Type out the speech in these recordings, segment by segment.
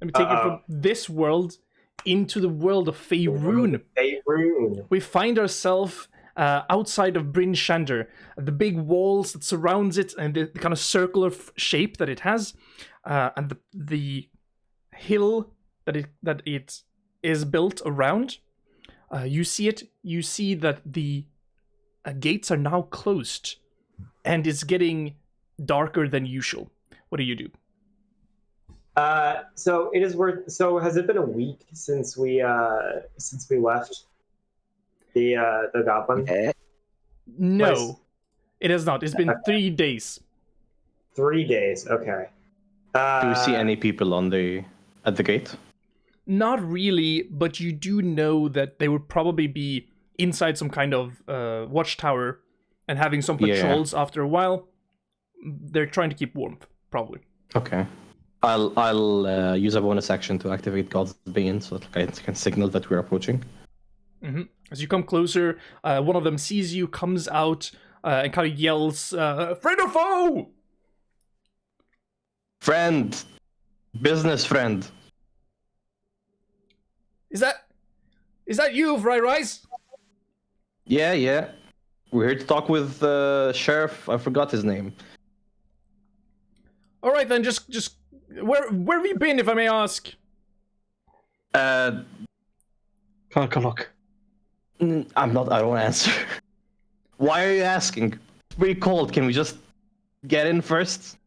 Let me take you from this world into the world of Faerun. We find ourselves outside of Bryn Shander. The big walls that surrounds it and the kind of circular shape that it has, and the hill that it is built around. You see it. You see that the gates are now closed, and it's getting darker than usual. What do you do? So it is worth. So has it been a week since we left the goblin? No, it has not. It's been 3 days. 3 days. Okay. Do we see any people at the gate? Not really, but you do know that they would probably be inside some kind of watchtower and having some patrols after a while. They're trying to keep warmth, probably. Okay. I'll use a bonus action to activate God's Bane so that I can signal that we're approaching. Mm-hmm. As you come closer, one of them sees you, comes out, and kind of yells, "Friend or foe?" Friend. Business friend. Is that you, Rise? Yeah. We're here to talk with Sheriff. I forgot his name. All right then, just where have you been, if I may ask? Kalkalok. I don't want to answer. Why are you asking? It's pretty cold. Can we just get in first?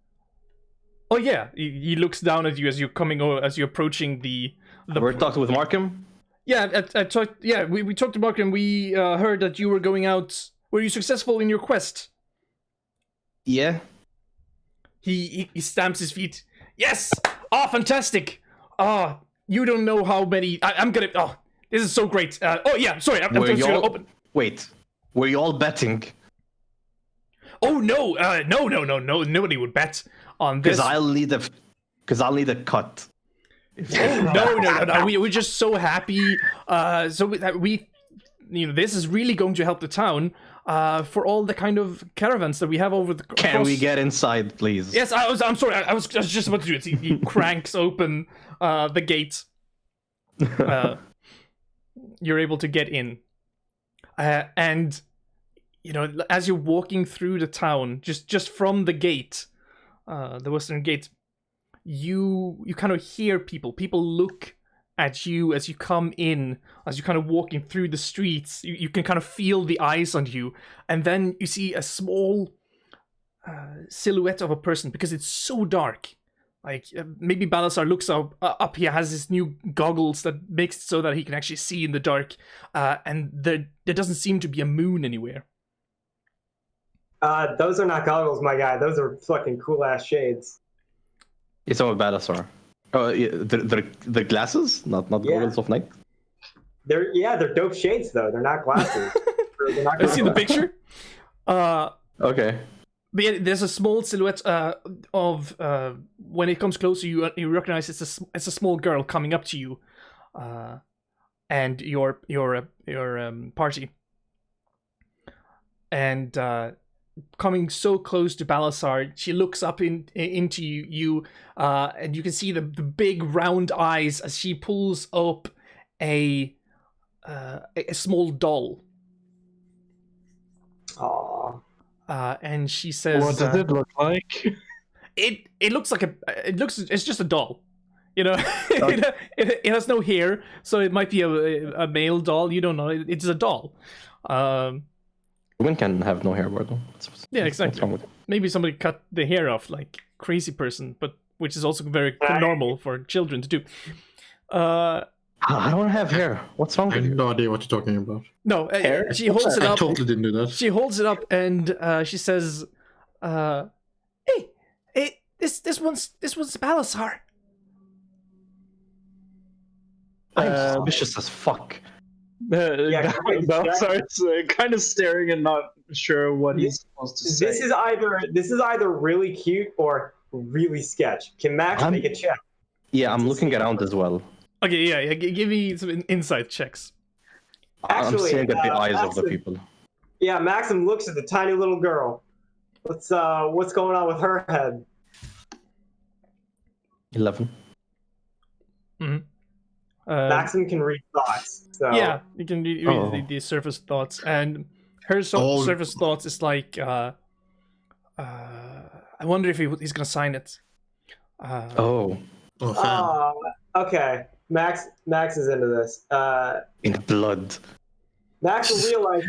Oh yeah, he looks down at you as you're approaching the. We're talking with Markham. Yeah, we talked to Markham. We heard that you were going out. Were you successful in your quest? Yeah. He stamps his feet. Yes! Oh, fantastic! Oh, you don't know how many. I'm gonna. Oh, this is so great. Oh yeah, sorry. I'm just gonna open. Wait, were you all betting? Oh no! No! Nobody would bet on this. Because I'll need a cut. Oh no! We're just so happy. So we, this is really going to help the town. For all the kind of caravans that we have over the. Can we get inside, please? Yes, I'm sorry. I was just about to do it. He cranks open the gate. You're able to get in, and as you're walking through the town, just from the gate, the western gate, you kind of hear people. People look at you as you come in, as you're kind of walking through the streets. You can kind of feel the eyes on you, and then you see a small silhouette of a person, because it's so dark. Like maybe Balasar looks up. He has his new goggles that makes it so that he can actually see in the dark, and there doesn't seem to be a moon anywhere. Those are not goggles, my guy. Those are fucking cool ass shades. It's all Balasar. Oh, yeah, the glasses, not goggles of night. They're dope shades though. They're not glasses. They're not. I see the picture. Okay. But yeah, there's a small silhouette of when it comes closer, you recognize it's a small girl coming up to you, and your party, and coming so close to Balasar, she looks up into you, and you can see the big round eyes as she pulls up a small doll. Aww. And she says, "What does it look like?" It looks like it's just a doll, it has no hair, so it might be a male doll. You don't know. It's a doll. Women can have no hair, Bordo. Yeah, exactly. Maybe somebody cut the hair off, like crazy person, but which is also very normal for children to do. I don't have hair. What's wrong with you? I have no idea what you're talking about. No, she holds it up. I totally didn't do that. She holds it up and she says, "Hey, this one's Balasar." I'm vicious as fuck. Balasar is kind of staring and not sure what he's supposed to say. This is either really cute or really sketch. Can Max make a check? Yeah, I'm looking around as well. Okay, yeah, give me some insight checks. Actually, I'm staring at the eyes of the people. Yeah, Maxim looks at the tiny little girl. What's going on with her head? 11. Maxim can read thoughts. So Yeah, you can read the surface thoughts, and her surface thoughts is like, I wonder if he's gonna sign it. Okay. Max is into this. In blood. Max will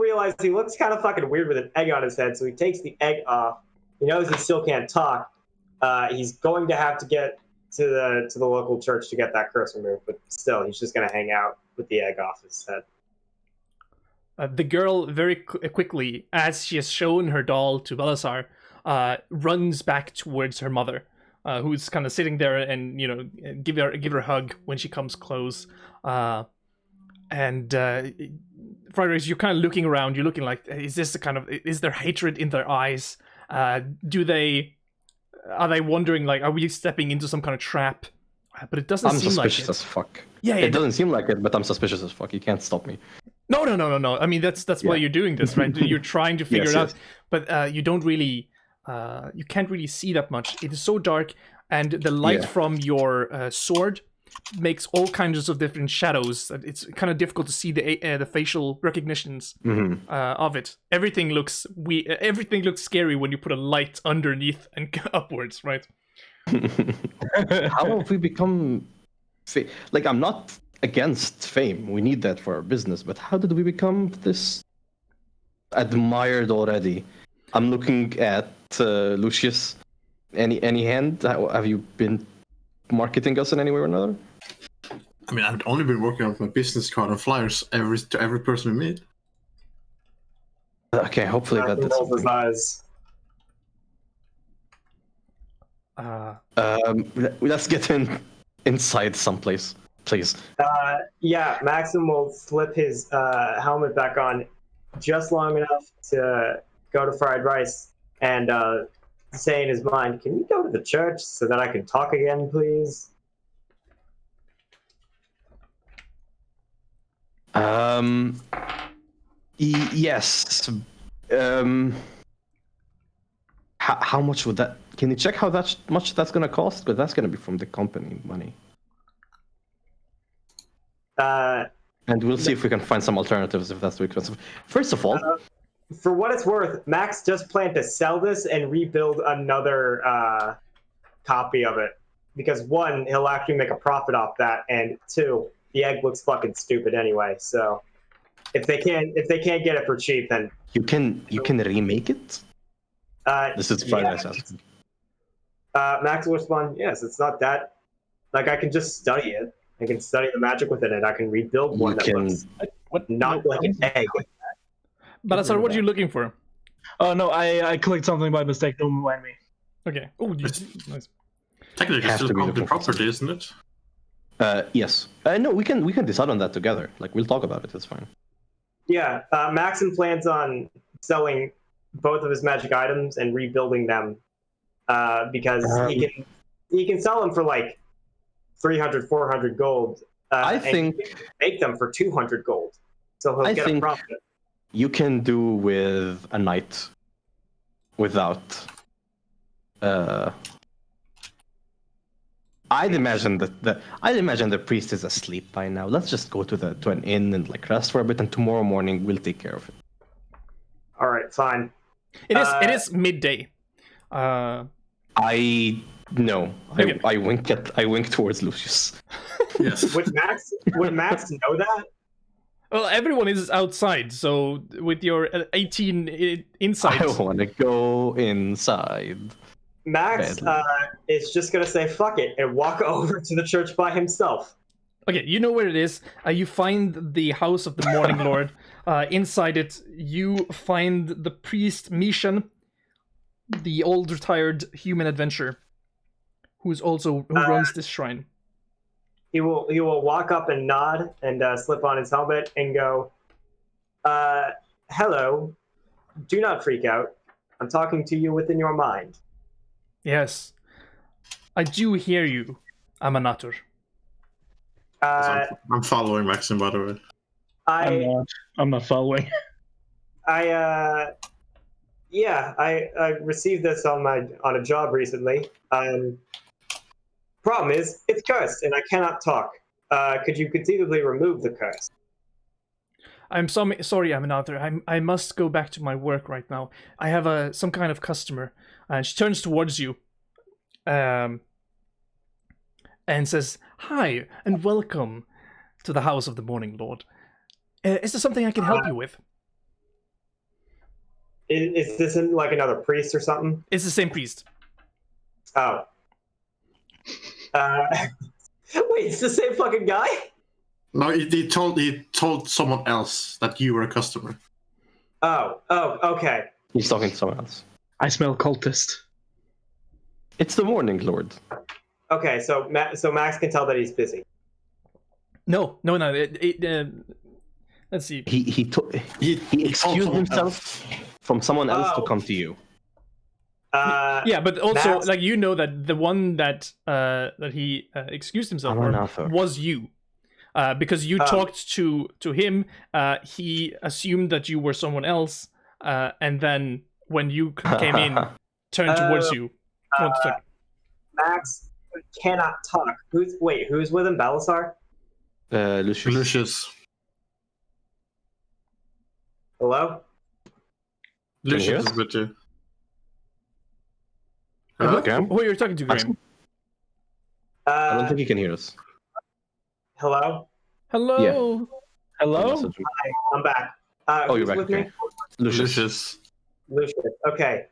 realize he looks kind of fucking weird with an egg on his head, so he takes the egg off. He knows he still can't talk. He's going to have to get to the local church to get that curse removed, but still, he's just gonna hang out with the egg off his head. The girl very quickly, as she has shown her doll to Belisar, runs back towards her mother, who's kind of sitting there, and give her a hug when she comes close. And Friedrich, you're kind of looking around. You're looking like, is there hatred in their eyes? Are they wondering, like, are we stepping into some kind of trap? But it doesn't seem like it. I'm suspicious as fuck. Yeah, it doesn't seem like it, but I'm suspicious as fuck. You can't stop me. No. I mean, that's why you're doing this, right? You're trying to figure it out, but you don't really, you can't really see that much. It is so dark, and the light from your sword makes all kinds of different shadows. It's kind of difficult to see the facial recognitions of it. Everything looks scary when you put a light underneath and upwards, right? How have we become like, I'm not against fame, we need that for our business, but how did we become this admired already? I'm looking at Lucius. Any hand? Have you been marketing us in any way or another? I mean, I've only been working on my business card and flyers to every person we meet. Okay, hopefully that did something. Let's get inside someplace, please. Yeah, Maxim will flip his helmet back on just long enough to go to fried rice and say in his mind, "Can you go to the church so that I can talk again, please?" Yes. How much would that? Can you check how much that's gonna cost? Because that's gonna be from the company money. And we'll see if we can find some alternatives if that's too expensive. First of all, for what it's worth, Max just planned to sell this and rebuild another copy of it, because one, he'll actually make a profit off that, and two, the egg looks fucking stupid anyway. So if they can't get it for cheap, then you can remake it. This is Friday asking. Max will respond, "Yes, it's not that. Like, I can just study it. I can study the magic within it. I can rebuild one that looks not like an egg." But what are you looking for? Oh no, I clicked something by mistake. Don't mind me. Okay. Oh, nice. Technically, it's still a company property, isn't it? Yes. No, we can decide on that together. Like, we'll talk about it. It's fine. Yeah, Maxim plans on selling both of his magic items and rebuilding them, because he can sell them for like 300, 400 gold. I think he can make them for 200 gold, so he'll get a profit. You can do with a knight without. I'd imagine the priest is asleep by now. Let's just go to an inn and like rest for a bit, and tomorrow morning we'll take care of it. All right, fine. It is midday. I wink towards Lucius. Yes. Would Max know that? Well, everyone is outside, so with your 18 insight, I want to go inside. Max is just gonna say "fuck it" and walk over to the church by himself. Okay, you know where it is. You find the house of the Morning Lord. Inside it, you find the priest Mishan, the old retired human adventurer, who runs this shrine. He will walk up and nod and slip on his helmet and go, "Hello, do not freak out. I'm talking to you within your mind." Yes, I do hear you, Amanatur. I'm following Maxim, by the way. I'm not following. I received this on a job recently. Problem is, it's cursed, and I cannot talk. Could you conceivably remove the curse? I'm sorry, Amenathar. I must go back to my work right now. I have some kind of customer, and she turns towards you, and says, "Hi and welcome to the House of the Morning Lord. Is there something I can help you with?" Is this like another priest or something? It's the same priest. Oh. Wait, it's the same fucking guy? No, he told someone else that you were a customer. Oh, okay. He's talking to someone else. I smell cultist. It's the Morning Lord. Okay, so Max can tell that he's busy. No. Let's see. He excused himself from someone else to come to you. Yeah, but also, Max- like, you know that the one that he excused himself Amenathar. for was you. Because you talked to him, he assumed that you were someone else, and then when you came in, turned towards you. Max cannot talk. Who's with him? Balasar? Lucius. Hello? Lucius is with you. Hello? Graham? Who are you talking to, Graham? I don't think he can hear us. Hello? Hello? Hello? Hi, I'm back. Oh, you're who's back. with Okay. me? Lucius. Lucius. Okay.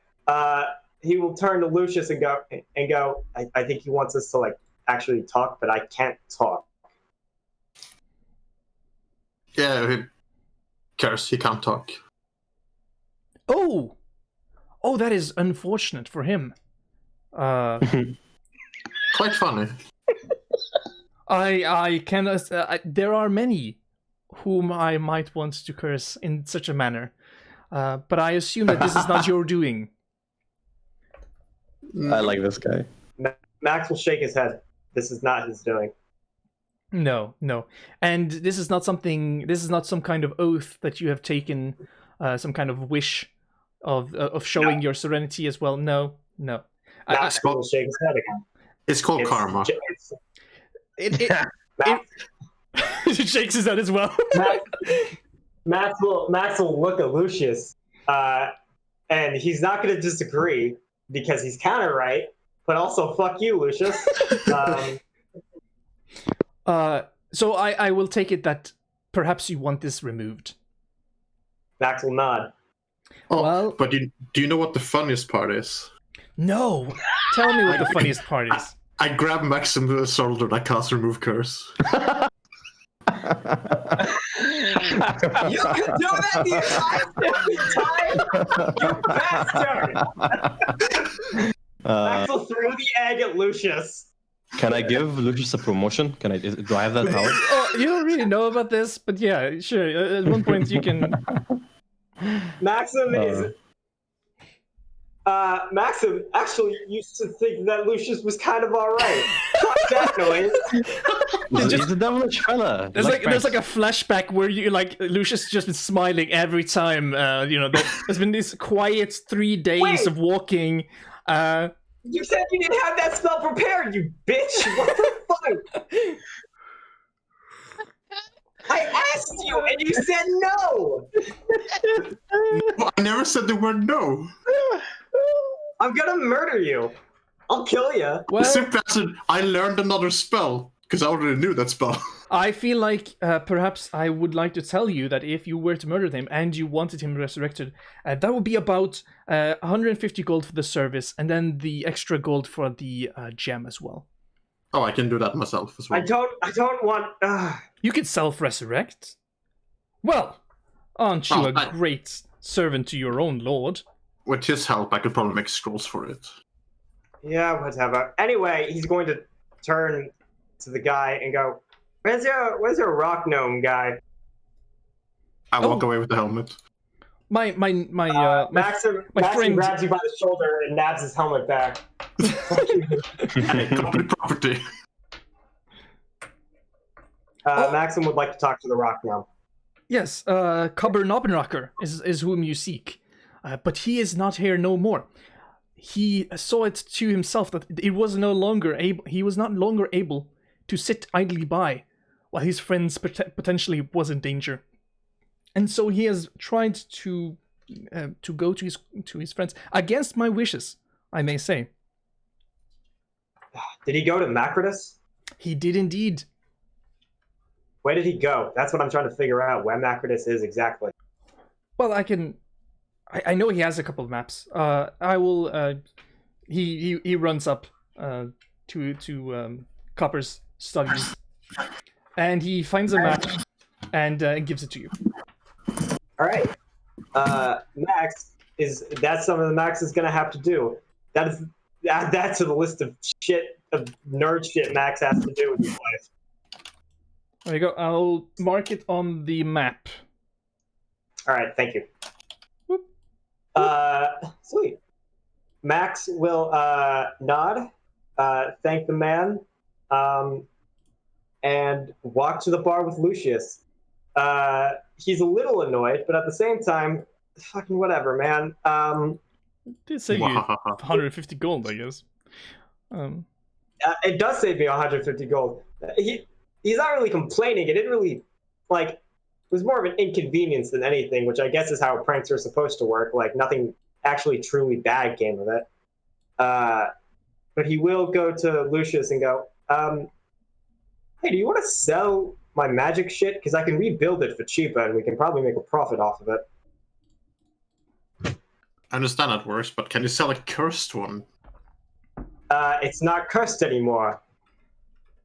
He will turn to Lucius and go. I think he wants us to like actually talk, but I can't talk. Yeah, curse. He can't talk. Oh, that is unfortunate for him. Quite funny. I can. There are many whom I might want to curse in such a manner, but I assume that this is not your doing. I like this guy. Max will shake his head. This is not his doing. No, and this is not something. This is not some kind of oath that you have taken, some kind of wish of showing your serenity as well. No. Max will shake his head again. It's called karma. It shakes his head as well. Max will look at Lucius, and he's not going to disagree because he's kind of right, but also fuck you, Lucius. So I will take it that perhaps you want this removed. Max will nod. Oh, Well- but do you know what the funniest part is? No, tell me what the funniest part is. I grab Max in the shoulder and I cast remove curse. You can do that the entire fucking time, you bastard! Max will throw the egg at Lucius. Can I give Lucius a promotion? Do I have that power? Oh, you don't really know about this, but yeah, sure. At one point you can. Maxim is. Maxim actually used to think that Lucius was kind of alright. Fuck that noise. He's a devilish fella. There's like a flashback where you like Lucius has just been smiling every time. There's been these quiet 3 days Wait. of walking. You said you didn't have that spell prepared, you bitch! What the fuck? I asked you and you said no! I never said the word no. I'm gonna murder you. I'll kill you. Well, Simple answer, I learned another spell because I already knew that spell. I feel like perhaps I would like to tell you that if you were to murder him and you wanted him resurrected, that would be about 150 gold for the service, and then the extra gold for the gem as well. Oh, I can do that myself as well. I don't want. You could self-resurrect. Well, aren't you Oh, a great servant to your own lord? With his help, I could probably make scrolls for it. Yeah, whatever. Anyway, he's going to turn to the guy and go, Where's your rock gnome guy? I walk away with the helmet. My Maxim friend grabs you by the shoulder and nabs his helmet back. Hey, company property. Maxim would like to talk to the rock gnome. Yes, Cubber Nobbenrocker is whom you seek, but he is not here no more. he saw it to himself that it was no longer able. He was not longer able to sit idly by while his friends potentially was in danger, and so he has tried to go to his friends against my wishes, I may say. Did he go to Macrodus? He did indeed. Where did he go? That's what I'm trying to figure out, where Macrodus is exactly. Well, I know he has a couple of maps. I will. He runs up to Copper's studies, and he finds a map and gives it to you. All right, Max that's something that Max is gonna have to do. Add that to the list of nerd shit Max has to do in his life. There you go. I'll mark it on the map. All right, thank you. Whoop. Sweet. Max will nod, thank the man, and walk to the bar with Lucius. He's a little annoyed, but at the same time, fucking whatever, man. Did save you 150 gold, I guess. It does save me 150 gold. He's not really complaining. It didn't really, it was more of an inconvenience than anything, which I guess is how pranks are supposed to work. Like, nothing actually truly bad came of it. But he will go to Lucius and go, hey, do you want to sell my magic shit? Because I can rebuild it for cheaper, and we can probably make a profit off of it. I understand that works, but can you sell a cursed one? It's not cursed anymore.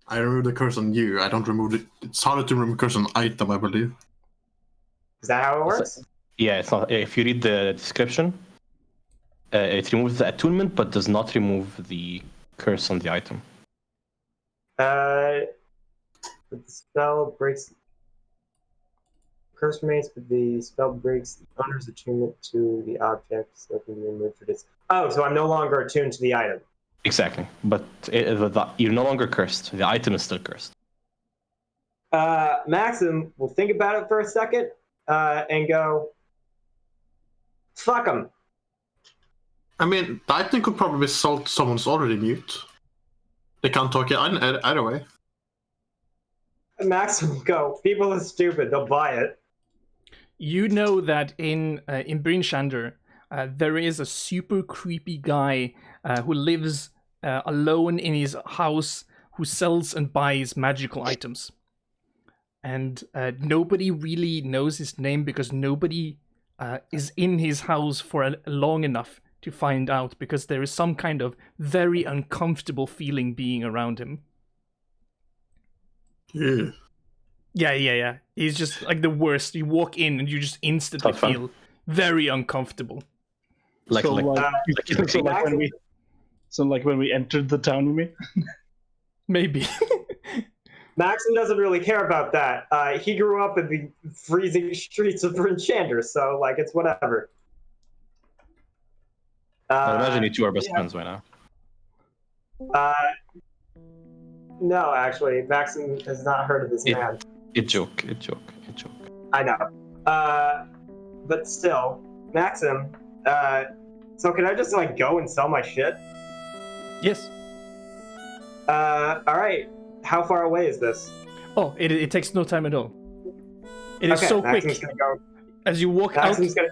I remove the curse on you. I don't remove it. It's harder to remove curse on item, I believe. Is that how it works? Yeah, it's not. If you read the description, it removes the attunement, but does not remove the curse on the item. But the spell breaks. Curse remains, but the spell breaks the owner's attunement to the object, so it can be removed for this. Oh, so I'm no longer attuned to the item. Exactly, but you're no longer cursed. The item is still cursed. Maxim will think about it for a second and go, fuck him. I mean, the item could probably be sold to someone who's already mute. They can't talk either way. Maxim will go, people are stupid, they'll buy it. You know that in Bryn Shander, there is a super creepy guy who lives alone in his house, who sells and buys magical items. And nobody really knows his name because nobody is in his house for long enough to find out, because there is some kind of very uncomfortable feeling being around him. Yeah. Yeah. He's just like the worst. You walk in and you just instantly feel very uncomfortable. Like when we entered the town, you mean? Maybe. Maxim doesn't really care about that. He grew up in the freezing streets of Bryn Shander, so it's whatever. I imagine you two are best friends right now. No, actually, Maxim has not heard of this man. It joke. I know. But still, Maxim, so can I just go and sell my shit? Yes. Alright. How far away is this? Oh, it takes no time at all. It is so Maxim's quick. Gonna go. As you walk Maxim's out,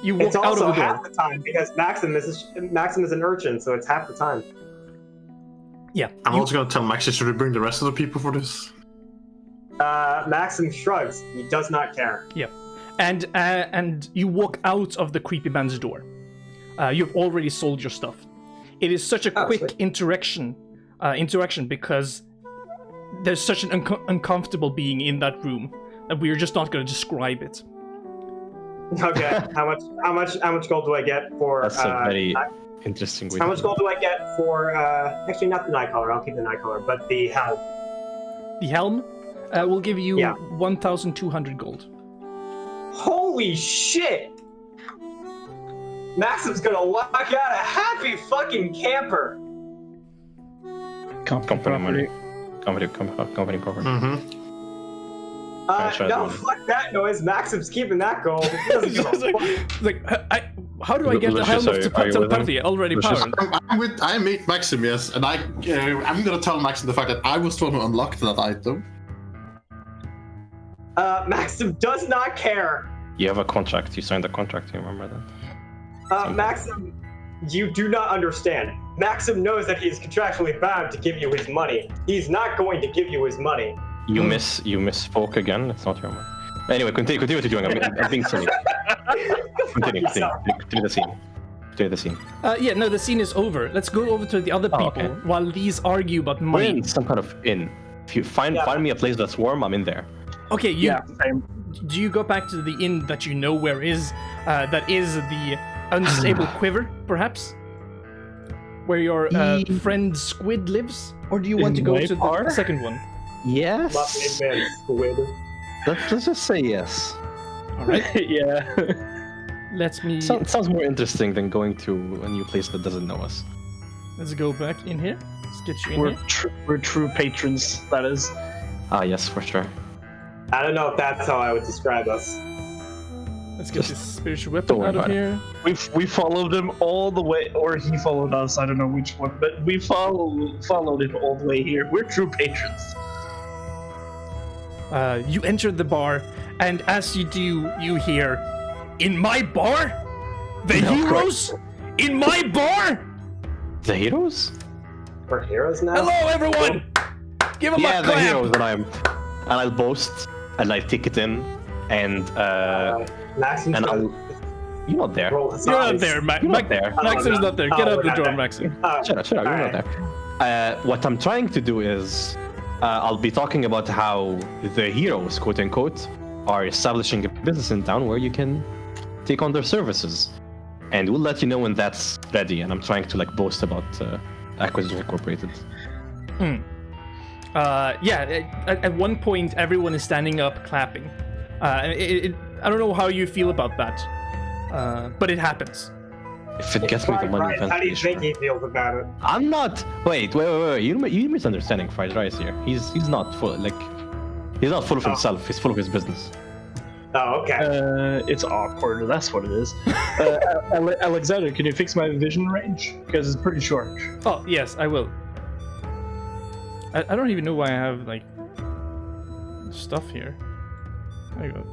you walk it's out also of the door. half the time because Maxim is an urchin, so it's half the time. Yeah. I'm also gonna tell Maxi, should we bring the rest of the people for this? Maxim shrugs. He does not care. Yeah. And you walk out of the creepy man's door. You've already sold your stuff. It is such a quick sweet. interaction because there's such an uncomfortable being in that room that we're just not going to describe it. Okay. How much gold do I get for? That's a very interesting way. How much gold do I get for? Actually, not the night color. I'll keep the night color, but the helm. The helm will give you 1,200 gold. Holy shit! Maxim's gonna walk out a happy fucking camper. Company property. Mm-hmm. No, fuck that noise. Maxim's keeping that gold. He doesn't give a fuck. How do I get the Lucius, helmet to are you with him? telepathy already Lucius? powered? I meet Maxim, yes, and I'm gonna tell Maxim the fact that I was the one who unlocked that item. Maxim does not care. You have a contract. You signed a contract. You remember that? Maxim, you do not understand. Maxim knows that he is contractually bound to give you his money. He's not going to give you his money. You misspoke again. It's not your money. Anyway, continue what you're doing. I'm being silly. Continue the scene. Continue the scene. Yeah, no, the scene is over. Let's go over to the other people okay. while these argue about We're money. in some kind of inn. If you find me a place that's warm, I'm in there. Okay, same. do you go back to the inn that you know where is that is the unstable quiver, perhaps? Where your friend Squid lives? Or do you want to go to the second one? Yes. Man, Squid. Let's just say yes. Alright. Yeah. Let me Sounds more interesting than going to a new place that doesn't know us. let's go back in here. Let's get you in here. We're true patrons, that is. Ah, yes, for sure. I don't know if that's how I would describe us. Let's get Just this spiritual weapon don't worry out of about it. here. We followed him all the way, or he followed us. I don't know which one, but we followed him all the way here. We're true patrons. You enter the bar, and as you do, you hear, "In my bar? The No, heroes? In my bar? The heroes? We're heroes now? Hello, everyone! Give them Yeah, a the clap!" heroes that I'm. And I'll boast, and I'll take it in, and Maxim's and gonna I'll. You're not there. roll his You're not eyes. there, You're not there. Maxim's not there. Get Oh, out we're the not door, there. Maxim. Shut up, you're Alright. not there. What I'm trying to do is, I'll be talking about how the heroes, quote unquote, are establishing a business in town where you can take on their services. And we'll let you know when that's ready. And I'm trying to boast about Acquisition Incorporated. At one point, everyone is standing up, clapping. I don't know how you feel about that, but it happens. If it gets me the Fried money, rice, then how do you sure. think he feels about it? I'm not. Wait. You're misunderstanding Fried Rice here. He's not full. He's not full of himself. He's full of his business. Oh, okay. It's awkward. That's what it is. Alexander, can you fix my vision range? Because it's pretty short. Oh, yes, I will. I don't even know why I have, stuff here. There you go.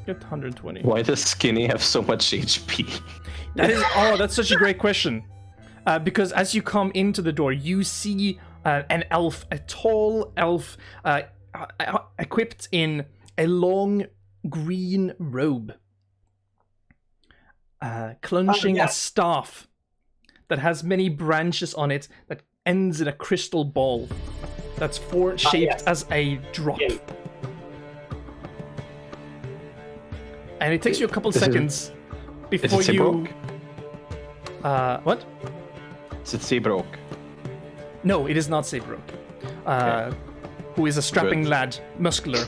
Get 120. Why does Skinny have so much HP? That's such a great question. Because as you come into the door, you see an elf, a tall elf, equipped in a long green robe, clenching a staff that has many branches on it that ends in a crystal ball that's shaped as a drop. Yeah. And it takes you a couple seconds before Is it you. Saber Oak? What? Is it Saber Oak? No, it is not Saber Oak. Who is a strapping Good. lad, muscular.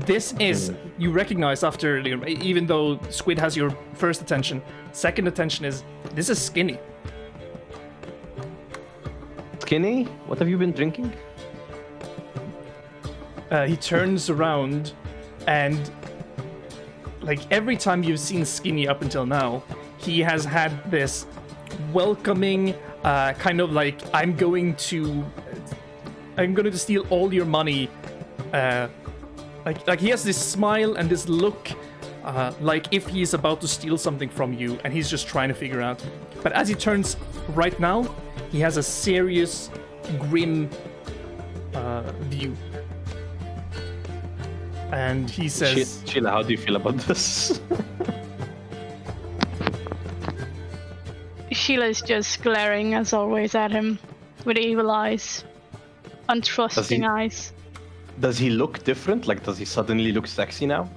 This is, you recognize after, even though Squid has your first attention, second attention is, this is Skinny. Skinny? What have you been drinking? He turns around and, every time you've seen Skinny up until now, he has had this welcoming, kind of I'm going to steal all your money. He has this smile and this look, like if he's about to steal something from you, and he's just trying to figure out. But as he turns right now, he has a serious, grim view, and he says, Sheila, how do you feel about this? Sheila's just glaring as always at him with evil eyes, untrusting eyes. Does he look different? Does he suddenly look sexy now?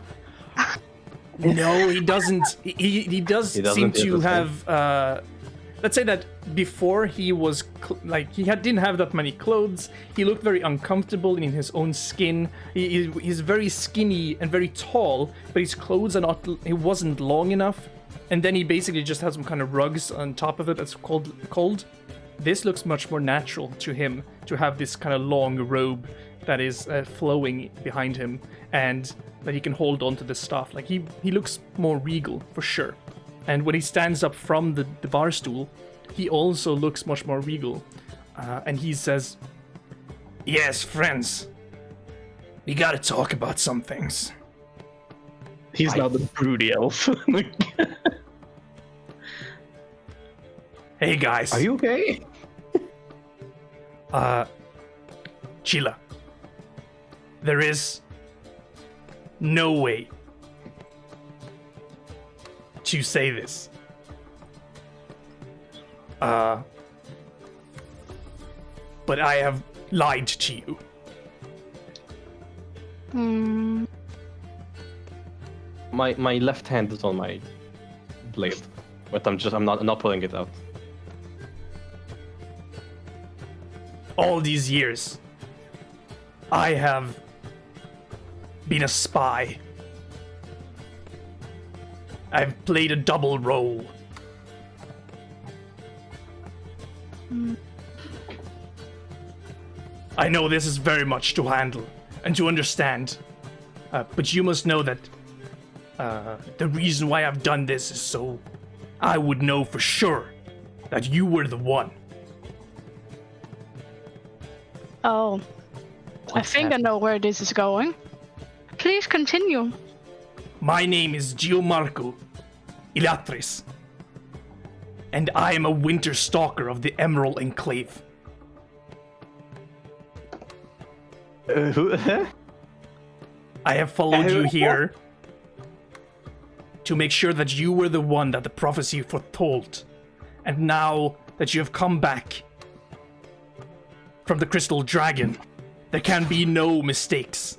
No, he doesn't. He does He doesn't, seem to interesting. have. Let's say that before he was didn't have that many clothes. He looked very uncomfortable in his own skin. He's very skinny and very tall, but his clothes are not. It wasn't long enough, and then he basically just has some kind of rugs on top of it that's cold. this looks much more natural to him to have this kind of long robe that is flowing behind him, and that he can hold on to the staff. Like he looks more regal for sure. And when he stands up from the bar stool, he also looks much more regal. And he says, "Yes, friends, we gotta talk about some things." He's now the broody elf. Hey guys. Are you okay? Sheila, there is no way to say this. But I have lied to you. My left hand is on my blade, but I'm not pulling it out. All these years, I have been a spy. I've played a double role. I know this is very much to handle and to understand, but you must know that the reason why I've done this is so I would know for sure that you were the one. Oh, I think I know where this is going. Please continue. My name is Gianmarco Ilatris, and I am a winter stalker of the Emerald Enclave. Who? I have followed you here to make sure that you were the one that the prophecy foretold. And now that you have come back from the Crystal Dragon, there can be no mistakes.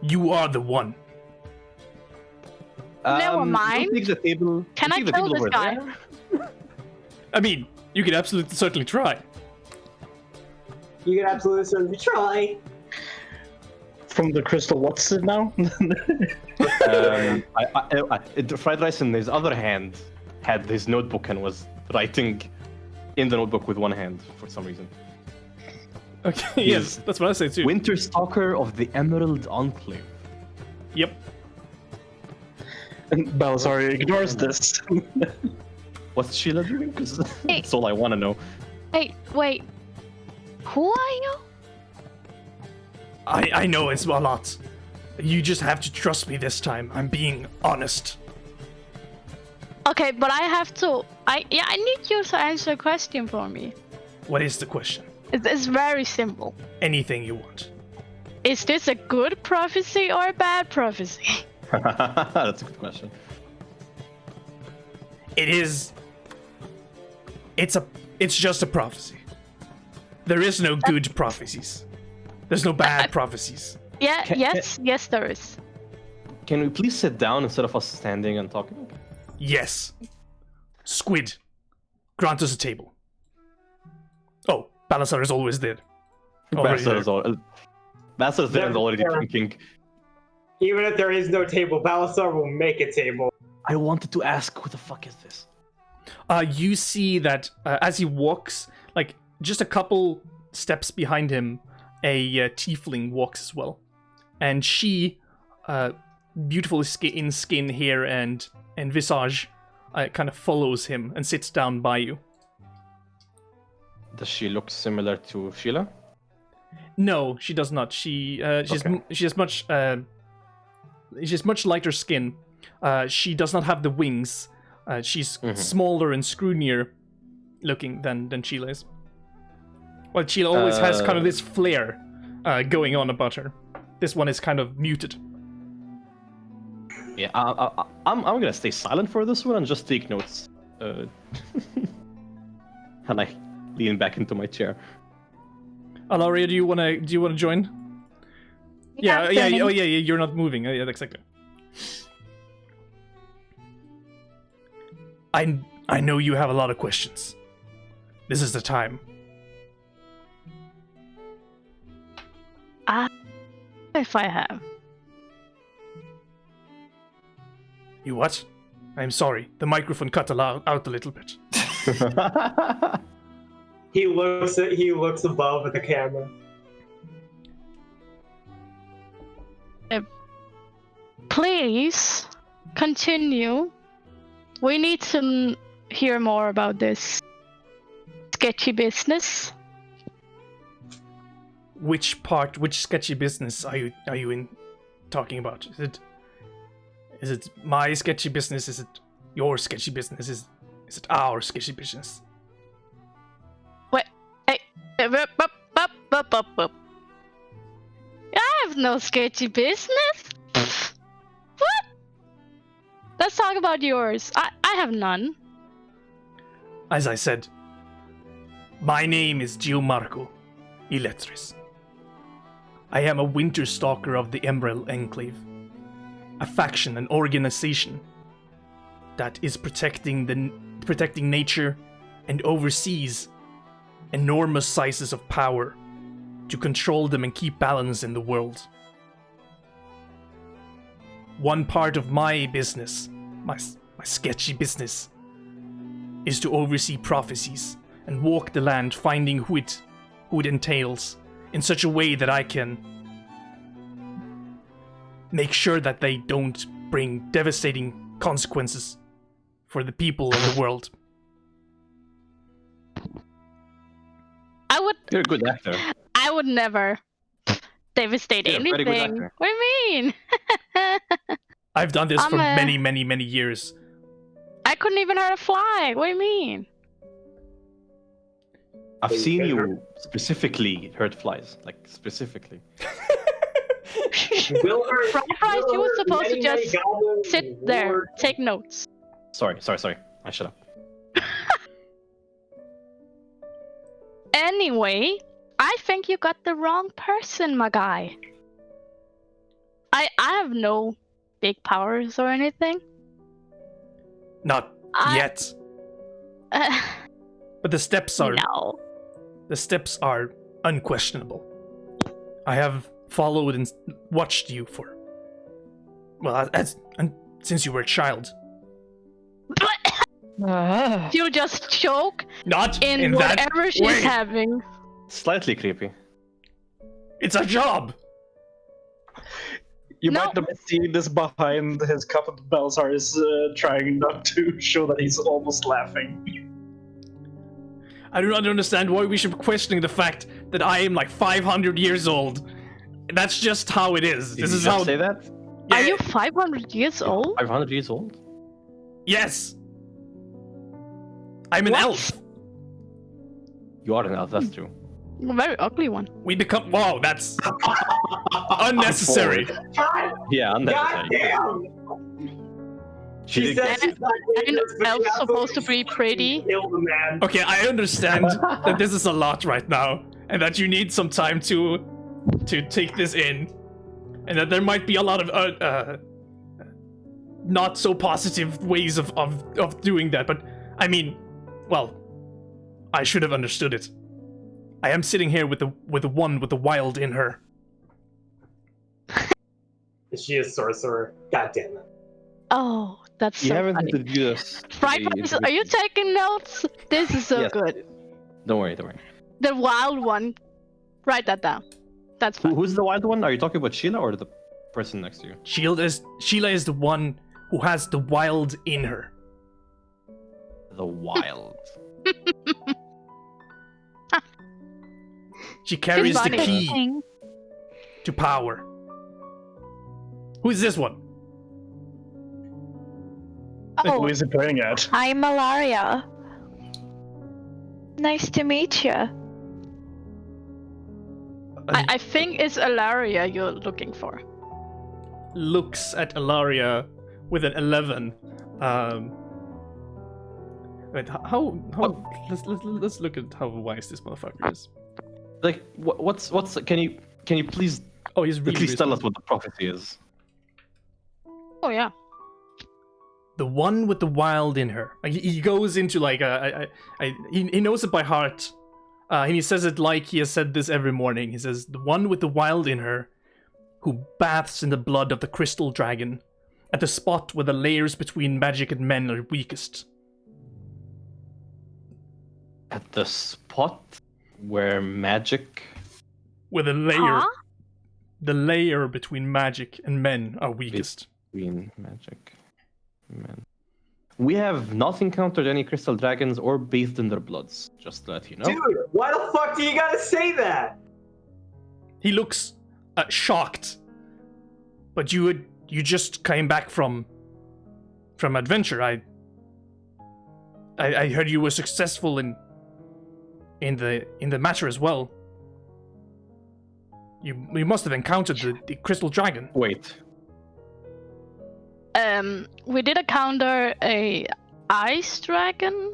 You are the one. Never mind. Take the table. Can I take the kill table this over guy? there. I mean, you could absolutely certainly try. You can absolutely certainly try. From the crystal, what's it now? The fried rice in his other hand had his notebook and was writing in the notebook with one hand for some reason. Okay, yes, that's what I say too. Winter Stalker of the Emerald Enclave. Yep. Balazar ignores this. What's Sheila doing? 'Cause Hey. that's all I want to know. Hey, wait. Who are you? I know it's a lot. You just have to trust me this time. I'm being honest. Okay, but I have to. I need you to answer a question for me. What is the question? It's very simple. Anything you want. Is this a good prophecy or a bad prophecy? That's a good question. It's just a prophecy. There is no good prophecies. There's no bad prophecies. Yeah, yes, there is. Can we please sit down instead of us standing and talking? Yes. Squid, grant us a table. Oh, Balazar is always there. Already there. Balazar's there and already drinking. Even if there is no table, Balasar will make a table. I wanted to ask, who the fuck is this? You see that as he walks, like just a couple steps behind him, a tiefling walks as well, and she, beautiful skin, hair, and visage, kind of follows him and sits down by you. Does she look similar to Sheila? No, she does not. She has much lighter skin. She does not have the wings. She's smaller and scrawnier looking than Sheila is. Well, Sheila always has kind of this flair going on about her. This one is kind of muted. Yeah, I'm gonna stay silent for this one and just take notes. And I lean back into my chair. Alaria, do you wanna join? Yeah. Oh yeah. You're not moving. Yeah, exactly. I know you have a lot of questions. This is the time. If I have. You what? I'm sorry. The microphone cut out a little bit. He looks above at the camera. Please continue. We need to hear more about this sketchy business. Which sketchy business are you in talking about? Is it my sketchy business? Is it your sketchy business? Is it our sketchy business? Wait, hey, up. I have no sketchy business. What? Let's talk about yours. I have none. As I said, my name is Gianmarco Eletris. I am a winter stalker of the Emerald Enclave, a faction, an organization that is protecting nature and oversees enormous sizes of power to control them and keep balance in the world. One part of my business, my sketchy business, is to oversee prophecies and walk the land finding who it entails in such a way that I can make sure that they don't bring devastating consequences for the people of the world. You're a good actor. I would never devastate You're a very good anything. actor. What do you mean? I've done this for many years. I couldn't even hurt a fly. What do you mean? I've seen you specifically hurt flies, like specifically. Fries, you were supposed to just sit there, take notes. Sorry. I shut up. Anyway, I think you got the wrong person, my guy. I have no big powers or anything. Not yet. But the steps are No. the steps are unquestionable. I have followed and watched you for since you were a child. You'll just choke Not in whatever she's way. having. Slightly creepy. It's a job. You No. might not see this behind his cup of Balzar is trying not to show that he's almost laughing. I do not understand why we should be questioning the fact that I am like 500 years old. That's just how it is. Did This you is just how. say that? Are you 500 years old? 500 years old? Yes. I'm an What? elf. You are an elf, that's true. A very ugly one. We become. Whoa, that's unnecessary. Yeah, God unnecessary. damn! She did- said she's not And dangerous, but elf's she supposed to absolutely be pretty. killed the man. Okay, I understand that this is a lot right now, and that you need some time to take this in, and that there might be a lot of not so positive ways of doing that. But I mean, well, I should have understood it. I am sitting here with the one with the wild in her. Is she a sorcerer? God damn it. Oh, that's You so haven't funny. introduced us. Fried rice, are you taking notes? This is so Yes. good. Don't worry. The wild one. Write that down. That's fine. Who's the wild one? Are you talking about Sheila or the person next to you? Sheila is the one who has the wild in her. The wild. She carries the funny. key to power. Who is this one? Who Oh, is he pointing at? I'm Malaria. Nice to meet you. I think it's Alaria you're looking for. Looks at Ilaria with an 11. Wait, how let's look at how wise this motherfucker is. Like, what's? Can you please Oh, he's really at least tell us reasonable. what the prophecy is? Oh yeah. The one with the wild in her. Like, he goes into like he knows it by heart, and he says it like he has said this every morning. He says, "The one with the wild in her, who baths in the blood of the crystal dragon, at the spot where the layers between magic and men are weakest. At the spot where magic. Where the layer, Huh? the layer between magic and men are weakest. Between magic. Man. We have not encountered any crystal dragons or bathed in their bloods, just to let you know. Dude, why the fuck do you gotta say that? He looks shocked. But you just came back from adventure. I heard you were successful in the matter as well. You must have encountered the crystal dragon. Wait. We did encounter a ice dragon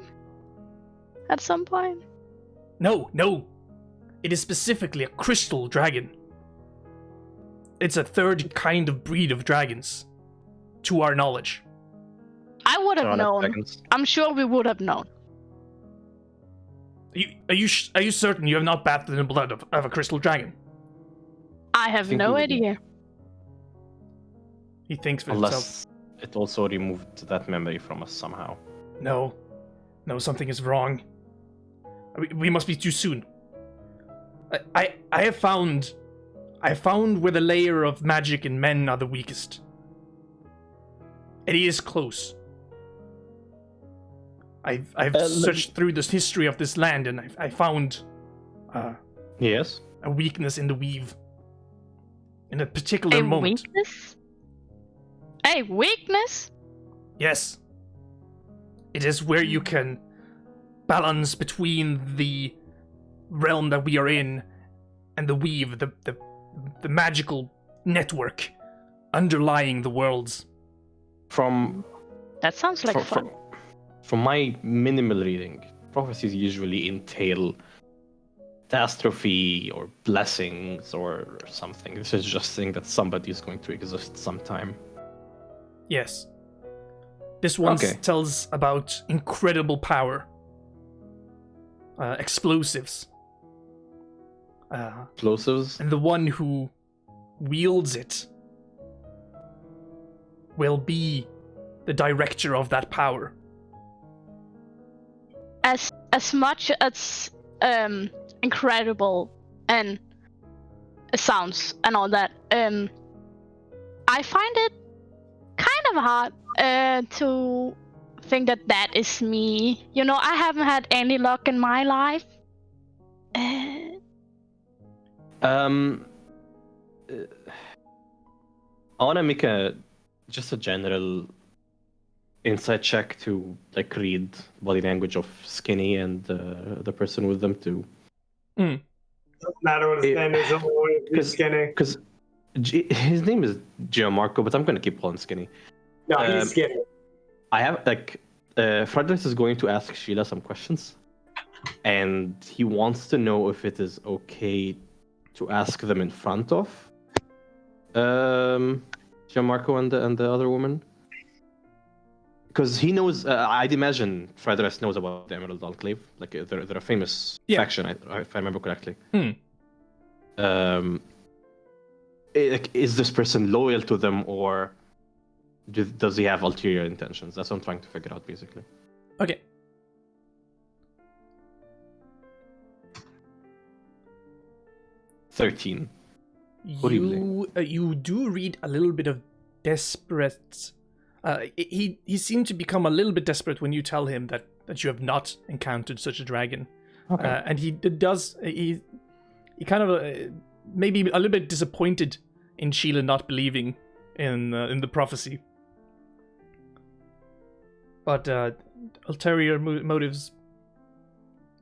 at some point. No. It is specifically a crystal dragon. It's a third kind of breed of dragons, to our knowledge. I would have known. Dragons. I'm sure we would have known. Are you certain you have not bathed in the blood of a crystal dragon? I have think no we- idea. He thinks for himself. Unless it also removed that memory from us somehow. No, something is wrong. We must be too soon. I have found where the layer of magic in men are the weakest. It is close. I've searched through this history of this land, and I found Yes. a weakness in the weave. In a particular A moment. weakness? A weakness? Yes. It is where you can balance between the realm that we are in and the weave, the magical network underlying the worlds. From That sounds like fun. from my minimal reading, prophecies usually entail catastrophe or blessings or something. This is just saying that somebody is going to exist sometime. Yes. This one Okay. tells about incredible power. Explosives. Explosives. And the one who wields it will be the director of that power. As much as incredible and it sounds and all that, I find it kind of hard to think that is me. You know, I haven't had any luck in my life. I want to make just a general insight check to like read body language of Skinny and the person with them too. Doesn't matter what his name is, only one is skinny. Because his name is Gianmarco, but I'm gonna keep calling Skinny. No, he's skinny. I have like Frederick is going to ask Sheila some questions, and he wants to know if it is okay to ask them in front of Gianmarco and the other woman, because he knows. I'd imagine Frederick knows about the Emerald Enclave. Like they're a famous faction, if I remember correctly. Is this person loyal to them, or does he have ulterior intentions? That's what I'm trying to figure out, basically. Okay. $13. You do read a little bit of desperate. He seemed to become a little bit desperate when you tell him that you have not encountered such a dragon. Okay. And he kind of maybe a little bit disappointed in Sheila not believing in the prophecy. But ulterior motives,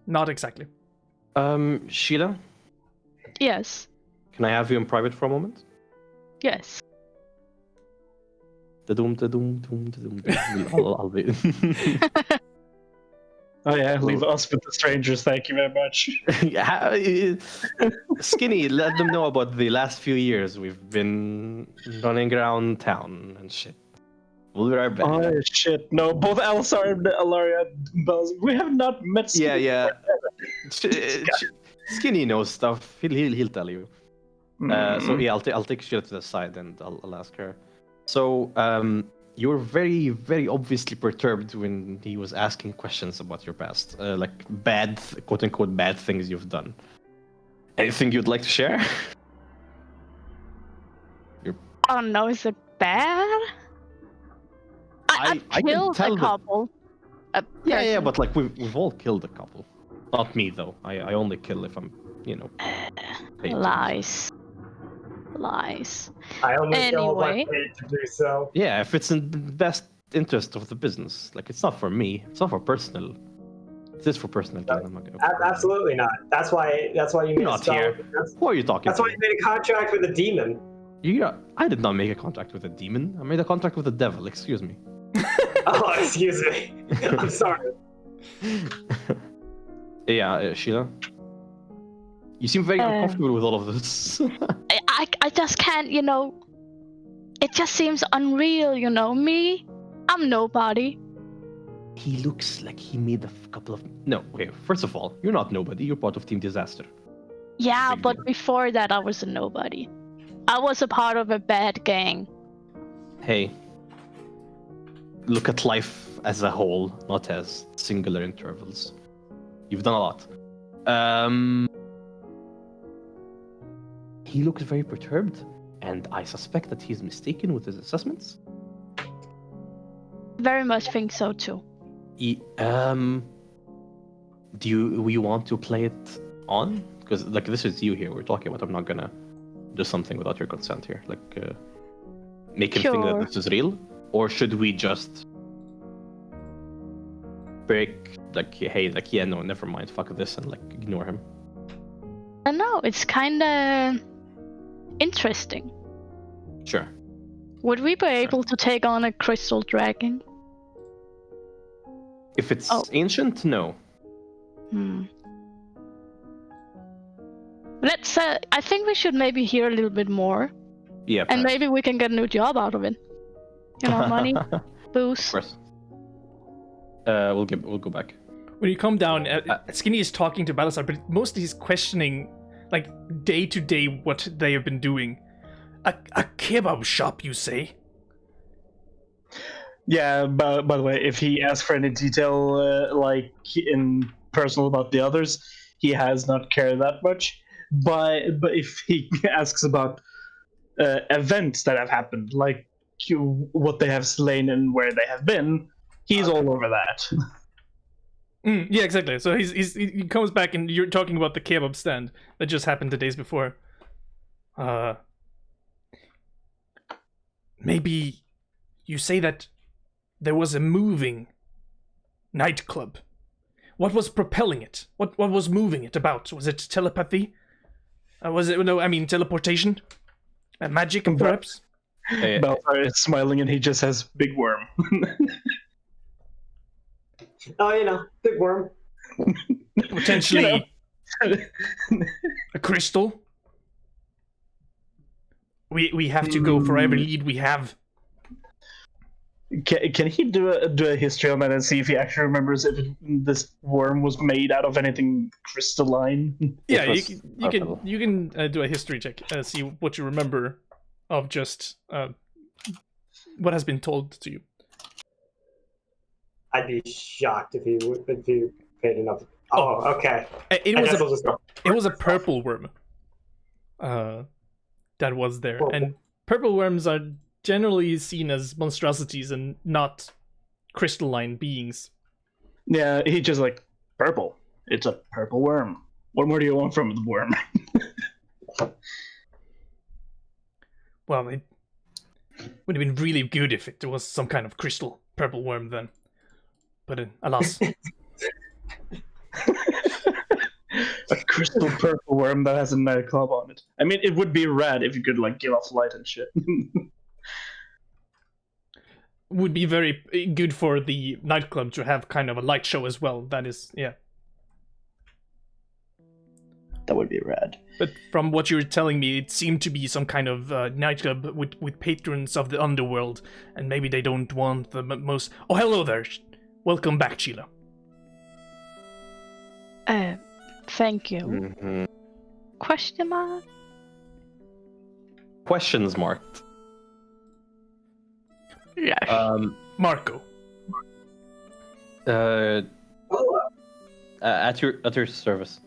not exactly. Sheila, Yes. can I have you in private for a moment? Yes. Da-dum, da-dum, dum, da-dum, dum. I'll be. Oh yeah, leave us with the strangers. Thank you very much. Skinny, let them know about the last few years we've been running around town and shit. We'll be right back. Oh shit! No, both Elsar and Alaria, we have not met. Yeah. Skinny knows stuff. He'll tell you. So yeah, I'll take Sheila to the side and I'll ask her. So you were very, very obviously perturbed when he was asking questions about your past, like bad, quote unquote, bad things you've done. Anything you'd like to share? Oh no, is it bad? I've can killed tell a that- couple. Yeah, but like we've all killed a couple. Not me though. I only kill if I'm, paid to. Lies. I only kill if I'm Anyway. paid to do so. Yeah, if it's in the best interest of the business. Like, it's not for me. It's not for personal. It is for personal gain. I'm not gonna. Absolutely not. That's why you made Not a spell. here. Who are you talking That's to? why you made a contract with a demon. I did not make a contract with a demon. I made a contract with the devil. Excuse me. Oh, excuse me. I'm sorry. Yeah, Sheila. You seem very uncomfortable with all of this. I just can't, it just seems unreal, me. I'm nobody. He looks like he made a couple of. No, okay. First of all, you're not nobody. You're part of Team Diss.Ass.Ter. Yeah, Big but deal. before that I was a nobody. I was a part of a bad gang. Hey, look at life as a whole, not as singular intervals. You've done a lot. He looks very perturbed, and I suspect that he's mistaken with his assessments. Very much think so too. We want to play it on? Because like this is you here we're talking about. I'm not gonna do something without your consent here. Like make him think that Sure. this is real, or should we just break like hey like yeah no never mind fuck this and like ignore him? I know, it's kinda interesting. Sure. Would we be able to take on a crystal dragon? If it's Oh. ancient, no. Let's I think we should maybe hear a little bit more. Yeah. And perhaps. maybe we can get a new job out of it. Money, Of booze. course. We'll go back. When you come down, Skinny is talking to Balasar, but mostly he's questioning, like, day to day what they have been doing. A kebab shop, you say? Yeah, by the way, if he asks for any detail, like in personal about the others, he has not cared that much. But if he asks about events that have happened, like what they have slain and where they have been, he's all over that. Yeah, exactly. So he comes back and you're talking about the kebab stand that just happened the days before. Maybe you say that there was a moving nightclub. What was propelling it? What was moving it about? Was it telepathy? Was it teleportation? Magic, perhaps? Balthar is smiling and he just says, "Big worm." Oh, big worm. Potentially a crystal. We have to go for every lead we have. Can he do a history on that and see if he actually remembers if this worm was made out of anything crystalline? Yeah, you can do a history check, see what you remember of just what has been told to you. I'd be shocked if he paid enough. Oh, okay. It I guess I'll just go. was a purple worm. That was there, Purple. and purple worms are generally seen as monstrosities and not crystalline beings. Yeah, he just like, purple. It's a purple worm. What more do you want from the worm? Well, it would have been really good if it was some kind of crystal purple worm then. But alas. A crystal purple worm that has a nightclub on it. I mean, it would be rad if you could like give off light and shit. Would be very good for the nightclub to have kind of a light show as well. That is, yeah. That would be rad. But from what you were telling me, it seemed to be some kind of nightclub with patrons of the underworld, and maybe they don't want the most... Oh, hello there. Welcome back, Sheila. Thank you. Mhm. Question mark? Questions marked. Yeah. Marco. At your service.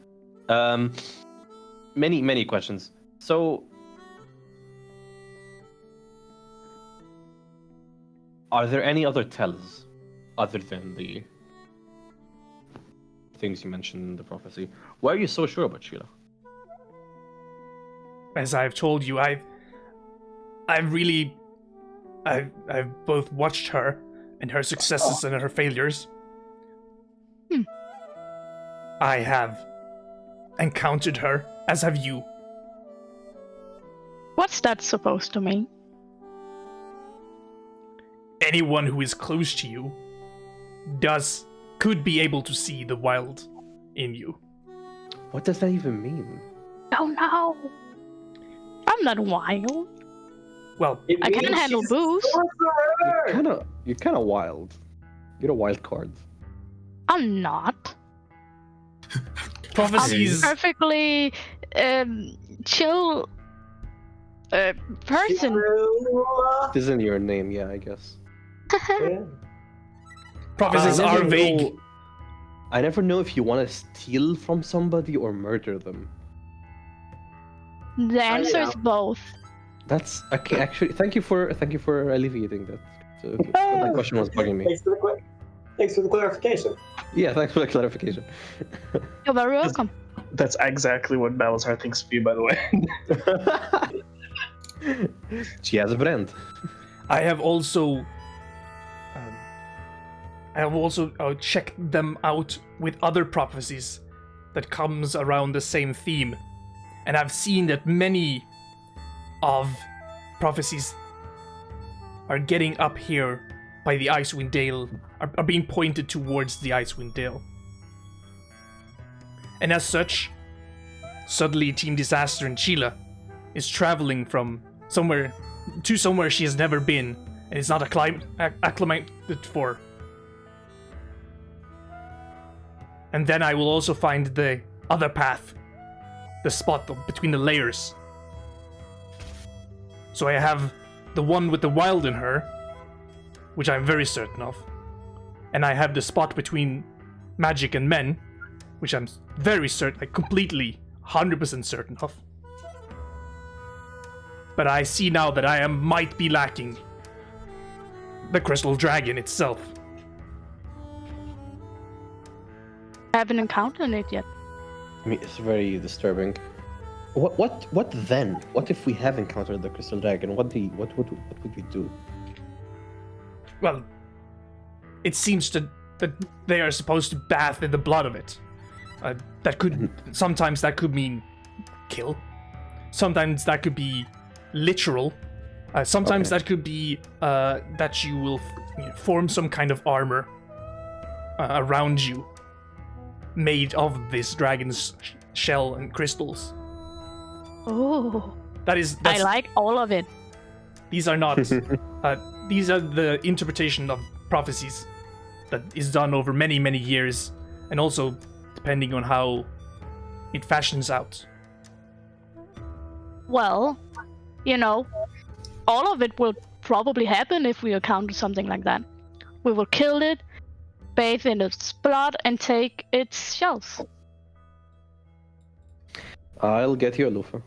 Many questions. So, are there any other tells other than the things you mentioned in the prophecy? Why are you so sure about Sheila? As I've told you, I've both watched her and her successes and her failures. I have encountered her, as have you. What's that supposed to mean? Anyone who is close to you could be able to see the wild in you. What does that even mean? Oh no. I'm not wild. Well, I can handle booze. You're kind of wild. You're a wild card. I'm not. prophecies. Perfectly chill person. This isn't your name, yeah, I guess. Yeah. Prophecies are vague. I never know if you want to steal from somebody or murder them. The answer is both. That's okay. Actually, thank you for alleviating that. So, that question was bugging me. Thanks for the clarification. Yeah, thanks for the clarification. You're very welcome. That's exactly what Balasar thinks of you, by the way. She has a brand. I have also checked them out with other prophecies that comes around the same theme, and I've seen that many of prophecies are getting up here by the Icewind Dale, are being pointed towards the Icewind Dale. And as such, suddenly Team Diss.Ass.Ter and Sheila is traveling from somewhere to somewhere she has never been and is not acclimated for. And then I will also find the other path, the spot between the layers. So I have the one with the wild in her, which I'm very certain of. And I have the spot between magic and men, which I'm very certain, like completely, 100% certain of. But I see now that I might be lacking the crystal dragon itself. I haven't encountered it yet. I mean, it's very disturbing. What then? What if we have encountered the crystal dragon? What would we do? Well, it seems that they are supposed to bath in the blood of it. Sometimes that could mean kill. Sometimes that could be literal. Sometimes that could be that you will form some kind of armor around you, made of this dragon's shell and crystals. Oh. That's, I like all of it. These are not. These are the interpretation of prophecies that is done over many, many years, and also depending on how it fashions out. Well, all of it will probably happen if we encounter something like that. We will kill it, bathe in its blood, and take its shells. I'll get you a loofah.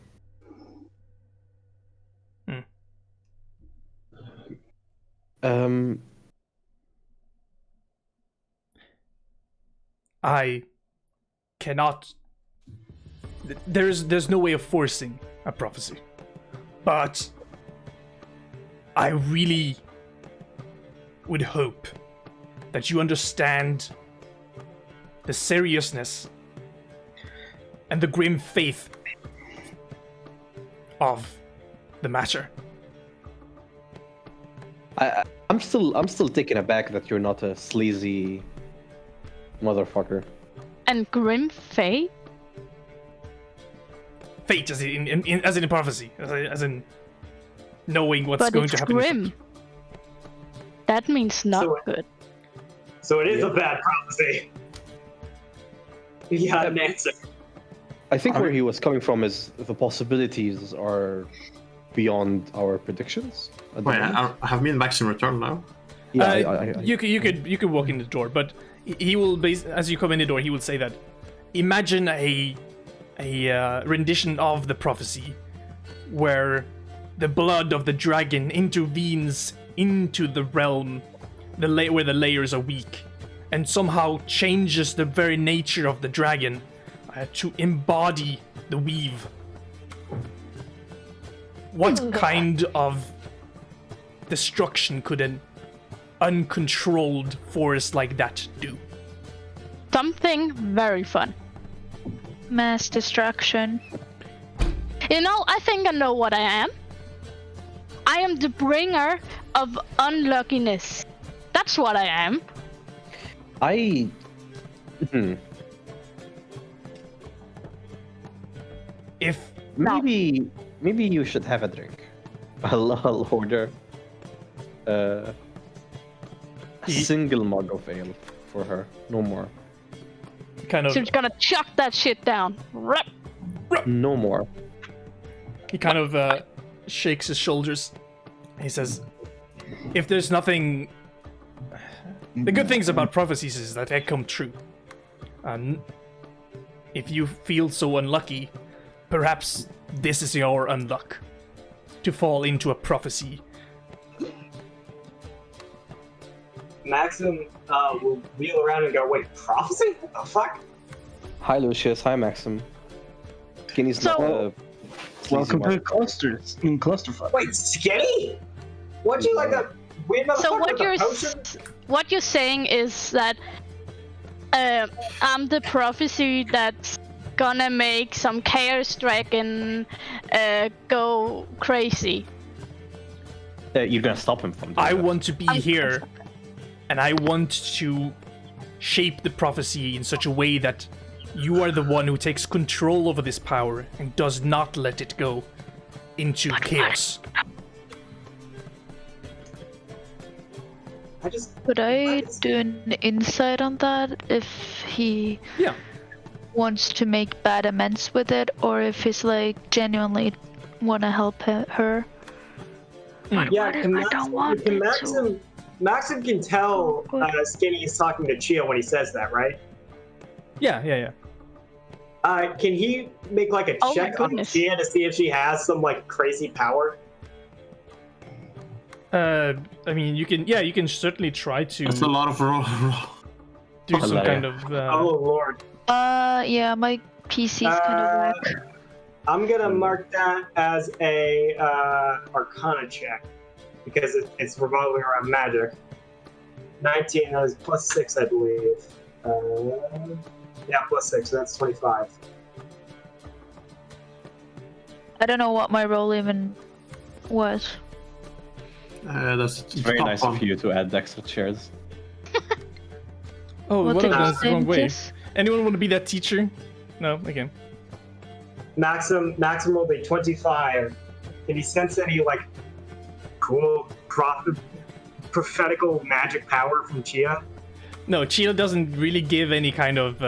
I cannot. There's no way of forcing a prophecy, but I really would hope that you understand the seriousness and the grim faith of the matter. I'm still taken aback that you're not a sleazy motherfucker. And grim fate? Fate, as in prophecy, as in knowing what's but going it's to happen. Grim. That means not good. So it is a bad prophecy. You got an answer. I think where he was coming from is the possibilities are beyond our predictions. At the Wait, moment? have me and Maxim returned now? Yeah, You could walk in the door, but he will as you come in the door, he will say that imagine a rendition of the prophecy where the blood of the dragon intervenes into the realm where the layers are weak and somehow changes the very nature of the dragon to embody the weave. What kind of destruction could an uncontrolled force like that do? Something very fun. Mass destruction. You know, I think I know what I am. I am the bringer of unluckiness. That's what I am. If Maybe you should have a drink. I'll order a single mug of ale for her, no more. kind of So he's gonna chuck that shit down. Rup. No more. he kind of shakes his shoulders. He says, if there's nothing... The good things about prophecies is that they come true. If you feel so unlucky, perhaps this is your unluck. To fall into a prophecy. Maxim will wheel around and go, wait, prophecy? What the fuck? Hi Lucius, hi Maxim. Skinny's So- not a sleazy Welcome one. to Clusterfuck. Wait, Skinny? What'd you like that weird motherfucker So with a potion? what you're saying is that I'm the prophecy that's gonna make some chaos dragon go crazy. You're gonna stop him from doing I that. want to be here, and I want to shape the prophecy in such a way that you are the one who takes control over this power and does not let it go into chaos. I just... Could I do an insight on that if he Yeah. wants to make bad amends with it, or if he's like genuinely want to help her? Yeah, I don't want can it to. Maxim can tell Skinny is talking to Chia when he says that, right? Yeah. Can he make like a Oh my check on goodness. Chia to see if she has some like crazy power? I mean, you can certainly try to That's a lot of roll. do some Hilarious. kind of. Oh lord. Yeah, my PC's kind of whack. I'm gonna mark that as a Arcana check because it's revolving around magic. 19 is plus 6, I believe. Yeah, plus 6, so that's 25. I don't know what my role even was. That's Very top nice one. of you to add extra chairs. Oh, What what did you that's the wrong way. say? Anyone want to be that teacher? No, okay. Maxim rolled a 25. Can he sense any like cool prophetical magic power from Chia? No, Chia doesn't really give any kind of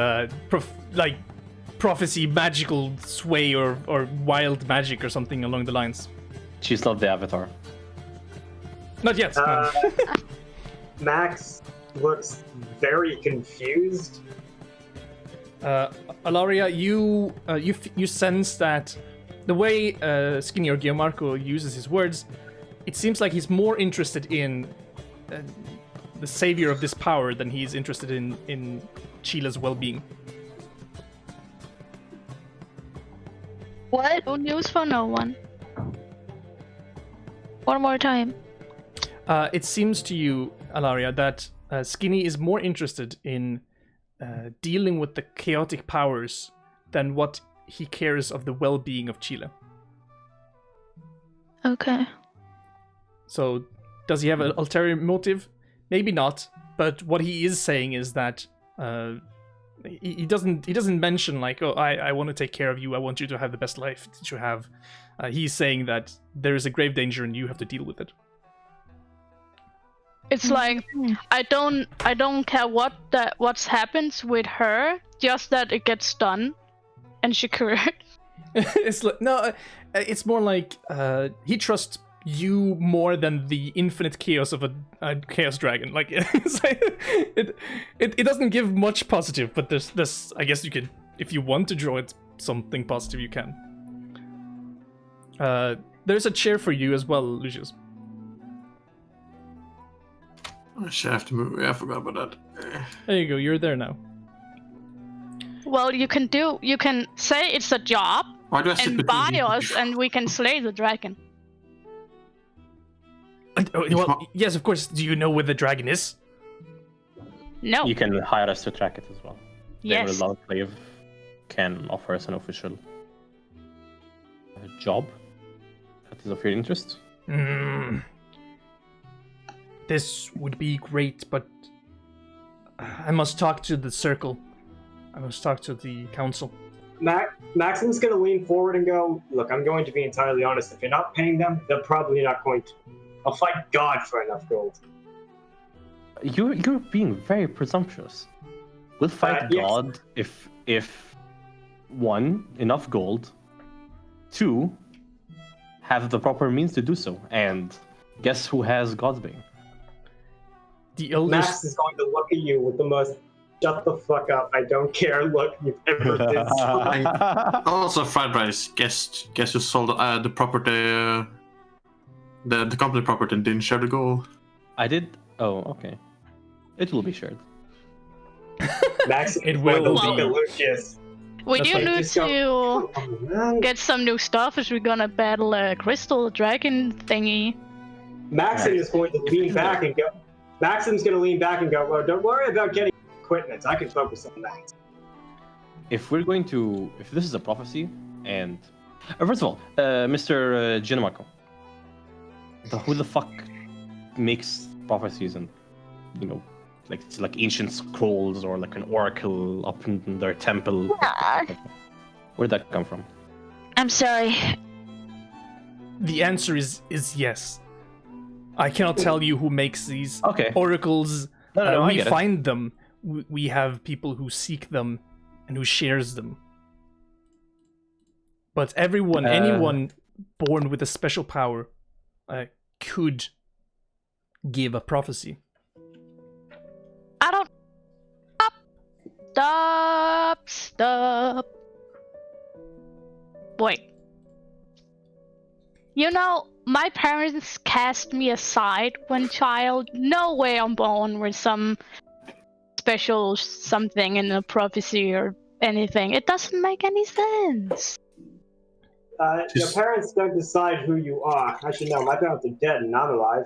prophecy, magical sway or wild magic or something along the lines. She's not the avatar. Not yet. no. Max looks very confused. Alaria, you sense that the way Skinny or Gianmarco uses his words, it seems like he's more interested in the savior of this power than he's interested in Chila's well-being. What? No news for no one. One more time. It seems to you, Alaria, that Skinny is more interested in dealing with the chaotic powers than what he cares of the well-being of Chila. Okay. So, does he have an ulterior motive? Maybe not. But what he is saying is that he doesn't mention like, oh, I want to take care of you. I want you to have the best life that you have. He's saying that there is a grave danger and you have to deal with it. It's like I don't care what happens with her, just that it gets done, and she cured. It's like no, It's more like he trusts you more than the infinite chaos of a chaos dragon. Like, it's like it doesn't give much positive, but there's I guess you could, if you want to draw it something positive, you can. There's a chair for you as well, Lucius. I should have to move. Yeah, I forgot about that. There you go. You're there now. Well, you can say it's a job Why do I sit and between buy you? us, and we can slay the dragon. Well, yes, of course. Do you know where the dragon is? No. You can hire us to track it as well. Yes. The Slave can offer us an official job. That is of your interest. This would be great, but I must talk to the circle. I must talk to the council. Maxim's gonna lean forward and go, look, I'm going to be entirely honest. If you're not paying them, they're probably not going to. I'll fight God for enough gold. You're being very presumptuous. We'll fight Yes. God if 1, enough gold, 2, have the proper means to do so, and guess who has God's bane? The elders. Max is going to look at you with the most shut the fuck up, I don't care look you've ever did. Also, fried rice. Guess you sold the property, the company property, and didn't share the gold. I did. Oh, okay. It will be shared. Max It is will going to look be. at Lucius. We That's do like- need Just go, to "Oh, man." get some new stuff as we're gonna battle a crystal dragon thingy. Maxim is going to lean back and go. Maxim's going to lean back and go, well, don't worry about getting equipment. I can focus on that. If this is a prophecy, and first of all, Mr. Ginamako, who the fuck makes prophecies and like ancient scrolls or like an oracle up in their temple? Where'd that come from? I'm sorry. The answer is yes. I cannot tell you who makes these Okay. oracles. No, I We get it. find them. We have people who seek them and who shares them. But anyone born with a special power, could give a prophecy. I don't. Stop. Wait. You know, my parents cast me aside when child. No way I'm born with some special something in a prophecy or anything. It doesn't make any sense. Your parents don't decide who you are. I should know. My parents are dead and I'm alive.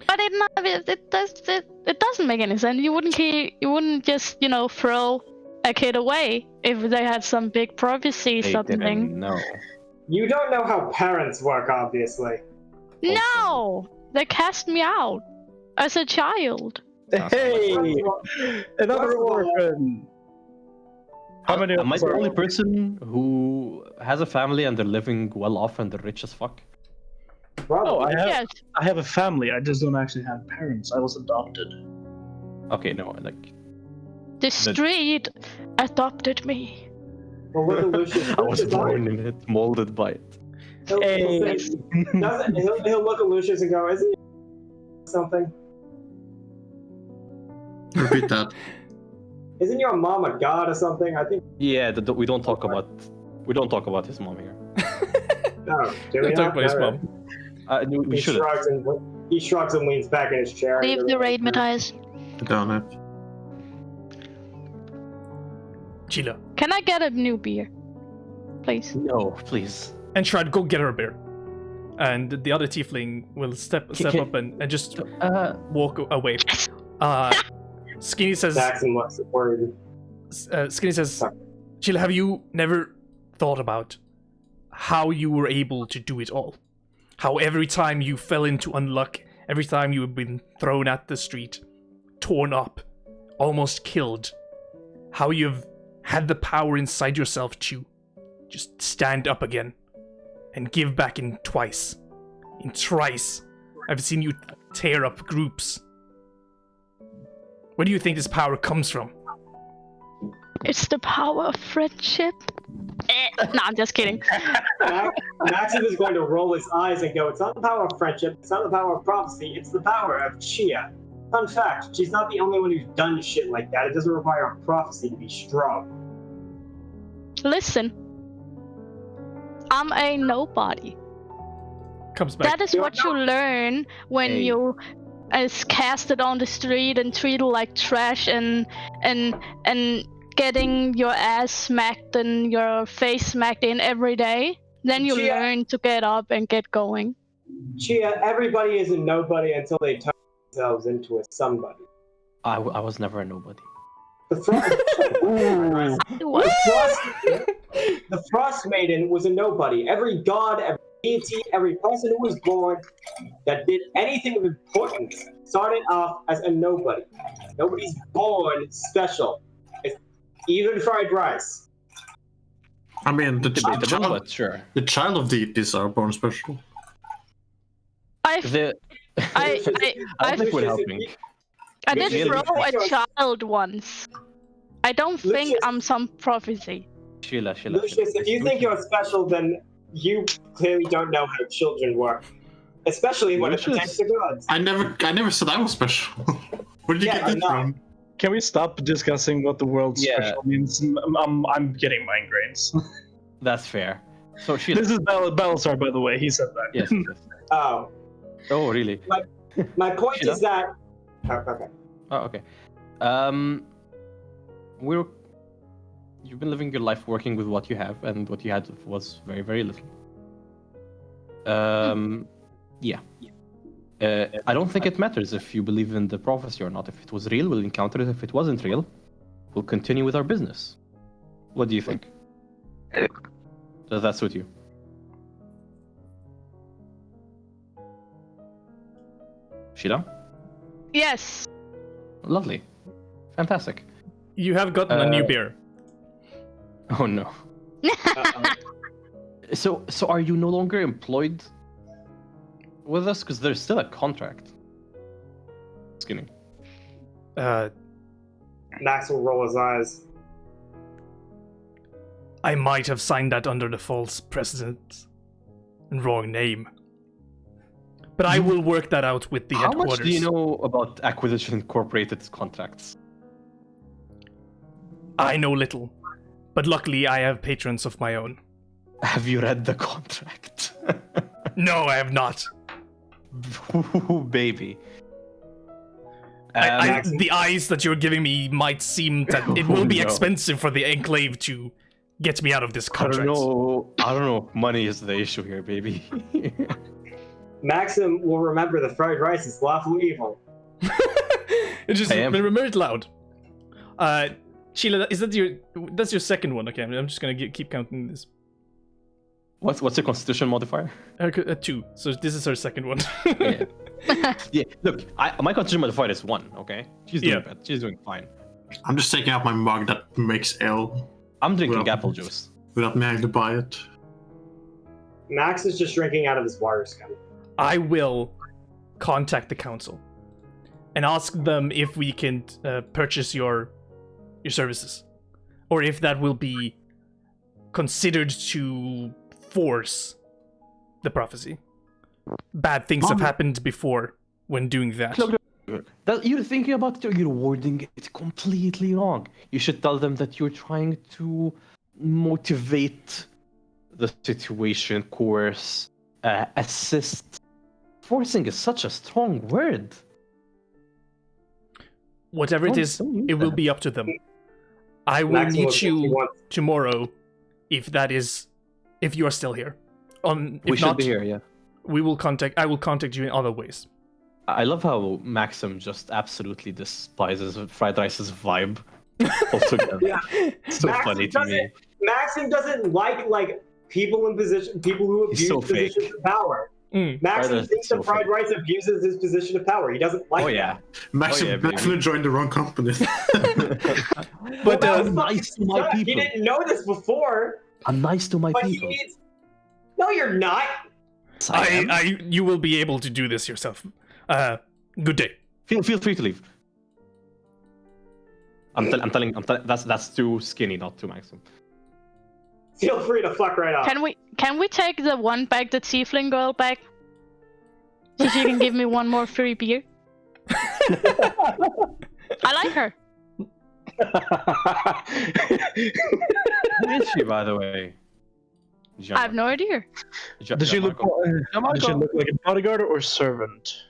But it doesn't make any sense. You wouldn't just throw a kid away if they had some big prophecy They something. didn't know. You don't know how parents work, obviously. No, they cast me out as a child. Hey, another orphan. How many? Am I the only person who has a family and they're living well off and they're rich as fuck? Brother, Oh, Yes. I have a family. I just don't actually have parents. I was adopted. Okay, no, like The street adopted me. well, look at Lucius. I was Lucius, born in it, molded by it. Hey. He'll look at Lucius and go, isn't he something? Repeat that. Isn't your mom a god or something? I think. Yeah, we don't talk about his mom here. No, do we Don't talk not? about his No. mom. We He should. shrugs and leans back in his chair. Leave the raid, Matthias. Down it. Chila. Can I get a new beer, please? No, please. And Shrad, go get her a beer. And the other tiefling will step up and just walk away. Skinny says, Maxim looks worried. Skinny says, Chila, have you never thought about how you were able to do it all? How every time you fell into unluck, every time you have been thrown at the street, torn up, almost killed, how you've had the power inside yourself to just stand up again and give back in twice. In thrice. I've seen you tear up groups. Where do you think this power comes from? It's the power of friendship. No, I'm just kidding. Maxim is going to roll his eyes and go, it's not the power of friendship, it's not the power of prophecy, it's the power of Chia. Fun fact, she's not the only one who's done shit like that. It doesn't require a prophecy to be strong. Listen, I'm a nobody. Comes back. That is what you learn when you is casted on the street and treated like trash and getting your ass smacked and your face smacked in every day. Then you Chia. learn to get up and get going. Chia, everybody is a nobody until they turn themselves into a somebody. I was never a nobody. The Frost Maiden was a nobody. Every god, every deity, every person who was born that did anything of importance started off as a nobody. Nobody's born special. It's even fried rice. I mean, the Debatable, but sure. child of deities are born special. I think we're helping. I did Really? throw a child once. I don't think Lucius- I'm some prophecy. Sheila. Lucius, if you think you're special, then you clearly don't know how children work. Especially when it pertains to gods. I never said I was special. Where did you get that from? Can we stop discussing what the word special means? I'm getting migraines. That's fair. So Sheila. This is Battlestar, by the way. He said that. Yes. Oh. Oh, really? My point Sheila? is that... Oh, okay. Oh, okay. You've been living your life working with what you have, and what you had was very, very little. Yeah. I don't think it matters if you believe in the prophecy or not. If it was real, we'll encounter it. If it wasn't real, we'll continue with our business. What do you think? Does that suit you? Sheila? Yes. Lovely. Fantastic. You have gotten a new beer. Oh no. So are you no longer employed with us? Because there's still a contract. Just kidding. Max will roll his eyes. I might have signed that under the false precedent and wrong name. But I will work that out with the How headquarters. much do you know about Acquisition Incorporated contracts? I know little, but luckily I have patrons of my own. Have you read the contract? No, I have not. Ooh, baby. The eyes that you're giving me might seem that it will be no. expensive for the Enclave to get me out of this I contract. don't know. Money is the issue here, baby. Maxim will remember the fried rice is lawful evil. Just I am. remember it loud. Sheila, that's your second one? Okay, I'm just gonna keep counting this. What's the constitution modifier? 2. So this is her second one. Yeah. Yeah. Look, my constitution modifier is 1. Okay, she's doing bad. She's doing fine. I'm just taking out my mug that makes ale I'm drinking Well- apple juice. without me having to buy it. Max is just drinking out of his water skin. I will contact the council and ask them if we can purchase your services, or if that will be considered to force the prophecy. Bad things have happened before when doing that. You're thinking about it, you're wording it completely wrong. You should tell them that you're trying to motivate the situation, coerce, assist. Forcing is such a strong word. Whatever it is, Don't use it will that. be up to them. I will Maxim meet he you wants- tomorrow if you are still here. If We should not, be here, yeah. I will contact you in other ways. I love how Maxim just absolutely despises fried rice's vibe altogether. Yeah. So Maxim funny to me. Maxim doesn't like people who He's abuse so positions fake. of power. Mm. Maxim Fried rice thinks is so that fried fake. rice abuses his position of power. He doesn't like Oh that. yeah. Maxim yeah, baby. definitely joined the wrong company. But that was nice to my fucking- He people. didn't know this before, I'm nice to my but he people. needs... No, you're not. You will be able to do this yourself. Good day. Feel free to leave. I'm telling. That's too skinny, not too maximum. Feel free to fuck right off. Can we take the one back, the tiefling girl back? So she can give me one more free beer. I like her. Who is she, by the way? I have no idea. Does she look like a bodyguard or servant?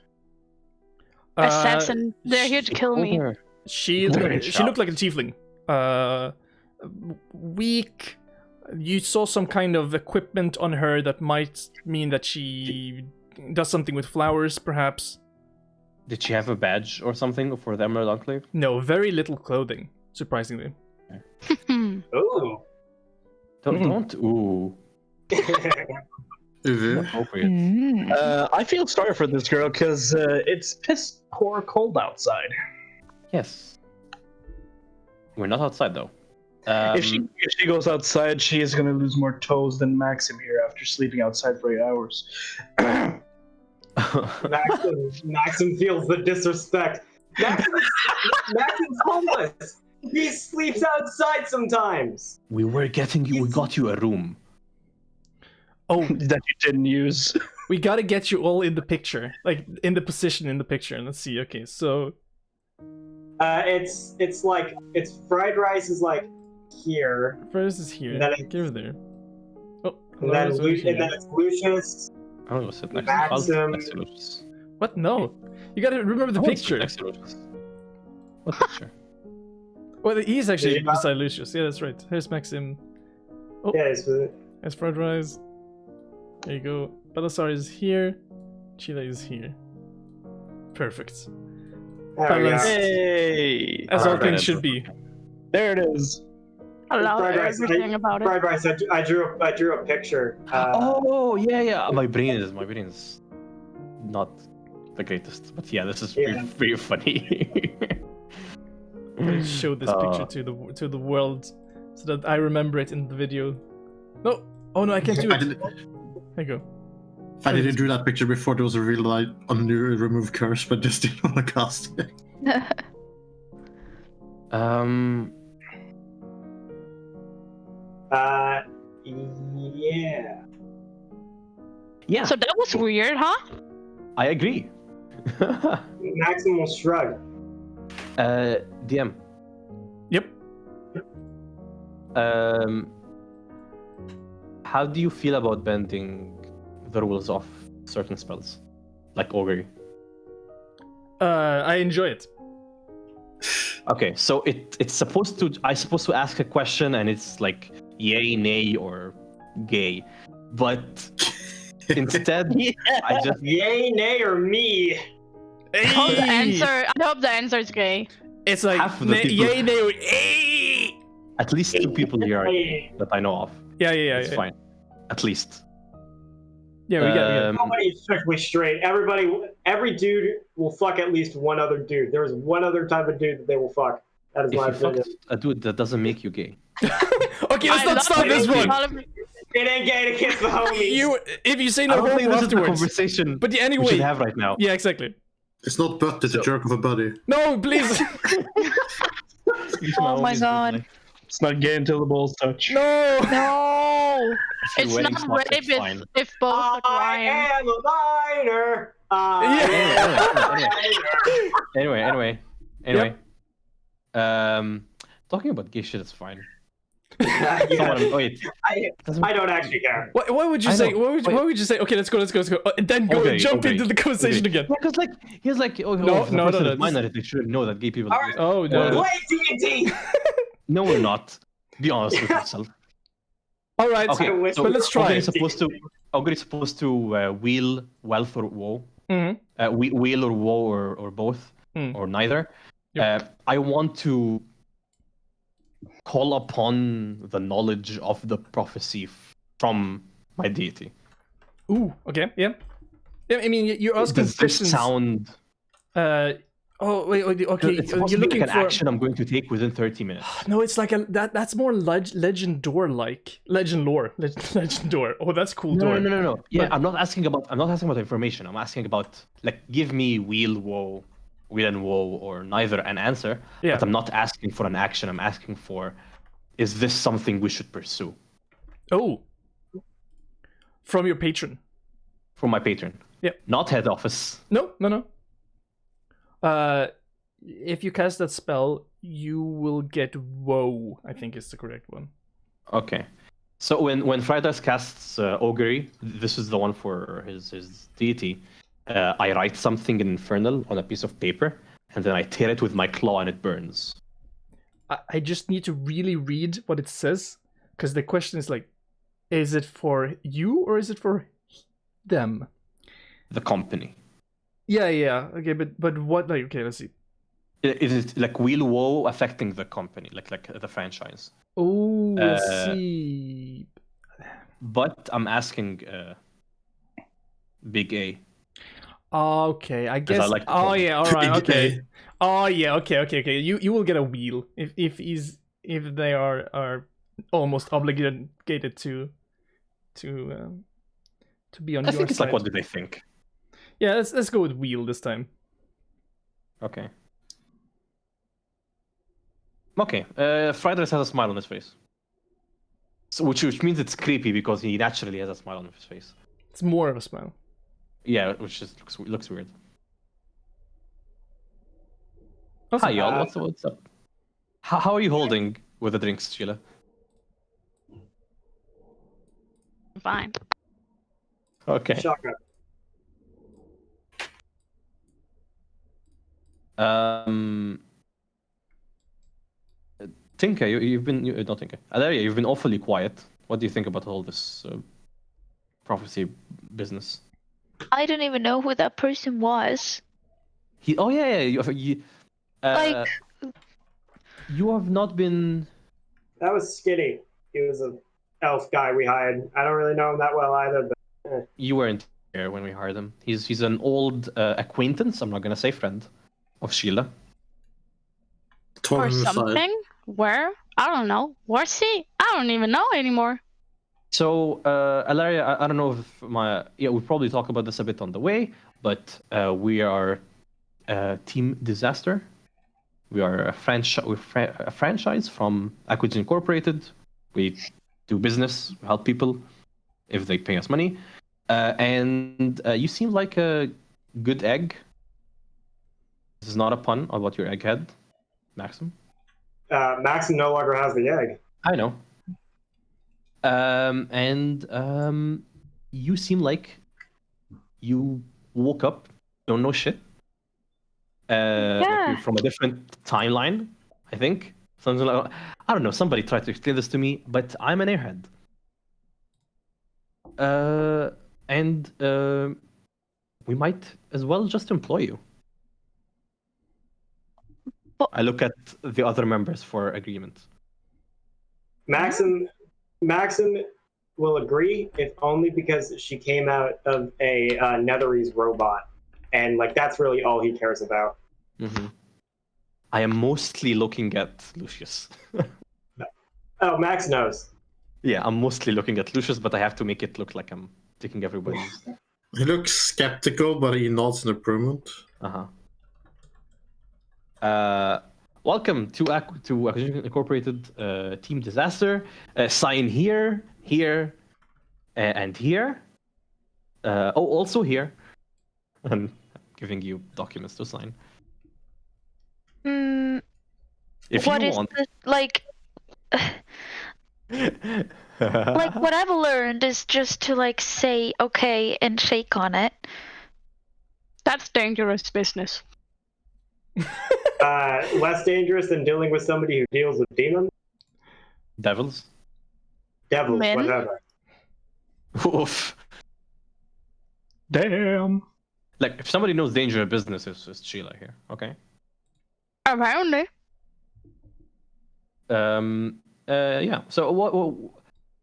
Assassin. They're here to kill me. She looked like a tiefling. Weak. You saw some kind of equipment on her that might mean that she does something with flowers, perhaps. Did she have a badge or something for the Emerald Enclave? No, very little clothing, surprisingly. Ooh. Don't. Ooh. Appropriate. I feel sorry for this girl because it's piss poor cold outside. Yes. We're not outside though. If she goes outside, she is gonna lose more toes than Maxim here after sleeping outside for 8 hours. Maxim feels the disrespect. Maxim's homeless. He sleeps outside sometimes. We got you a room. Oh, that you didn't use. We gotta get you all in the picture, like in the position in the picture. Let's see. Okay, so it's like fried rice is like here. First is here. And then Give it there. Oh, and then it's Lucius. I'm gonna go sit next Maxim. to Lucius. What? No. You gotta remember the picture. Next to Lucius. What picture? Well, he's actually beside Lucius. Yeah, that's right. Here's Maxim. Oh, Yeah, it's there's fried rice. There you go. Belisar is here. Chile is here. Perfect. Balance. Hey! As all Alright, things should be. There it is. I love Fried rice. everything about it. Fried rice. I drew a picture. Oh yeah. My brain is not the greatest, but yeah, this is pretty funny. Let's show this picture to the world so that I remember it in the video. No. Oh no, I can't do it. There you go. I didn't do that picture before there was a real light on the remove curse, but just didn't want to cast it. Yeah. Yeah, So that was weird, huh? I agree. Maxim will shrug. DM. Yep. How do you feel about bending the rules of certain spells, like augury? I enjoy it. Okay, so it's supposed to. I'm supposed to ask a question, and it's like yay, nay, or gay, but instead, I just Yay, nay, or me. I hope the answer is gay. It's like half of the people. yay, nay, or ay! At least 2 people here are Hey. that I know of. Yeah. It's fine. At least. Yeah, we got Nobody is strictly straight. Every dude will fuck at least one other dude. There is one other type of dude that they will fuck. That is If my you fuck opinion. a dude, that doesn't make you gay. Okay, let's not start this one. It ain't gay to kiss the homies. If you say I no don't think homo this is the afterwards. conversation But yeah, we anyway. should have right now. Yeah, exactly. It's not butt, it's a jerk of a buddy. No, please. Oh my god. It's not gay until the balls touch. No. No! If It's you're not wearing socks, rape it's fine. if both are I lying. am a minor. Anyway. Talking about gay shit is fine. Wait. I don't actually care. What would you I say? know. What would you say? Okay, let's go. And then jump into the conversation again. Because he's like, oh, No, the no, person no, is minor, they should know that gay people. Alright. Oh no. Play D&D. No, we're not. Be honest with yourself. All right. Okay, So let's try. Ogre is supposed to wheel wealth or woe. Mm-hmm. Wheel or woe or both or neither. Yep. I want to call upon the knowledge of the prophecy from my deity. Ooh. Okay. Yeah. I mean, you're asking Does this questions. sound? Oh wait. Okay. It's supposed You're to be looking like an for action I'm going to take within 30 minutes. No, it's like that's more legend lore like. Legend lore. Legend lore. Oh, that's cool. No. Yeah, But- I'm not asking about information. I'm asking about like give me wheel woe Will and woe or neither an answer. Yeah. But I'm not asking for an action. I'm asking for, is this something we should pursue? Oh. From your patron. From my patron. Yep. Not head office. No. If you cast that spell, you will get woe, I think is the correct one. Okay. So when Fridas casts Augury, this is the one for his deity. I write something in Infernal on a piece of paper, and then I tear it with my claw, and it burns. I just need to really read what it says, because the question is like, is it for you or is it for them? The company. Yeah. Okay, but what? Like, okay, let's see. Is it like Will Woe affecting the company, like the franchise? Oh, I see. But I'm asking Big A. Okay, I guess. I like to Oh call yeah, all right, Big okay. A. Oh yeah, okay. You will get a wheel if they are almost obligated to be on I your think it's side. like, what do they think? Yeah, let's go with wheel this time. Okay. Okay. Fridas has a smile on his face, so, which means it's creepy because he naturally has a smile on his face. It's more of a smile. Yeah, which just looks weird. Awesome. Hi y'all, what's up? How are you holding with the drinks, Sheila? Fine. Okay. Shotgun. Tinka, you've been not Tinka. Alaria, you've been awfully quiet. What do you think about all this prophecy business? I don't even know who that person was. Oh yeah. You Like, you have not been. That was Skinny. He was an elf guy we hired. I don't really know him that well either, but You weren't here when we hired him. He's an old acquaintance. I'm not gonna say friend of Sheila. Or something? Where? I don't know. Where's he? I don't even know anymore. So, Alaria, I don't know if we'll probably talk about this a bit on the way, but we are Team Diss.Ass.Ter. We are a franchise from Acquisition Incorporated. We do business, help people if they pay us money. And you seem like a good egg. This is not a pun about your egghead, Maxim. Maxim no longer has the egg. I know. You seem like you woke up, don't know shit. Like you're from a different timeline, I think. Something like, I don't know. Somebody tried to explain this to me, but I'm an airhead. We might as well just employ you. I look at the other members for agreement. Maxim will agree, if only because she came out of a Netherese robot, and like that's really all he cares about. Mm-hmm. I am mostly looking at Lucius. Oh, Max knows. Yeah, I'm mostly looking at Lucius, but I have to make it look like I'm taking everybody. He looks skeptical, but he nods in improvement. Welcome to Acquisition Incorporated Team Diss.Ass.Ter. Sign here, and here. Also here. I'm giving you documents to sign. If what you is want. this, like what I've learned is just to like say okay and shake on it. That's dangerous business. Less dangerous than dealing with somebody who deals with demons. Devils. Men? Whatever. Oof. Damn. Like, if somebody knows danger of business, it's Sheila here, okay? Apparently. Yeah. So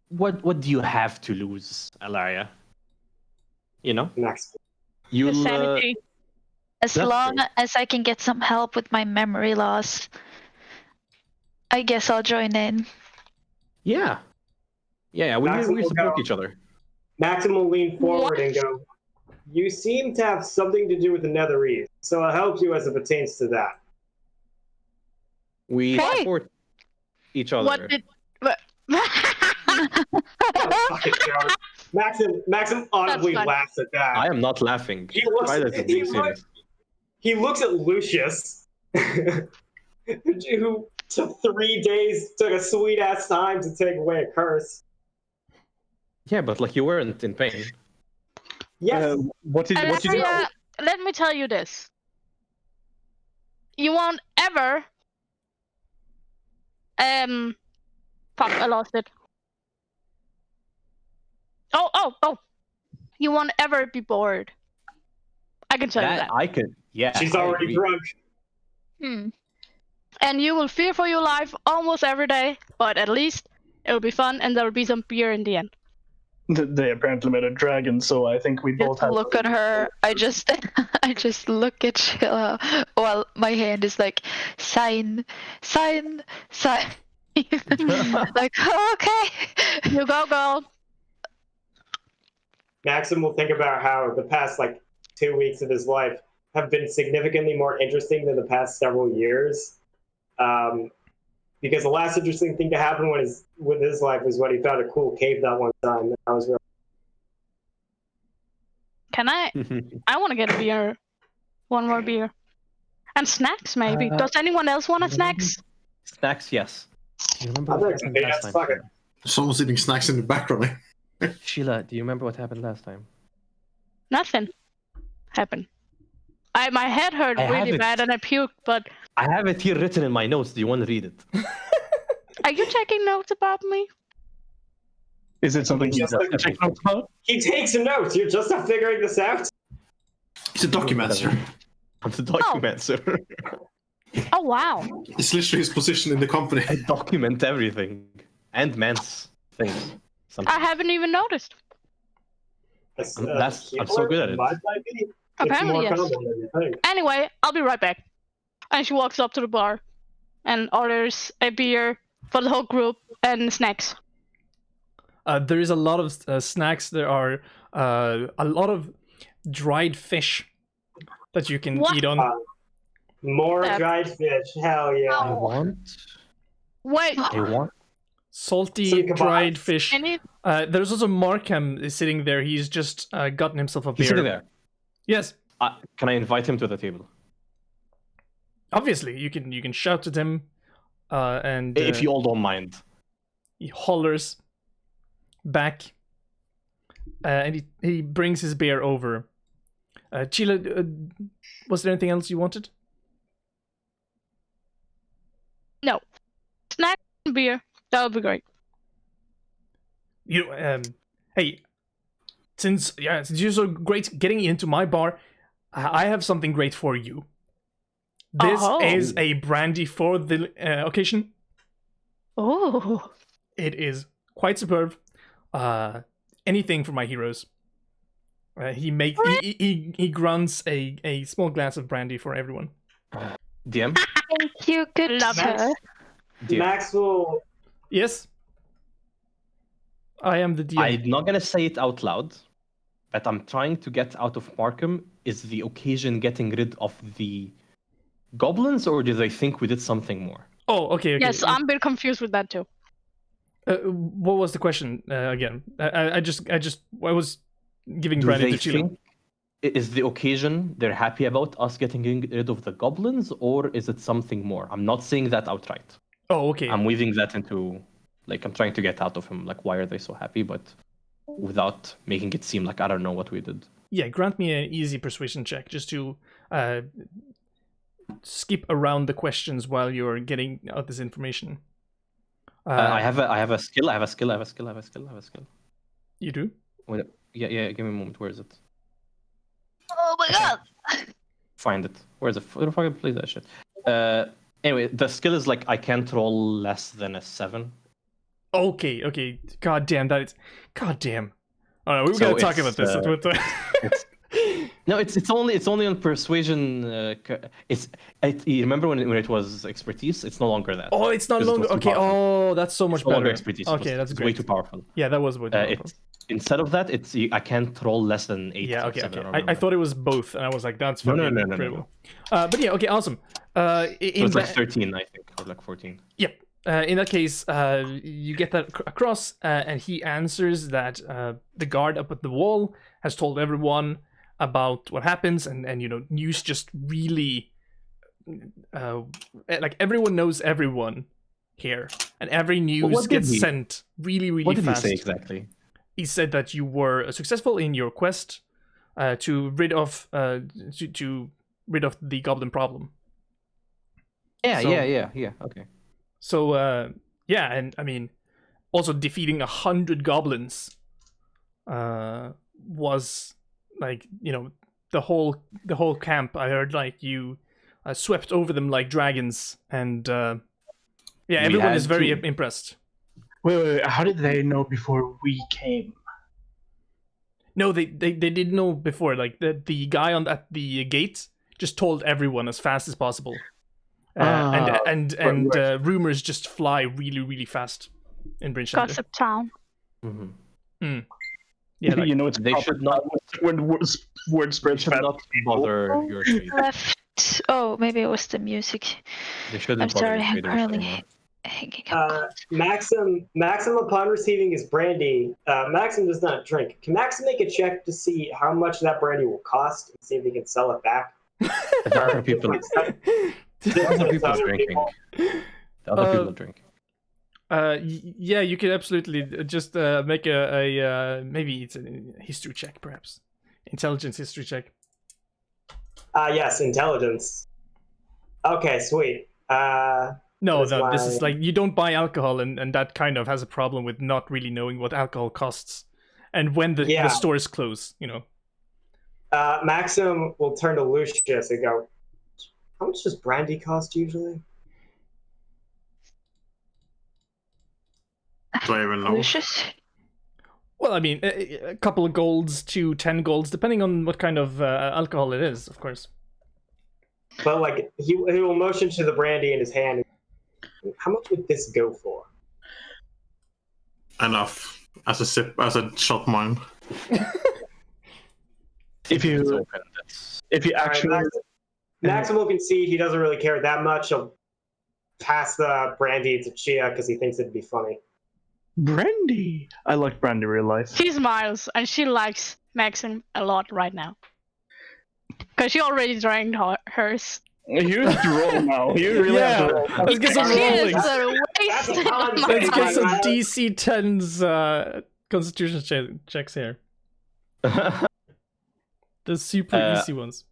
what do you have to lose, Alaria? You know, Next. you'll Sanity. As That's long true. as I can get some help with my memory loss, I guess I'll join in. Yeah. We Maxim will support go. each other. Maxim will lean forward and go, you seem to have something to do with the Netherese, so I'll help you as it pertains to that. We Hey. support each other. What did? What? What a fucking joke. Maxim audibly fun. laughs at that. I am not laughing. He looks, Try that as being serious. he looks at Lucius, who took 3 days, took a sweet ass time to take away a curse. Yeah, but like you weren't in pain. Yes, What did you do? Alexia, let me tell you this. You won't ever. Fuck, I lost it. Oh. You won't ever be bored. I can tell you that. I could. Yeah. she's I already agree. drunk. And you will fear for your life almost every day, but at least it'll be fun and there'll be some beer in the end. They apparently made a dragon, so I think we both Just have. look at her. I just look at Sheila while my hand is like sign. Like, okay. You go, girl. Maxim will think about how the past 2 weeks of his life have been significantly more interesting than the past several years. Because the last interesting thing to happen with his life was when he found a cool cave that one time. That was really... Can I? I want to get a beer. One more beer. And snacks, maybe. Does anyone else want a snacks? Snacks, yes. Do you remember I'll what take some happened last peanuts, time? fuck it. Someone's eating snacks in the background. Sheila, do you remember what happened last time? Nothing happened. My head hurt I have really it. bad and I puked, but I have it here written in my notes. Do you want to read it? are you taking notes about me? Is it something you Just have to take notes about? He takes notes. You're just not figuring this out. It's a documenter. I'm the documenter. Oh wow. It's literally his position in the company. I document everything. And man's things. I haven't even noticed. I'm so good at it. Apparently, more yes. common than you think. Anyway, I'll be right back. And she walks up to the bar and orders a beer for the whole group and snacks. There is a lot of snacks. There are a lot of dried fish that you can What? eat on. More dried fish. Hell yeah. I want. Wait, I want. Salty Some kebabs. dried fish. any? There's also Markham is sitting there. He's just gotten himself a beer. He's sitting there. Yes, Can I invite him to the table? obviously you can shout at him, and If you all don't mind. he hollers back, and he brings his beer over. Chila, was there anything else you wanted? No. Snack and beer. That would be great. Hey, since you're so great getting into my bar, I have something great for you. This Oh. is a brandy for the occasion. Oh. It is quite superb. Anything for my heroes. He grunts a small glass of brandy for everyone. DM? Thank you, good Love sir. DM. Max will. Yes, I am the DM. I'm not gonna say it out loud, but I'm trying to get out of Markham. Is the occasion getting rid of the goblins, or do they think we did something more? Oh, okay. Yes, I'm a bit confused with that too. What was the question again? I was giving Do brandy they to Chila. think is the occasion they're happy about us getting rid of the goblins, or is it something more? I'm not saying that outright. Oh, okay. I'm weaving that into, like, I'm trying to get out of him, like, why are they so happy, but without making it seem like I don't know what we did. Yeah, grant me an easy persuasion check just to skip around the questions while you're getting out this information. I have a skill. You do? Wait, yeah. Give me a moment. Where is it? Oh my god! Find it. Where is it? Where the fuck I play that shit? Anyway, the skill is like I can't roll less than a 7. Okay. God damn, that is... God damn. Oh, no, we were So going to talk about it's, this. it's No, it's only on persuasion. You remember when it was expertise? It's no longer that. Oh, it's not Because it longer. was too Okay. powerful. Oh, that's so much It's no longer better. expertise. Okay, that's it's great. way too powerful. Yeah, that was way too powerful. Instead of that, I can't roll less than 8 Yeah, or okay, 7. okay. I thought it was both, and I was like, that's No, fucking no. incredible. But yeah, okay, awesome. It was like 13, I think, or like 14. Yep. In that case, you get that across, and he answers that the guard up at the wall has told everyone about what happens, and news just really, like everyone knows everyone here, and every news gets sent really, really fast. What did he say exactly? He said that you were successful in your quest to rid of the goblin problem. Yeah, okay. So yeah, and I mean, also defeating 100 goblins was like the whole camp. I heard like you swept over them like dragons, and yeah, everyone is very impressed. Wait, how did they know before we came? No, they didn't know before. Like the guy at the gate just told everyone as fast as possible. And rumors just fly really, really fast in Bridge Center. Gossip Town. Mm-hmm. Yeah, like, they should not. Word spreads fast. Not bother your trade. Left. Oh, maybe it was the music. They shouldn't I'm sorry, I'm bother your traders currently anymore. hanging up. Maxim, upon receiving his brandy, Maxim does not drink. Can Maxim make a check to see how much that brandy will cost and see if he can sell it back? The other people drinking. The other people drink. Yeah, you could absolutely just make a maybe it's a history check, perhaps intelligence history check. Yes, intelligence. Okay, sweet. No, this is like you don't buy alcohol, and that kind of has a problem with not really knowing what alcohol costs and when the stores close. Maxim will turn to Lucius and go, "How much does brandy cost usually?" Do I even know? Lucius? Well, I mean, a couple of golds to 10 golds, depending on what kind of alcohol it is, of course. But like he will motion to the brandy in his hand. How much would this go for? Enough as a shot mine. If you actually right, Maxim will concede he doesn't really care that much. He'll pass the brandy to Chia because he thinks it'd be funny. Brandy. I like brandy real life. She smiles and she likes Maxim a lot right now. Because she already drank hers. You have to roll now. You really have to roll. Let's get some She rolling. is wasted on my Let's get some God. DC 10s constitution checks here. The super easy ones.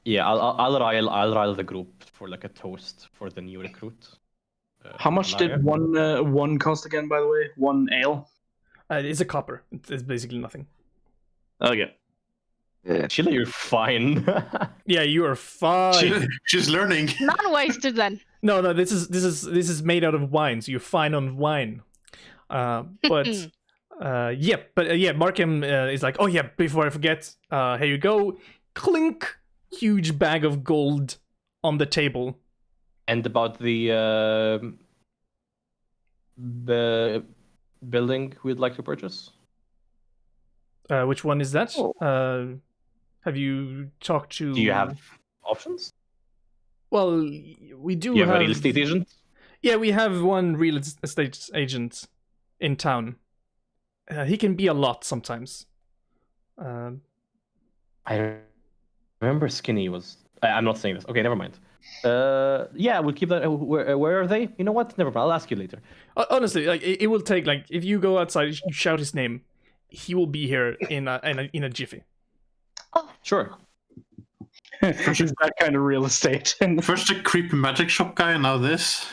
Yeah, I'll rile the group for like a toast for the new recruit. How much did one cost again, by the way? One ale? It's a copper. It's basically nothing. Okay. Sheila, you're fine. Yeah, you are fine. She's learning. Non-wasted then. No, this is made out of wine, so you're fine on wine. But Markham is like, oh yeah, before I forget, here you go, clink, huge bag of gold on the table. And about the building we'd like to purchase? Which one is that? Have you talked to? Do you have options? Well, we do. Do you have a real estate agent? Yeah, we have one real estate agent in town. He can be a lot sometimes. I remember Skinny was. I'm not saying this. Okay, never mind. Yeah, we'll keep that. Where are they? You know what? Never mind. I'll ask you later. Honestly, like it will take like if you go outside, you shout his name, he will be here in a jiffy. Oh, Sure. Is that kind of real estate? First the creepy magic shop guy, and now this.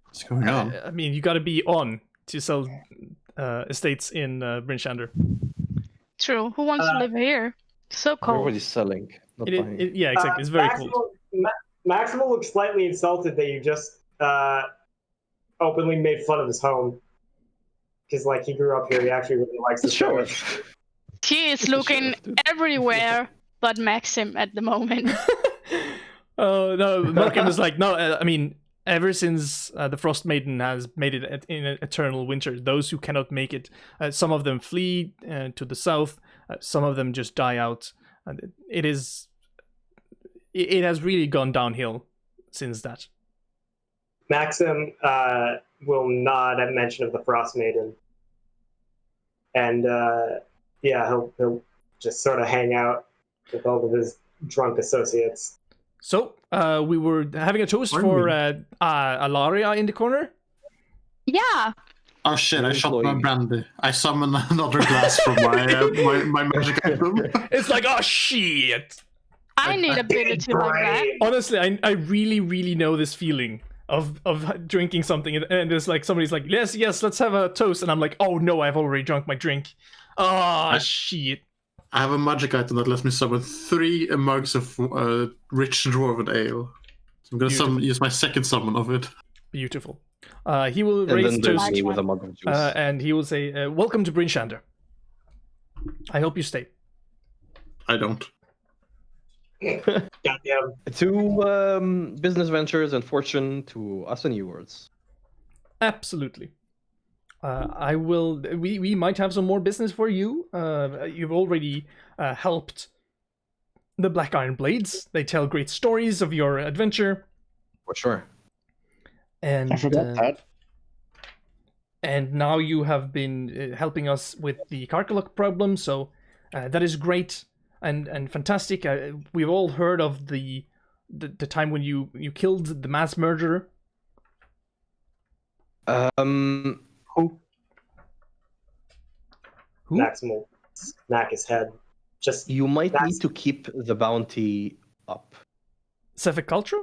What's going on? I mean, you got to be on to sell estates in Brinchander. True. Who wants to live here? So cold. Everybody's selling. Not buying. Yeah, exactly. It's very cool. Maxim looks slightly insulted that you just openly made fun of his home. Because like he grew up here, he actually really likes the Sure. village. She is Just a looking sheriff, dude. everywhere but Maxim at the moment. Oh no, Markham is like, no, I mean, ever since the Frost Maiden has made it in an eternal winter, those who cannot make it, some of them flee to the south, some of them just die out. And it has really gone downhill since that. Maxim will nod at mention of the Frost Maiden. And yeah, he'll just sort of hang out with all of his drunk associates. So, we were having a toast for Alaria in the corner. Yeah. Oh shit! I shot my Employee. brandy. I summoned another glass from my magic item. It's like, oh shit! I need ability like that. Honestly, I really, really know this feeling of drinking something, and there's like somebody's like, yes, let's have a toast, and I'm like, oh no, I've already drunk my drink. Ah, shit. I have a magic item that lets me summon 3 mugs of rich dwarven ale. So I'm gonna use my second summon of it. Beautiful. He will And raise then there's toast, me with a mug of juice. and he will say, welcome to Bryn Shander. I hope you stay. I don't. Goddamn. To business ventures and fortune, to us and you words. Absolutely. I will. We might have some more business for you. You've already helped the Black Iron Blades. They tell great stories of your adventure. For sure. And I forgot that. And now you have been helping us with the Karkaluk problem. So that is great and fantastic. We've all heard of the time when you killed the mass murderer. Who? Who? Maxim will smack his head. Just You might That's- need to keep the bounty up. Sefik Culture?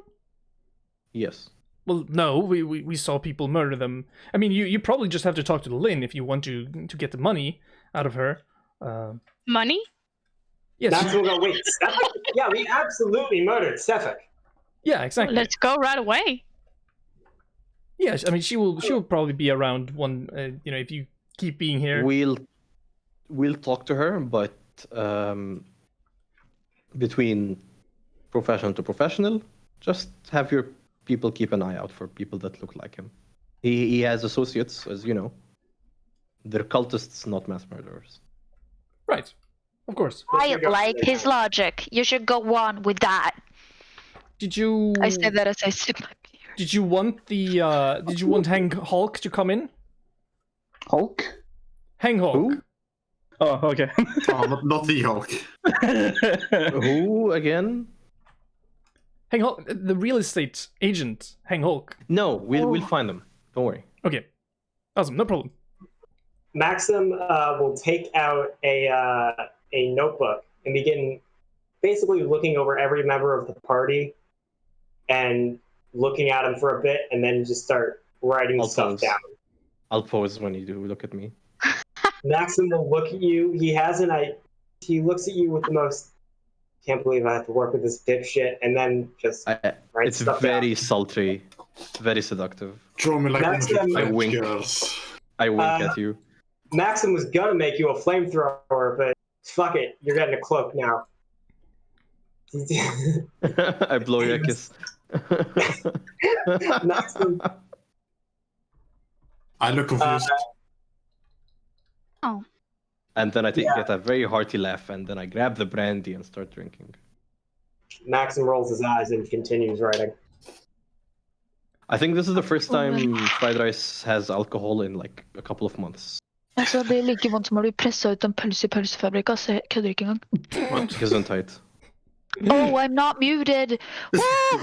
Yes. Well, no, we saw people murder them. I mean, you probably just have to talk to Lynn if you want to get the money out of her. Money? Yes. Maxim will go, wait, Sefik? Yeah, we absolutely murdered Sefik. Yeah, exactly. Let's go right away. Yes, I mean she will probably be around one. If you keep being here. We'll talk to her, but between professional to professional, just have your people keep an eye out for people that look like him. He has associates, as you know. They're cultists, not mass murderers. Right. Of course. I like his logic. You should go on with that. Did you? I say that as I sip my beer. Did you want the? Did you want Hang Hulk to come in? Hulk? Hang Hulk. Who? Oh, okay. Oh, not the Hulk. Who again? Hang Hulk, the real estate agent, Hang Hulk. No, we'll find them. Don't worry. Okay. Awesome. No problem. Maxim will take out a notebook and begin basically looking over every member of the party and looking at him for a bit, and then just start writing I'll stuff pose. down. I'll pose when you do look at me. Maxim will look at you. He looks at you with the most, can't believe I have to work with this dipshit, and then just write It's stuff very down. sultry, very seductive. Draw me like one of Maxim- your I French wink. girls. I wink at you. Maxim was gonna make you a flamethrower, but fuck it, you're getting a cloak now. I blow you a kiss. Maxim, I look confused. And then I Yeah. get a very hearty laugh, and then I grab the brandy and start drinking. Maxim rolls his eyes and continues writing. I think this is the first time fried rice has alcohol in like a couple of months. Altså, det er like vondt som å bli presset ut av en pølse i pølsefabrikk. Altså, jeg kødder ikke engang. Gesundheit. Oh, I'm not muted! Woo!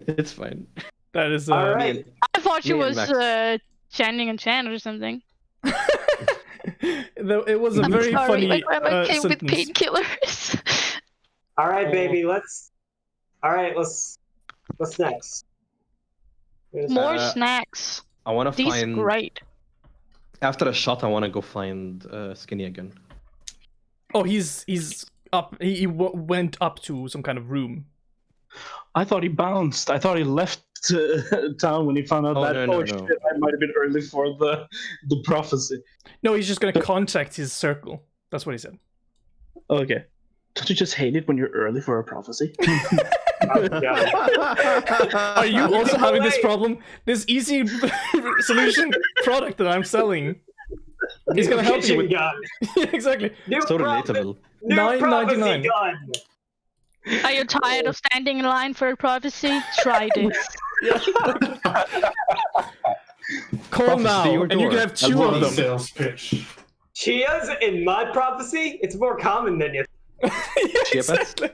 It's fine. That is. All right. I thought she Me and was Max. chanting and chant or something. Though it was a I'm very sorry, funny my grandma came with sentence. painkillers. All right, baby. What's next? More Uh, snacks. I want to These find. great. After a shot, I want to go find Skinny again. Oh, he's up. He went up to some kind of room. I thought he bounced. I thought he left town when he found out Oh, that no. shit, I might have been early for the prophecy. No, he's just gonna contact his circle. That's what he said. Okay. Don't you just hate it when you're early for a prophecy? Are you also having this problem? This easy solution product that I'm selling is gonna help you with. gun. Yeah, exactly. New So prophet- relatable. New $9.99. prophecy gun. Are you tired of standing in line for a prophecy? Try this. Call Prophecy now, your and you door. can have two of them. Sales pitch. Chia's in my prophecy. It's more common than you. Yeah, Chia pets? exactly.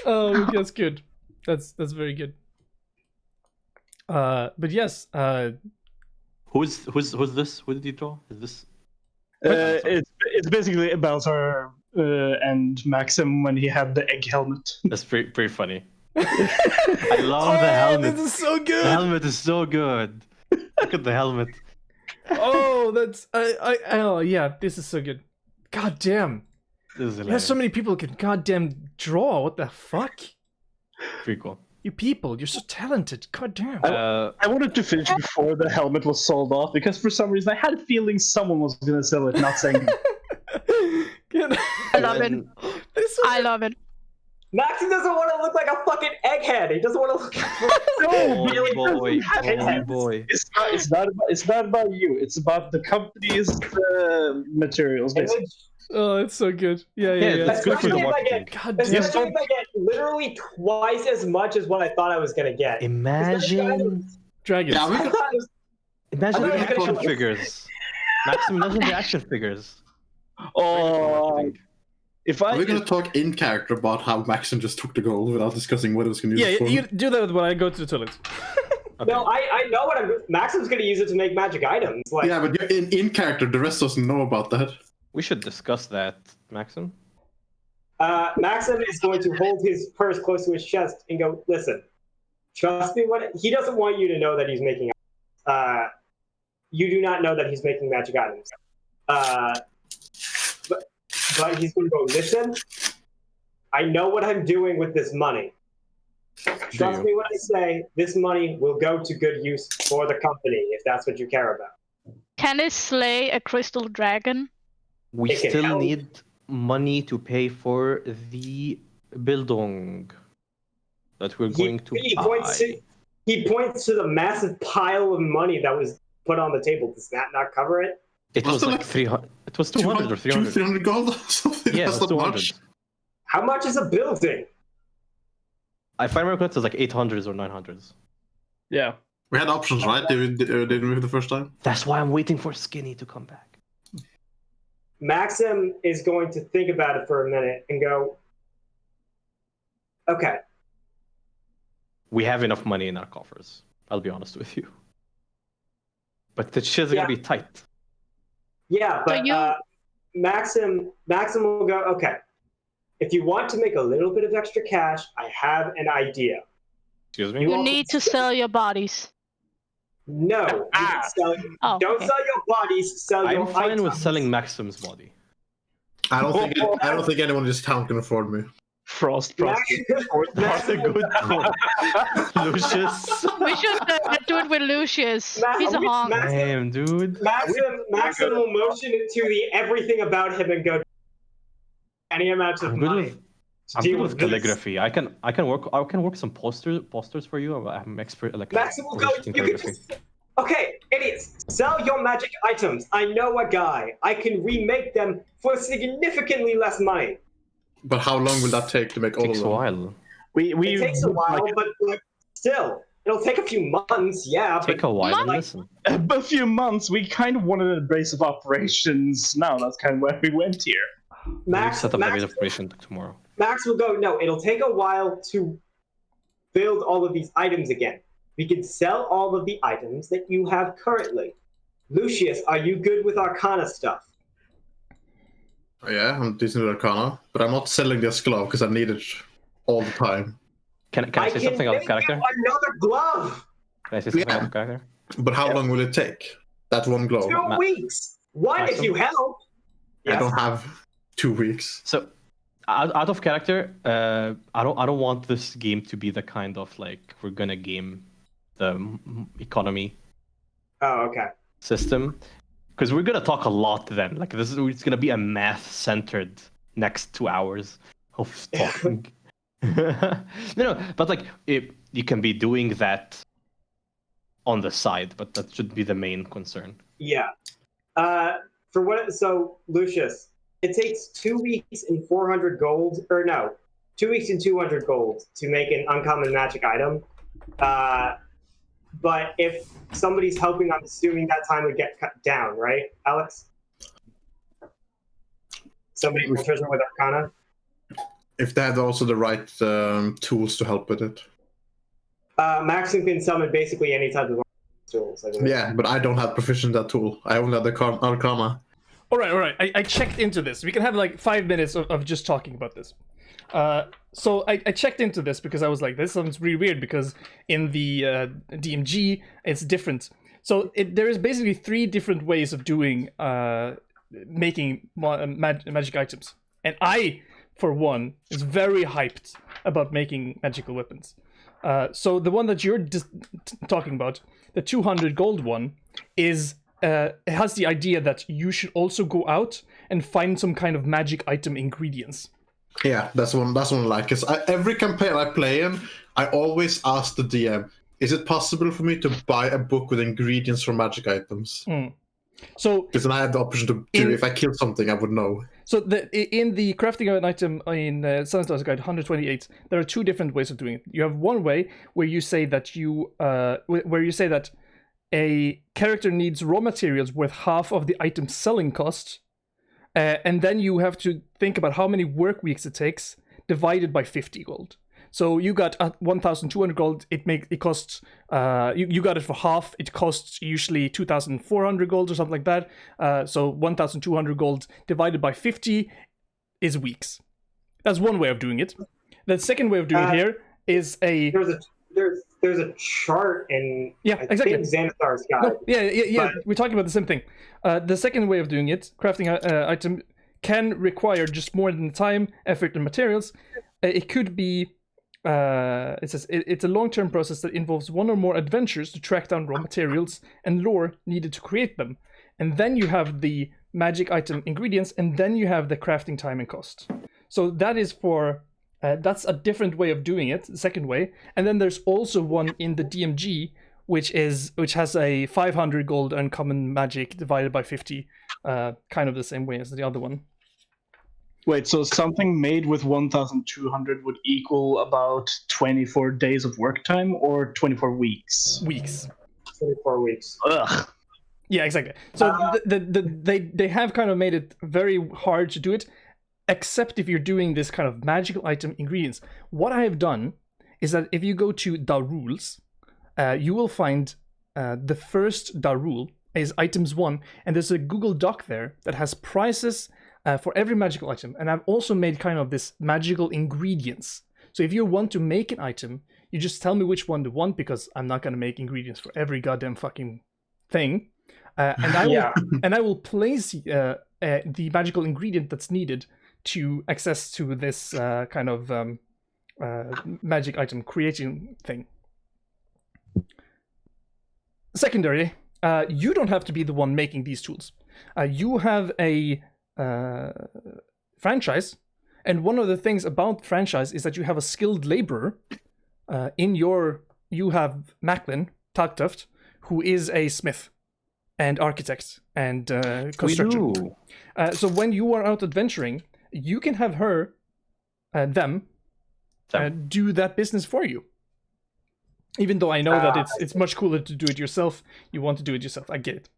Oh, that's good. That's very good. But yes, Who's this? Who did you draw? Is this? It's basically Balthar and Maxim when he had the egg helmet. That's pretty funny. I love the helmet. This is so The good. helmet is so good. Look at the helmet. Oh, that's oh yeah, this is so good. God damn. This is There's hilarious. so many people who can goddamn draw. What the fuck? Pretty cool. You people, you're so talented. God damn. I wanted to finish before the helmet was sold off because for some reason I had a feeling someone was going to sell it, not saying. I love it. This I love it. Maxie doesn't want to look like a fucking egghead. He doesn't want to look. Oh really boy. doesn't Oh have boy. It's not about you. It's about the company's materials. Basically. Oh, it's so good. Yeah. That's good for the Especially if I marketing. get- God damn. Especially if I get literally twice as much as what I thought I was gonna get. Imagine. Dragons. Yeah, we I could. thought it was- Imagine I the thought it was action gonna- figures. Maxim doesn't the action figures. Oh, if I Are we gonna talk in character about how Maxim just took the gold without discussing what it was gonna use Yeah, it for? you do that when I go to the toilet. Okay. No, I know what I'm. Maxim's gonna use it to make magic items. Like, Yeah, but you're in character, the rest doesn't know about that. We should discuss that, Maxim. Maxim is going to hold his purse close to his chest and go, "Listen, trust me. He doesn't want you to know that he's making. You do not know that he's making magic items. But he's going to go. Listen, I know what I'm doing with this money. Trust me when I say this money will go to good use for the company if that's what you care about. Can it slay a crystal dragon? We It can still help. need money to pay for the Bildung that we're going to buy. He points to the massive pile of money that was put on the table. Does that not cover it? It was Wasn't like it 300. It was 200 or 300. 300 gold or something? Yeah, it That's was not 200. much. How much is a building? If I remember correctly, it was like 800s or 900s. yeah. We had options, right? Didn't we the first time? That's why I'm waiting for Skinny to come back. Maxim is going to think about it for a minute and go, okay, We have enough money in our coffers. I'll be honest with you. But the shit's Yeah. gonna be tight. yeah, but Maxim will go, okay, if you want to make a little bit of extra cash, I have an idea. Excuse me? You You want- need to sell your bodies. No, you can sell, Oh, don't okay. sell your bodies, sell your I'm fine with items. selling Maxim's body. I don't think anyone in this town can afford me. Frost. That's a good point. Lucius. We should do it with Lucius. He's a honk. Damn, dude. Maxim will motion into the everything about him and go any amount of I'm good money. with, to I'm deal good with with this. calligraphy. I can work some posters for you. I'm expert like Maxim will go, proficient in you can calligraphy. just, okay, idiots, sell your magic items. I know a guy. I can remake them for significantly less money. But how long will that take to make all Takes of a them? while. It takes a while, but like, still, it'll take a few months, yeah. Take but a while and like, listen. A few months. We kind of wanted a base of operations. Now that's kind of where we went here. Max, Set up the Max, base of operation tomorrow. Max will go, no, it'll take a while to build all of these items again. We can sell all of the items that you have currently. Lucius, are you good with Arcana stuff? Oh, yeah, I'm decent with Arcana, but I'm not selling this glove because I need it all the time. Can I say something out of make character? you another glove. Can I say something Yeah. out of character? But how long will it take? That one glove? 2 weeks. One if Maxim? you help. I Yes. don't have 2 weeks. So, out of character, I don't want this game to be the kind of like we're gonna game economy Oh, okay. system, because we're gonna talk a lot then. Like it's gonna be a math-centered next 2 hours of talking. No, but like you can be doing that on the side, but that should be the main concern. Yeah. So Lucius, it takes 2 weeks and 400 gold, or no, 2 weeks and 200 gold to make an uncommon magic item. But if somebody's helping, I'm assuming that time would get cut down, right, Alex? Somebody proficient with Arcana? If they had also the right tools to help with it. Maxim can summon basically any type of tools. Yeah, but I don't have proficient that tool. I only have the Arcana. All right. I checked into this. We can have like 5 minutes of just talking about this. So I checked into this because I was like, this sounds really weird because in the DMG it's different. So there is basically 3 different ways of doing making magic items, and I, for one, is very hyped about making magical weapons. So the one that you're talking about, the 200 gold one, is it has the idea that you should also go out and find some kind of magic item ingredients. Yeah, that's one I like. Cause every campaign I play in, I always ask the DM, is it possible for me to buy a book with ingredients for magic items? So because then I have the option to do, if I kill something, I would know. So in the crafting of an item in Sunstars Guide 128, there are 2 different ways of doing it. You have one way where you say that a character needs raw materials worth half of the item's selling cost, and then you have to think about how many work weeks it takes divided by 50 gold. So you got 1,200 gold. It costs. You got it for half. It costs usually 2,400 gold or something like that. So 1,200 gold divided by 50 is weeks. That's one way of doing it. The second way of doing it here is there's a chart in exactly Xanathar's Guide. No, yeah. We're talking about the same thing. The second way of doing it, crafting an item, can require just more than time, effort, and materials. It could be. It says it's a long-term process that involves 1 or more adventures to track down raw materials and lore needed to create them. And then you have the magic item ingredients, and then you have the crafting time and cost. So that is for that's a different way of doing it, the second way. And then there's also one in the DMG which has a 500 gold uncommon magic divided by 50, kind of the same way as the other one. Wait, so something made with 1,200 would equal about 24 days of work time, or 24 weeks? Weeks. 24 weeks. Ugh. Yeah, exactly. So they have kind of made it very hard to do it, except if you're doing this kind of magical item ingredients. What I have done is that if you go to the rules, you will find the first da rule is items 1, and there's a Google Doc there that has prices for every magical item. And I've also made kind of this magical ingredients. So if you want to make an item, you just tell me which one to want, because I'm not going to make ingredients for every goddamn fucking thing. And I will place the magical ingredient that's needed to access to this kind of magic item creating thing. Secondary, you don't have to be the one making these tools. You have a franchise, and one of the things about franchise is that you have a skilled laborer. You have Macklin Tagtuft, who is a smith and architect and constructor. We do. So when you are out adventuring, you can have her, them. Do that business for you. Even though I know that it's much cooler to do it yourself, you want to do it yourself. I get it.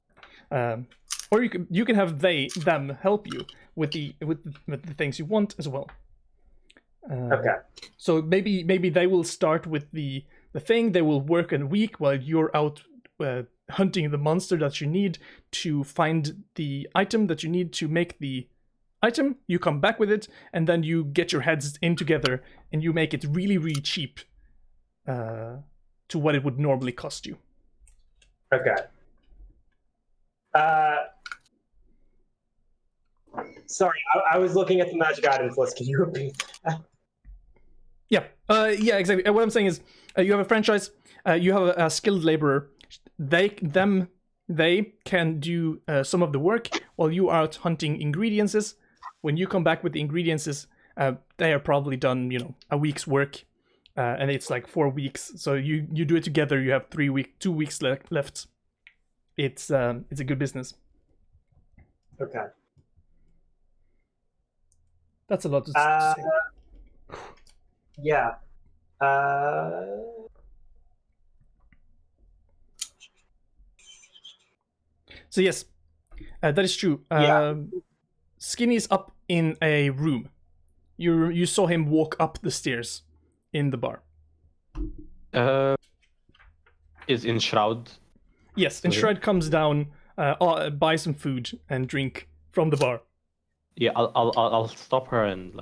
Or you can have them help you with the things you want as well. Okay. So maybe they will start with the thing. They will work a week while you're out hunting the monster that you need to find the item that you need to make the item. You come back with it, and then you get your heads in together and you make it really, really cheap to what it would normally cost you. Okay. Sorry, I was looking at the magic items list. Can you repeat that? Yeah. Yeah. Exactly. What I'm saying is, you have a franchise. You have a skilled laborer. They can do some of the work while you are out hunting ingredients. When you come back with the ingredients, they are probably done. A week's work, and it's like 4 weeks. So you do it together. You have 2 weeks left. It's a good business. Okay. That's a lot to say. Yeah. So yes, that is true. Yeah. Skinny's up in a room. You saw him walk up the stairs in the bar. Is in Shroud. Yes, and Okay. Shred comes down, buy some food and drink from the bar. Yeah, I'll stop her and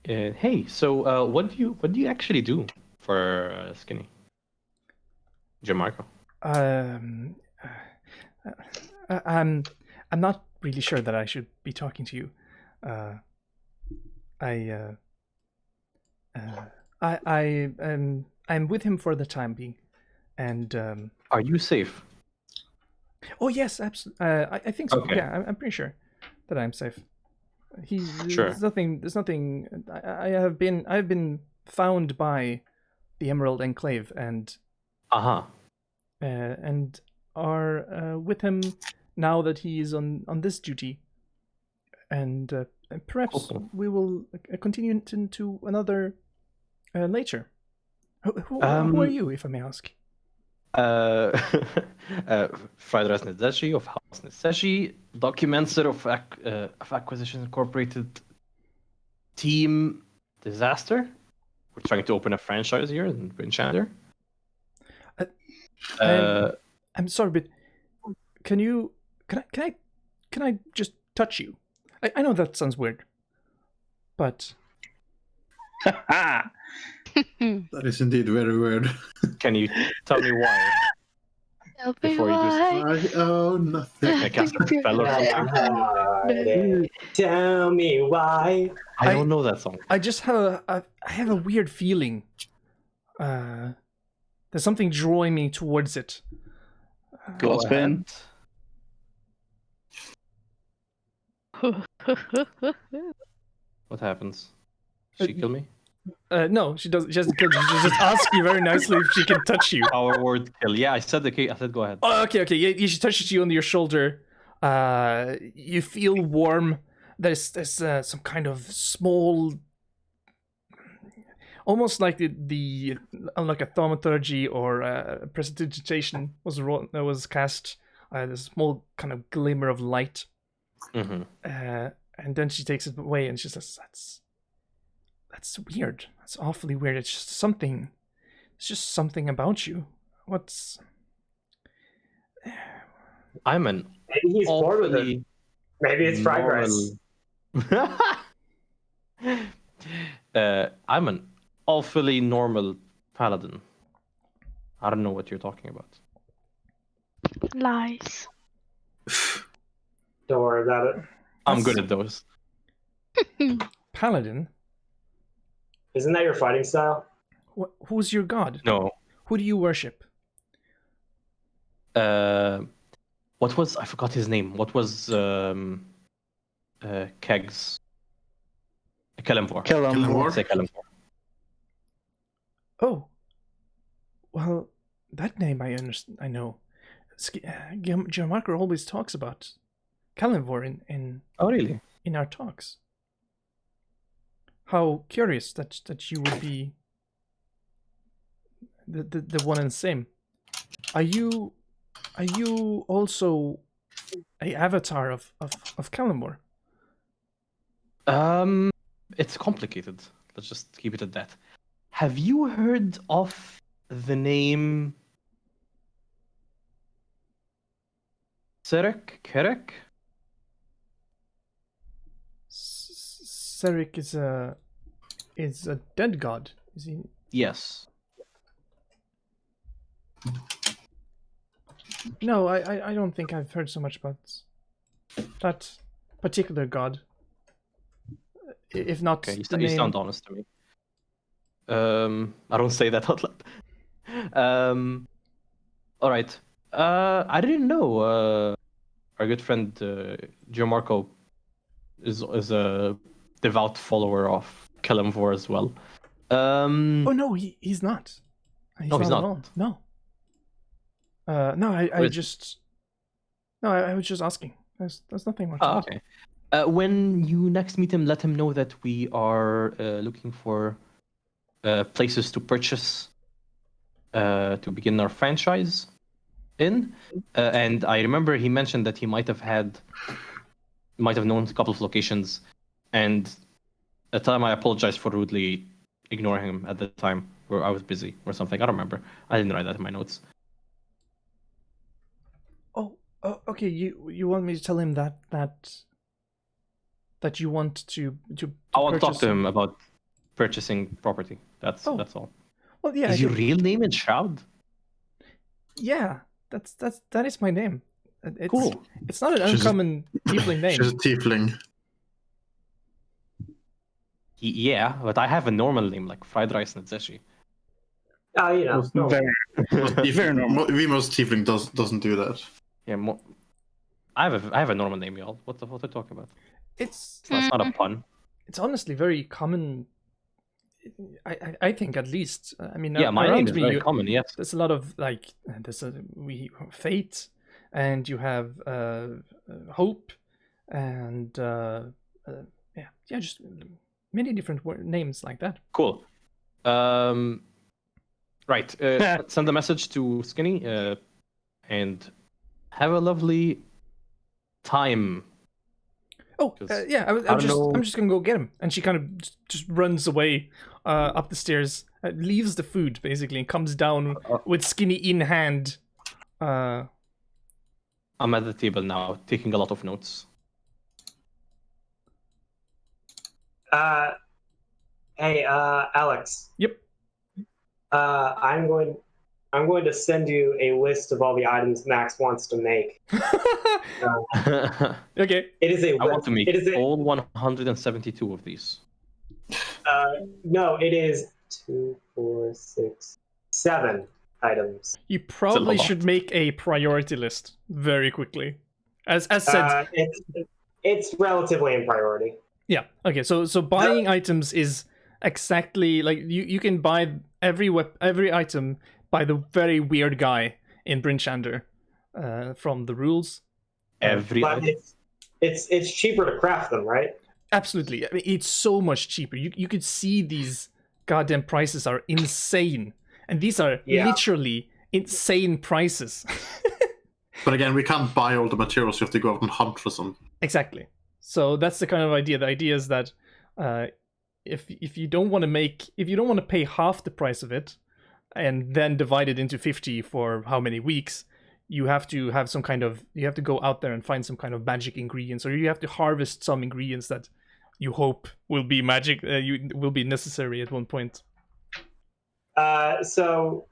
hey, so what do you actually do for Skinny? Gianmarco. I'm not really sure that I should be talking to you. I'm with him for the time being, and Are you safe? oh yes, absolutely. I think so. Okay. Yeah, I'm pretty sure that I'm safe. Sure. There's nothing. I've been found by the Emerald Enclave and Uh-huh. and are with him now that he is on this duty, and perhaps Cool. we will continue into another later. Who are you, if I may ask? Fried Rice Nezeshi of House Nezeshi, documenter of Acquisition Incorporated, Team Disaster. We're trying to open a franchise here in Chandler. I'm sorry, but can I just touch you? I know that sounds weird, but That is indeed very weird. Can you tell me why? Tell me Before you do why. Nothing. I cast a spell or something? Tell me why. I don't know that song. I just have I have a weird feeling. There's something drawing me towards it. Go Clothespin. ahead. What happens? She kill me? No, she doesn't. She doesn't kill you. She just asks you very nicely if she can touch you. Power word kill. Yeah, I said I said go ahead. Oh, okay. Yeah, she touches you on your shoulder. You feel warm. There's some kind of small, almost like like a thaumaturgy or prestidigitation was cast. There's a small kind of glimmer of light. Mm-hmm. And then she takes it away and she says, That's weird. That's awfully weird. It's just something about you. What's... I'm an Maybe he's bored with it. awfully Maybe it's fried rice. I'm an awfully normal paladin. I don't know what you're talking about. Lies. Don't worry about it. I'm good at those. Paladin? Isn't that your fighting style? Who's your god? No. Who do you worship? What was I forgot his name? What was Kegs? Kellenvor. Kellenvor? Say Kellenvor. Oh. Well, that name I understand. I know. Gianmarco always talks about Kellenvor in Oh really? in our talks. How curious that you would be the one and same. Are you also a avatar of Kellenvor? It's complicated. Let's just keep it at that. Have you heard of the name Kerek? Serik is a dead god. Is he? Yes. No, I don't think I've heard so much about that particular god. If not, Okay, the you name... sound honest to me. I don't say that out loud. All right. I didn't know. Our good friend Gianmarco is a devout follower of Kelemvor as well. Oh no, he's not. No, he's not at not. all. No. No, I Where's- just. No, I was just asking. There's nothing more. Ah, okay. When you next meet him, let him know that we are looking for places to purchase to begin our franchise in. And I remember he mentioned that he might have known a couple of locations. And at the time, I apologize for rudely ignoring him at the time, where I was busy or something. I don't remember. I didn't write that in my notes. Oh, okay. You want me to tell him that you want to I want to talk purchase to him some- about purchasing property. That's Oh. all. Well, yeah. I Is your can- real name in Shroud? Yeah, that is my name. It's, Cool. It's not an She's a- uncommon tiefling name. She's a tiefling. Yeah, but I have a normal name like Fried Rice Nadzeshi. You know, no. Very, very normal. Most tiefling doesn't do that. Yeah, I have a normal name, y'all. What are you talking about? It's That's not a pun. it's honestly very common. I think at least. I mean, Yeah, my around name is me, very common. Yes. there's a lot of like we fate, and you have hope, and yeah, just many different names like that. Cool. Right. Send a message to Skinny, and have a lovely time. Oh, yeah, I don't know- I'm just gonna go get him. And she kind of just runs away up the stairs, leaves the food basically, and comes down with Skinny in hand. I'm at the table now, taking a lot of notes. Hey, Alex. Yep. I'm going to send you a list of all the items Max wants to make. Okay. It is a I want to make it is a, all 172 of these. no, it is 2, 4, 6, 7 items. You probably lot. should make a priority list very quickly. As said, It's relatively in priority. yeah. Okay, so buying items is exactly like you can buy every item by the very weird guy in Brinchander from the rules. Every But it's cheaper to craft them, right? Absolutely. I mean, it's so much cheaper. You could see these goddamn prices are insane. And these are literally insane prices. But again, we can't buy all the materials. You have to go out and hunt for some. Exactly. So that's the kind of idea. The idea is that if you don't want to pay half the price of it and then divide it into 50 for how many weeks, you have to have you have to go out there and find some kind of magic ingredients, or you have to harvest some ingredients that you hope will be magic, will be necessary at one point. So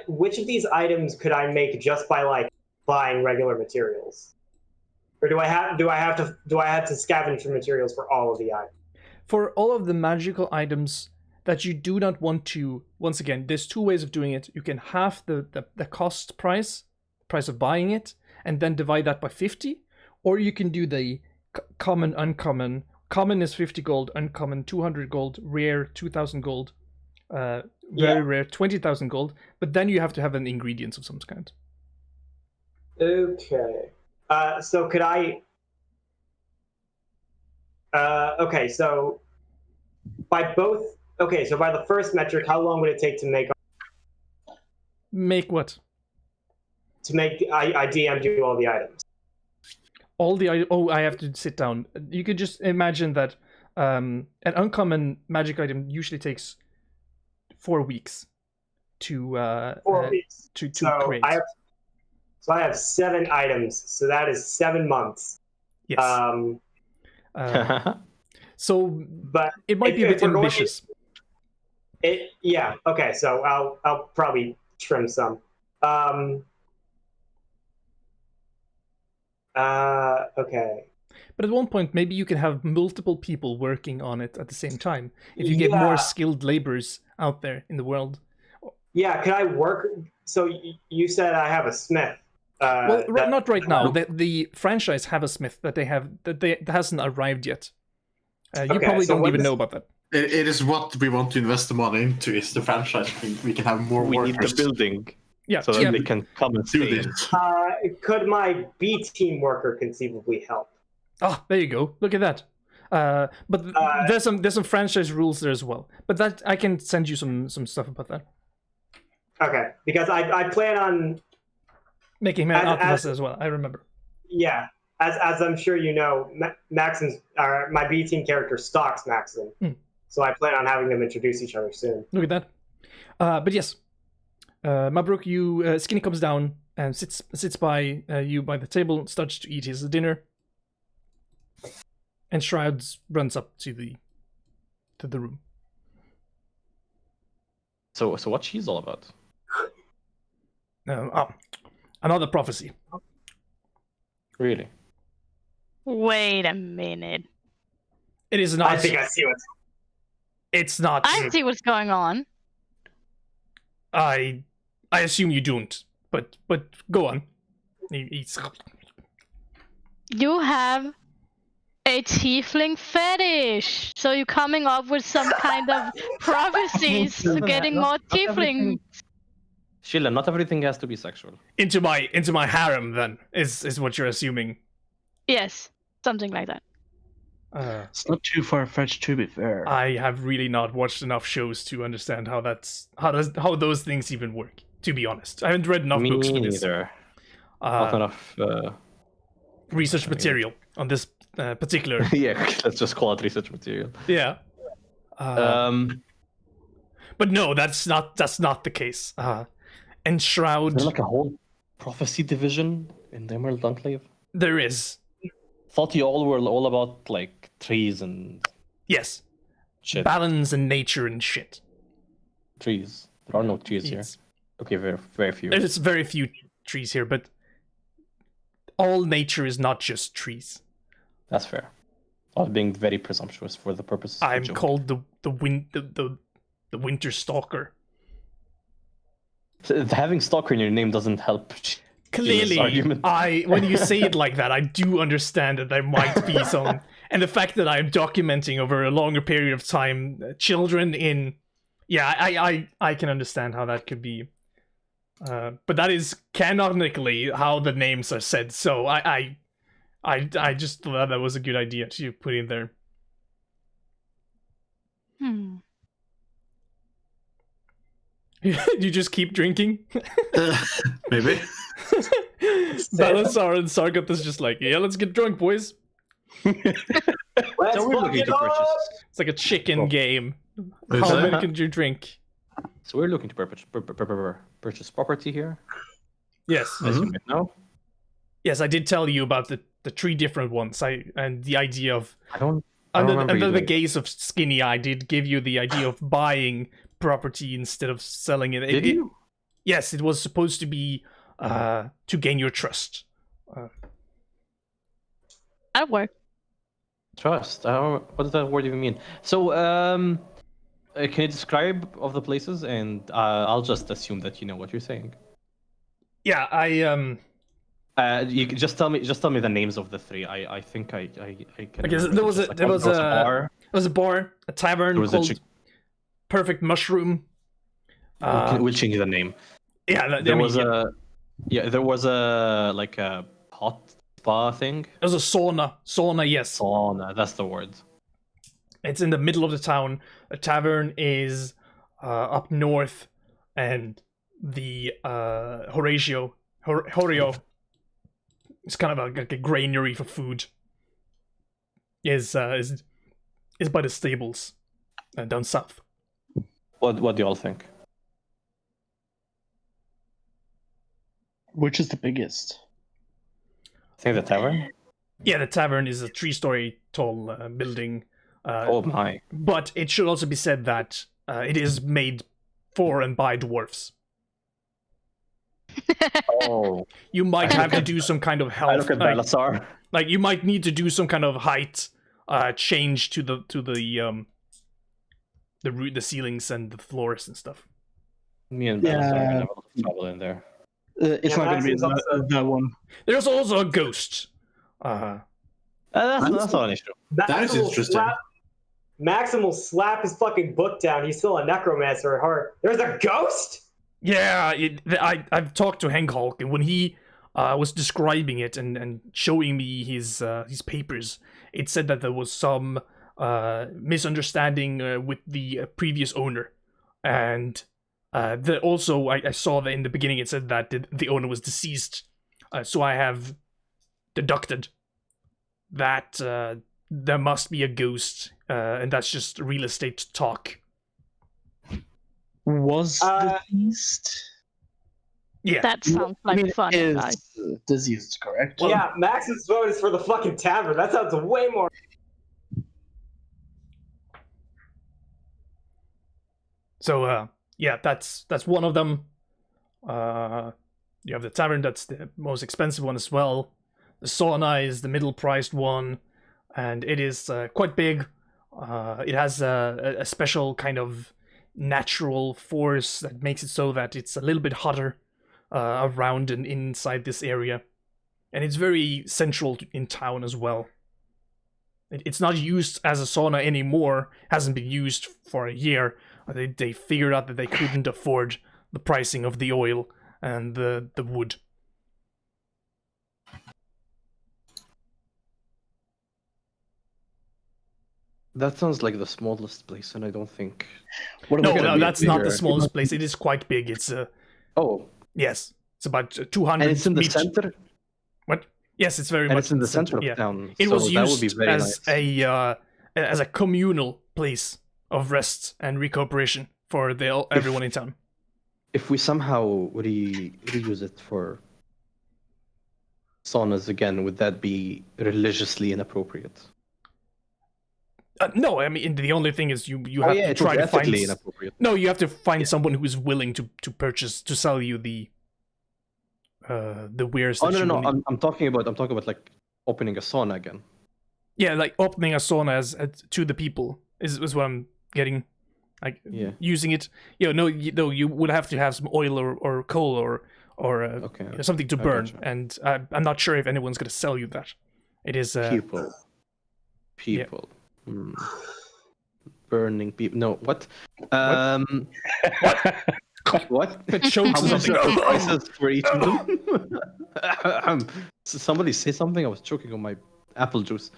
which of these items could I make just by like buying regular materials? Or do I have to scavenge for materials for all of the items? For all of the magical items that you do not want to, once again, there's two ways of doing it. You can half the cost price of buying it, and then divide that by 50, or you can do the common, uncommon. Common is 50 gold, uncommon 200 gold, rare 2000 gold, very rare 20,000 gold, but then you have to have an ingredients of some kind. Okay. So could I... okay, so by both... Okay, so by the first metric, how long would it take to make... Make what? To make... I DM'd you all the items. I have to sit down. You could just imagine that an uncommon magic item usually takes 4 weeks to 4 weeks. to So create. I have 7 items, so that is 7 months. Yes. So But it might be a bit we're going- ambitious. Okay, so I'll probably trim some. Okay. But at one point, maybe you can have multiple people working on it at the same time. If you get more skilled laborers out there in the world. Yeah, can I work? So you said I have a smith. Well, not right now. The franchise have a smith that that hasn't arrived yet. You probably don't even know about that. It is what we want to invest the money into. Is the franchise? We can have more We workers. need the building. Yeah, So that they can come and Do stay in. this. Could my B team worker conceivably help? Oh, there you go. Look at that. But there's some franchise rules there as well. But that I can send you some stuff about that. Okay, because I plan on making him an octopus as well. I remember. Yeah, as I'm sure you know, Maxim's my B team character stalks Maxim, so I plan on having them introduce each other soon. Look at that. But yes, Mabruk, you Skinny comes down and sits by you by the table, starts to eat his dinner, and Shrouds runs up to the room. So what she's all about? Another prophecy. Really? Wait a minute. It is not. I think I see what's. It's not. I see what's going on. I assume you don't. But go on. You have a tiefling fetish. So you're coming up with some kind of prophecies to getting more tiefling. Sheila, not everything has to be sexual. Into my harem, then, is what you're assuming. Yes, something like that. It's not too far-fetched, to be fair. I have really not watched enough shows to understand how those things even work. To be honest, I haven't read enough books for this. Neither. Not enough research material on this particular. Yeah, let's just call it research material. Yeah. But no, that's not the case. And Shroud. Is there like a whole prophecy division in the Emerald Enclave? There is. Thought you all were all about like trees and yes, shit. Balance and nature and shit. Trees. There are no trees here. Okay, very very few. There's very few trees here, but all nature is not just trees. That's fair. I was being very presumptuous for the purpose. I'm called the Winter Stalker. So having stalker in your name doesn't help. Clearly, when you say it like that, I do understand that there might be some, and the fact that I'm documenting over a longer period of time children in, I can understand how that could be, but that is canonically how the names are said. So I just thought that was a good idea to put in there. You just keep drinking? Maybe. Balanzar and Sargot is just like, yeah, let's get drunk, boys. So we're looking to purchase. It's like a chicken game. Is How that? many can you drink? So we're looking to purchase property here. Yes. As you may know. Yes, I did tell you about the 3 different ones. And the idea of I don't remember under the you gaze of Skinny, I did give you the idea of buying property instead of selling it. Did you? Yes, it was supposed to be to gain your trust. That'll work. Trust. What does that word even mean? So, can you describe of the places, and I'll just assume that you know what you're saying. Yeah, you can just tell me the names of the 3. I think I can. Okay, so remember. there was a bar, a tavern There was called Perfect Mushroom. we'll change the name. Yeah, There was a like a hot spa thing. There's a sauna. Sauna, yes. Sauna, that's the word. It's in the middle of the town. A tavern is up north, and the Horio. It's kind of like a granary for food. Is by the stables down south. What do you all think? Which is the biggest? I think the tavern. Yeah, the tavern is a 3-story tall building. Oh my! But it should also be said that it is made for and by dwarfs. Oh, You might have to do some kind of I health. look at Balasar. Like you might need to do some kind of height change to the the ceilings and the floors and stuff. Me and Bella are gonna Yeah. have a lot of trouble in there. It's Yeah, not going to be Maxim's also- that one. There's also a ghost. That's not an issue. That is interesting. Maxim will slap his fucking book down. He's still a necromancer at heart. There's a ghost? Yeah, I've talked to Hank Hulk, and when he was describing it and showing me his papers, it said that there was some misunderstanding with the previous owner, and also I saw that in the beginning it said that the owner was deceased, so I have deducted that there must be a ghost, and that's just real estate talk. Was deceased? Yeah. That sounds like fun, is guys. diseased, correct? Yeah, Maxim's vote is for the fucking tavern. That sounds way more. So yeah, that's one of them. You have the tavern, that's the most expensive one as well. The sauna is the middle priced one, and it is quite big. It has a special kind of natural force that makes it so that it's a little bit hotter around and inside this area, and it's very central in town as well. It's not used as a sauna anymore, hasn't been used for a year. They figured out that they couldn't afford the pricing of the oil and the wood. That sounds like the smallest place, and I don't think. No, that's not the smallest place. It is quite big. It's Oh, yes, it's about 200. and it's in the meters. center. What? Yes, it's very And much it's in the center of yeah. town. It so was that would be used very as nice. a communal place of rest and recuperation for everyone in town. If we somehow reuse it for saunas again, would that be religiously inappropriate? No, I mean the only thing is you have to it's try to find. ethically inappropriate. No, you have to find someone who is willing to sell you the wares. Oh that you no, will need. I'm talking about like opening a sauna again. Yeah, like opening a sauna as to the people is what I'm getting. Like using it. You would have to have some oil or coal or something to burn, gotcha. and I'm not sure if anyone's going to sell you that. It is people. Burning people. No, what? What? It chokes How much something. are the prices for each of them? Somebody say something. I was choking on my apple juice.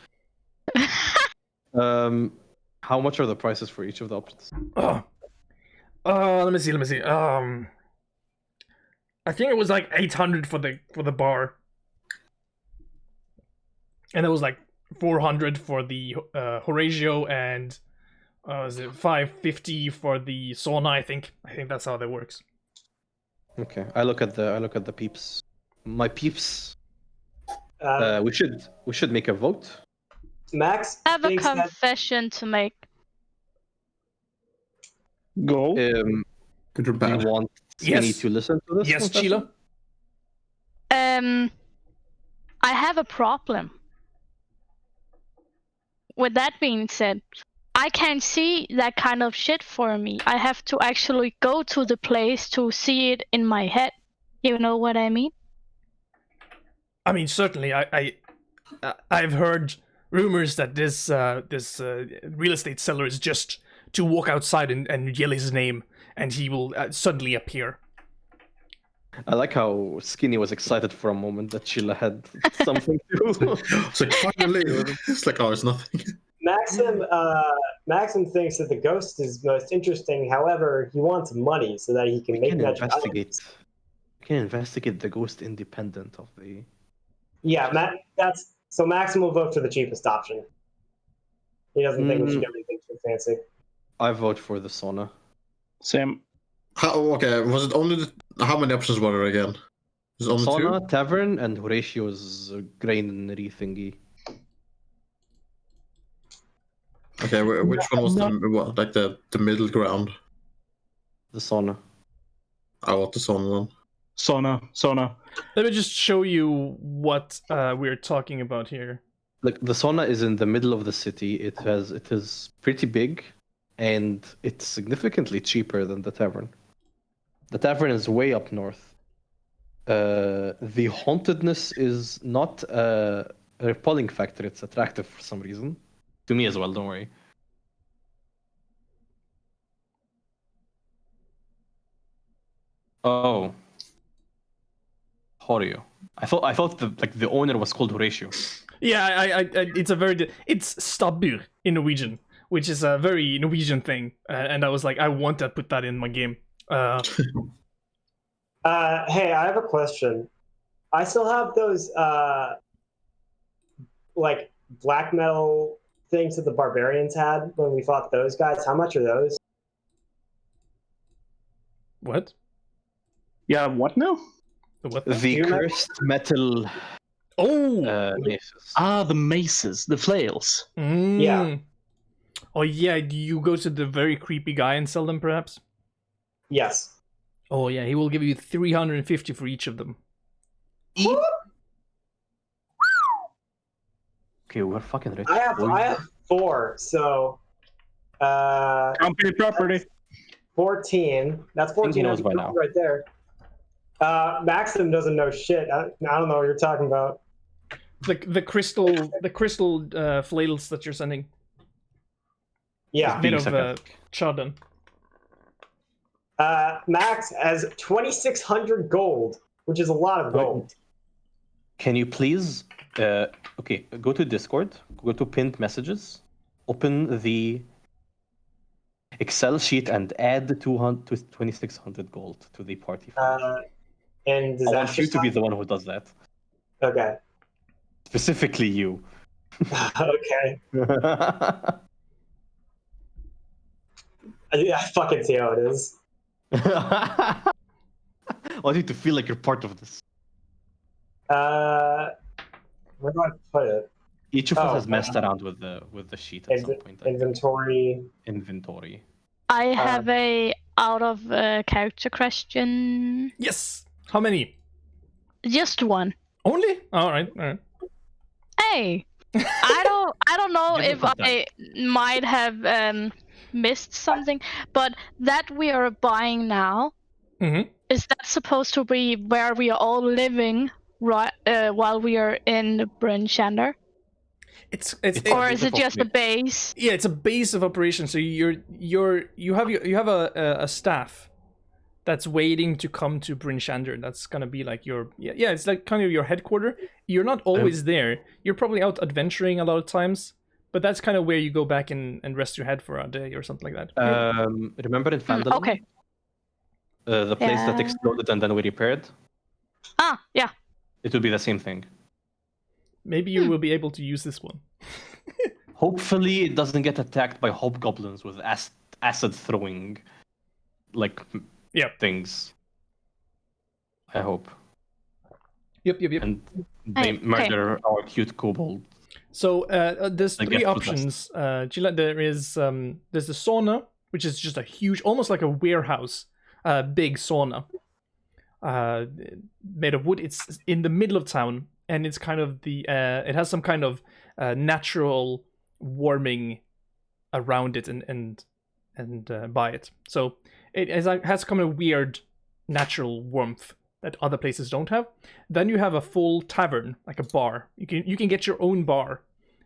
How much are the prices for each of the options? Let me see. I think it was like 800 for the bar, and it was like 400 for the Horatio, and was it 550 for the sauna? I think that's how that works. Okay, I look at the peeps. My peeps. We should make a vote. Max I have a thinks that confession to make. Go. Good or Do you bad? want Skinny Yes. to listen to this? Yes, confession? Sheila. I have a problem. With that being said, I can't see that kind of shit for me. I have to actually go to the place to see it in my head. You know what I mean? I mean, certainly, I've heard rumors that this real estate seller is just to walk outside and yell his name, and he will suddenly appear. I like how Skinny was excited for a moment that Sheila had something to do. It's like finally. It's like, oh, it's nothing. Maxim thinks that the ghost is most interesting. However, he wants money so that he can We make can magic investigate. items. We can investigate the ghost independent of the. Yeah, so Maxim will vote for the cheapest option. He doesn't think we should do anything too fancy. I vote for the sauna. Same. Okay, was it only how many options were there again? Was it only Sauna, two? tavern, and Horatio's granary thingy. Okay, which one was like the middle ground? The sauna. I want the sauna one. Sauna. Let me just show you what we're talking about here. Like the sauna is in the middle of the city. It is pretty big, and it's significantly cheaper than the tavern. The tavern is way up north. The hauntedness is not a repelling factor. It's attractive for some reason. To me as well. Don't worry. Oh, Horio. I thought the owner was called Horatio. Yeah, I it's a very it's stabur in Norwegian, which is a very Norwegian thing, and I was like, I want to put that in my game. Hey, I have a question. I still have those like black metal things that the barbarians had when we fought those guys. How much are those? What? Yeah, what now? What? The you remember? cursed metal Oh, maces. The maces, the flails. Yeah. Oh yeah, do you go to the very creepy guy and sell them, perhaps? Yes. Oh yeah, he will give you 350 for each of them. Okay, we're fucking rich. I have 4, so Company property. 14. That's think he 14 knows by now. right there. Maxim doesn't know shit. I don't know what you're talking about. The crystal flails that you're sending, Yeah. made Being of sarcastic. chardon. Max has 2,600 gold, which is a lot of gold. Can you please, okay, go to Discord, go to pinned messages, open the Excel sheet and add 2,600 gold to the party fund. And I does that want you just to be the one who does that. Okay. Specifically you. Okay. I fucking see how it is. I want you to feel like you're part of this. Where do I put it? Each of us Oh, has messed around with the sheet at some point. I think. Inventory. Inventory. I have a out of character question. Yes. How many? Just one. Only? All right. All right. Hey, I don't know Give it if some time. I might have missed something, but that we are buying now, Mm-hmm. is that supposed to be where we are all living right while we are in Bryn Shander? It's Or is it just a base? yeah, it's a base of operations. So you have a staff that's waiting to come to Bryn Shander. That's gonna be like your it's like kind of your headquarter. You're not always there. You're probably out adventuring a lot of times, but that's kind of where you go back and rest your head for a day or something like that. Remember in Fandom? Okay. The place that Yeah. exploded and then we repaired? Ah, yeah. It will be the same thing. Maybe you will be able to use this one. Hopefully it doesn't get attacked by hobgoblins with acid throwing like things. I hope. Yep. And they Okay. murder our cute kobold. So there's Like, three get options. Gila, there's the sauna, which is just a huge, almost like a warehouse, big sauna, made of wood. It's in the middle of town, and it's kind of it has some kind of natural warming around it and by it. So it has kind of weird natural warmth that other places don't have. Then you have a full tavern, like a bar. You can get your own bar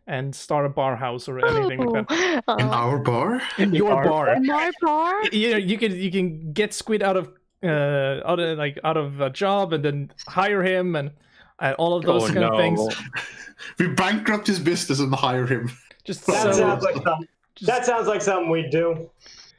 and start a bar house or anything like that. In our bar? In your bar. My bar? You know, you can get Squid out of a job and then hire him and all of those kind of things. We bankrupt his business and hire him. Just That so, sounds like something we do.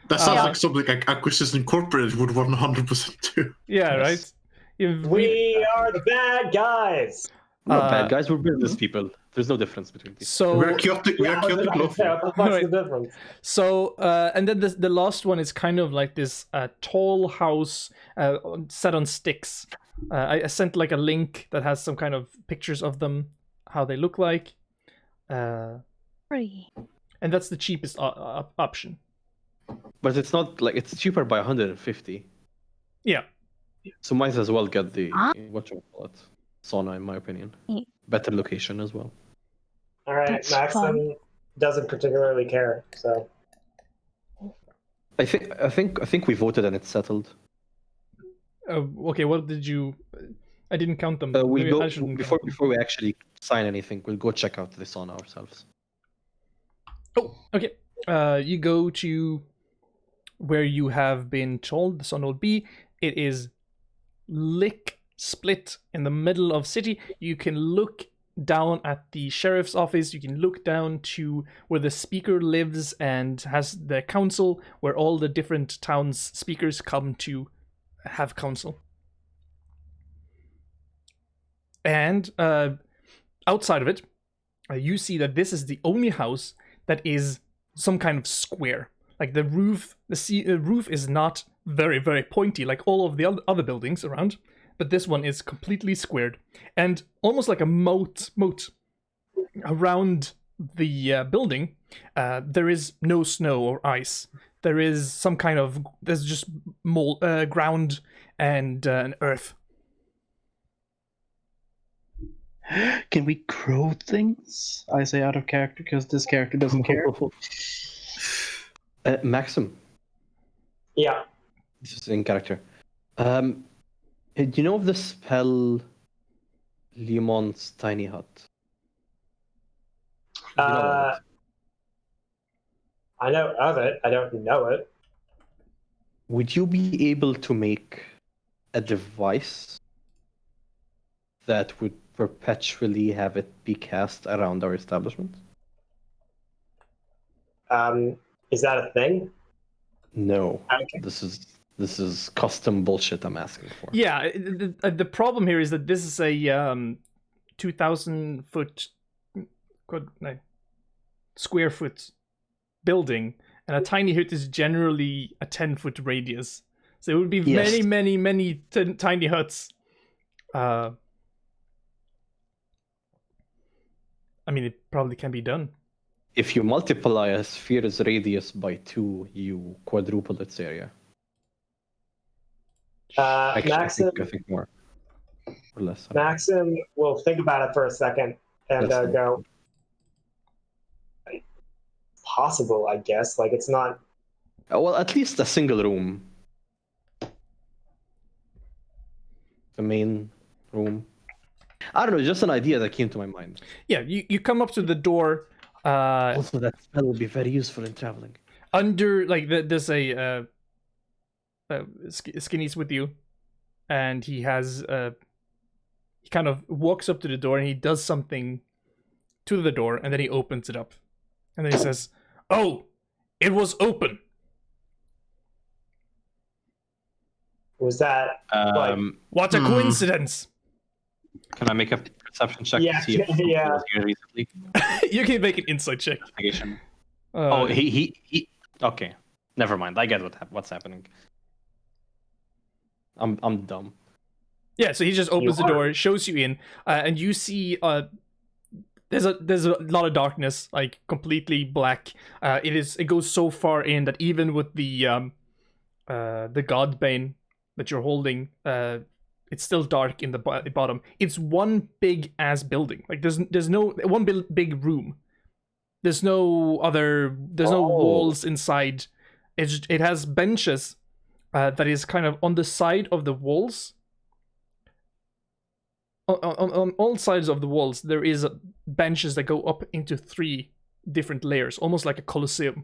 That sounds like something like Acquisition Incorporated would 100% do. yeah, right. We are the bad guys. We're not bad guys, we're business people. There's no difference between people. So We are chaotic love. Yeah, what the fuck's the difference? So, and then the last one is kind of like this tall house set on sticks. I sent like a link that has some kind of pictures of them, how they look like. Free. And that's the cheapest option. But it's not like it's cheaper by 150. Yeah. So might as well get the Ah. whatchamacallit sauna, in my opinion. Yeah. Better location as well. All right, That's Maxim fun. doesn't particularly care, so I think we voted and it's settled. Okay, what did you? I didn't count them. We'll Maybe go I shouldn't before count them. before we actually sign anything. We'll go check out the sauna ourselves. Oh, okay. You go to where you have been told the sun will be. It is lick split in the middle of city. You can look down at the sheriff's office. You can look down to where the speaker lives and has the council, where all the different towns speakers come to have council. And outside of it, you see that this is the only house that is some kind of square. Like the roof, the roof is not very, very pointy like all of the other buildings around, but this one is completely squared and almost like a moat around the building. There is no snow or ice. There is some kind of there's just ground and earth. Can we grow things? I say out of character because this character doesn't care. Maxim, yeah. this is in character. Do you know of the spell Limon's tiny hut? You know about it. I know of it. I don't know it. Would you be able to make a device that would perpetually have it be cast around our establishment? Is that a thing? No. Okay. This is custom bullshit I'm asking for. Yeah, the problem here is that this is a 2,000 foot square foot building, and a tiny hut is generally a 10-foot radius. So it would be Yes. many tiny huts. I mean, it probably can be done. If you multiply a sphere's radius by 2, you quadruple its area. Actually, Maxim, I think more or less. Maxim will think about it for a second and That's fine. go, possible, I guess. Like, it's not. Well, at least a single room. The main room. I don't know, just an idea that came to my mind. Yeah, you come up to the door. Also, that spell will be very useful in traveling. Under there's a Skinny's with you, and he has he kind of walks up to the door and he does something to the door, and then he opens it up, and then he says, "Oh, it was open." Was that like? What a coincidence! Can I make a perception check Yeah, to see if someone yeah. was here recently? You can make an insight check. Investigation. Oh, he. Okay, never mind. I get what's happening. I'm dumb. Yeah, so he just opens the door, shows you in, and you see there's a lot of darkness, like completely black. It goes so far in that even with the Godbane that you're holding, it's still dark in the bottom. It's one big ass building. Like there's no one big room. There's no walls inside. It has benches that is kind of on the side of the walls. On all sides of the walls, there is benches that go up into 3 different layers, almost like a coliseum.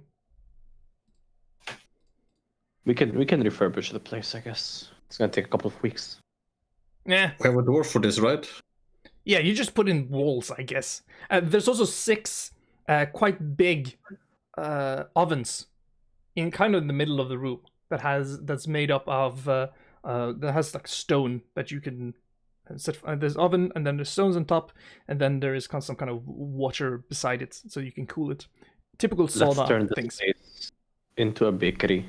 We can refurbish the place, I guess. It's gonna take a couple of weeks. Yeah. We have a door for this, right? Yeah, you just put in walls, I guess. There's also 6 quite big ovens in kind of the middle of the room that's made up of that has like stone that you can set. There's oven, and then there's stones on top, and then there is some kind of water beside it, so you can cool it. Typical Let's sauna turn this things. place into a bakery.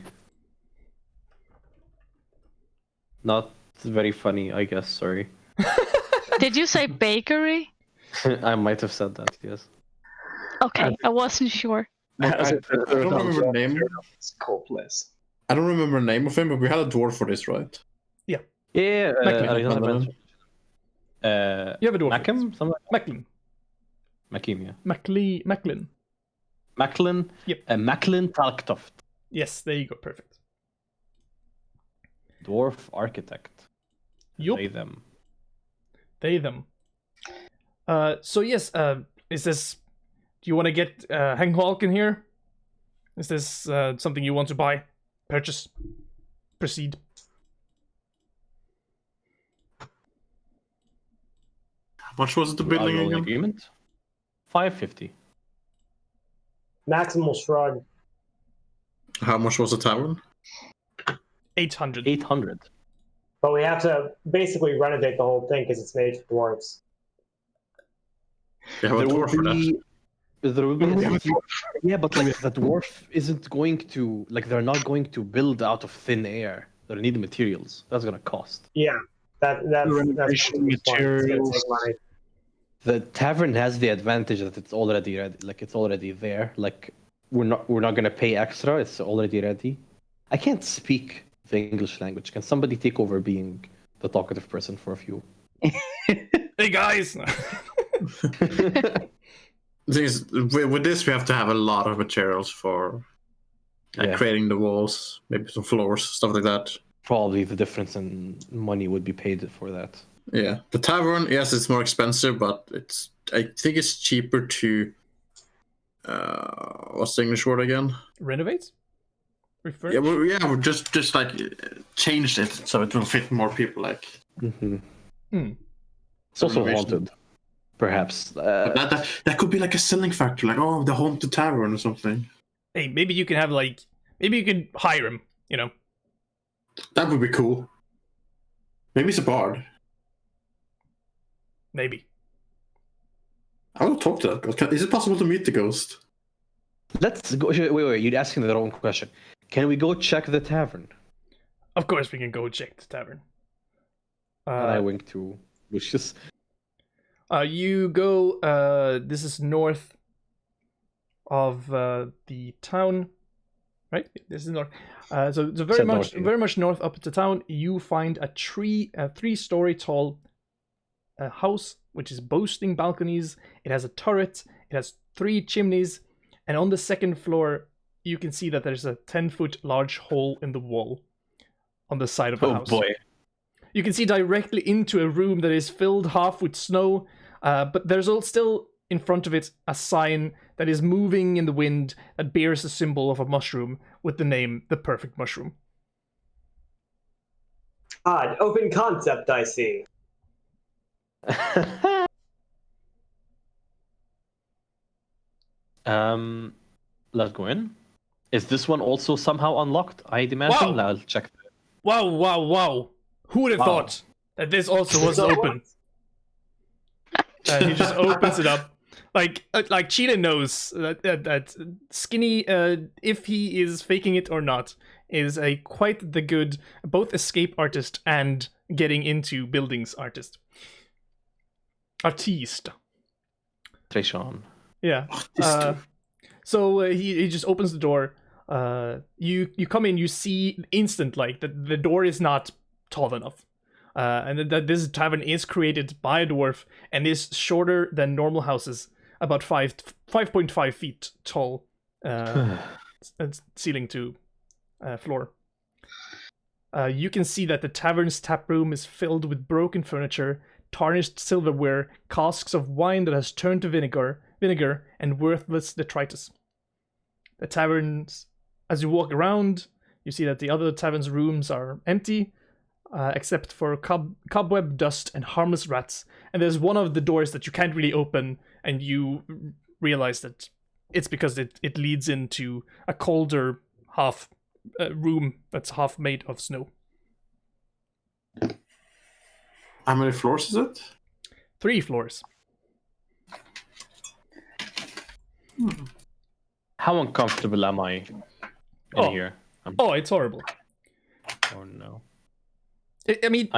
Not very funny, I guess. Sorry. Did you say bakery? I might have said that. Yes. Okay, I wasn't sure. I don't remember the name. It's a cool place. I don't remember the name of him, but we had a dwarf for this, right? Yeah. Yeah, Macklin. Alexander Macklin. mentioned. You have a dwarf. Mackham? Something like Macklin. Mackim, yeah. Macklin. Macklin? Yep. Macklin Talktoft. Yes, there you go. Perfect. Dwarf architect. Yup. They, them. They, them. So yes, is this... Do you want to get Hang Hulk in here? Is this something you want to buy? Purchase? Proceed. How much was the Are building you all in again? agreement? 550. Maximal shrug. How much was the tavern? 800. 800. But we have to basically renovate the whole thing because it's made for dwarves. You have a There will dwarf for that. be... There will be a yeah, but like the dwarf isn't going to... Like, they're not going to build out of thin air. They'll need materials. That's gonna cost. Yeah, that's Renovation it's gonna materials. take money. The tavern has the advantage that it's already ready. Like, it's already there. Like, we're not gonna pay extra. It's already ready. I can't speak the English language. Can somebody take over being the talkative person for a few? Hey guys! The thing is, with this, we have to have a lot of materials for Yeah. creating the walls, maybe some floors, stuff like that. Probably the difference in money would be paid for that. Yeah, the tavern, yes, it's more expensive, but I think it's cheaper to. What's the English word again? Renovate? Refurbish? We just like changed it so it will fit more people. Like It's also Renovation. haunted, perhaps. that could be like a selling factor, like the haunted tavern or something. Hey, maybe you can have maybe you can hire him, you know? That would be cool. Maybe it's a bard. Maybe. I will talk to that ghost. Is it possible to meet the ghost? Let's go. Wait. You're asking the wrong question. Can we go check the tavern? Of course we can go check the tavern. And I wink to Lucius. You go, this is north of the town, right? This is north. So very much north up to town. You find a 3-story tall house, which is boasting balconies. It has a turret. It has 3 chimneys, and on the second floor, you can see that there's a 10-foot large hole in the wall on the side of the house. Oh boy. You can see directly into a room that is filled half with snow, but there's still in front of it a sign that is moving in the wind that bears a symbol of a mushroom with the name The Perfect Mushroom. Odd, open concept, I see. Let's go in. Is this one also somehow unlocked? I'd imagine. Wow. I'll check. Wow. Who would have Wow. thought that this also was open? And he just opens it up. Like Cheetah knows that Skinny, if he is faking it or not, is quite the good both escape artist and getting into buildings artist. Artiste. Treshawn. Yeah. So he just opens the door. You come in. You see instant that the door is not tall enough, and that this tavern is created by a dwarf and is shorter than normal houses, about 5.5 feet tall, ceiling to floor. You can see that the tavern's tap room is filled with broken furniture, tarnished silverware, casks of wine that has turned to vinegar, and worthless detritus. The taverns, as you walk around, you see that the other tavern's rooms are empty, except for cobweb, dust, and harmless rats. And there's one of the doors that you can't really open, and you realize that it's because it leads into a colder half room that's half made of snow. How many floors is it? 3 floors. How uncomfortable am I in here? Oh, it's horrible. Oh no. I mean,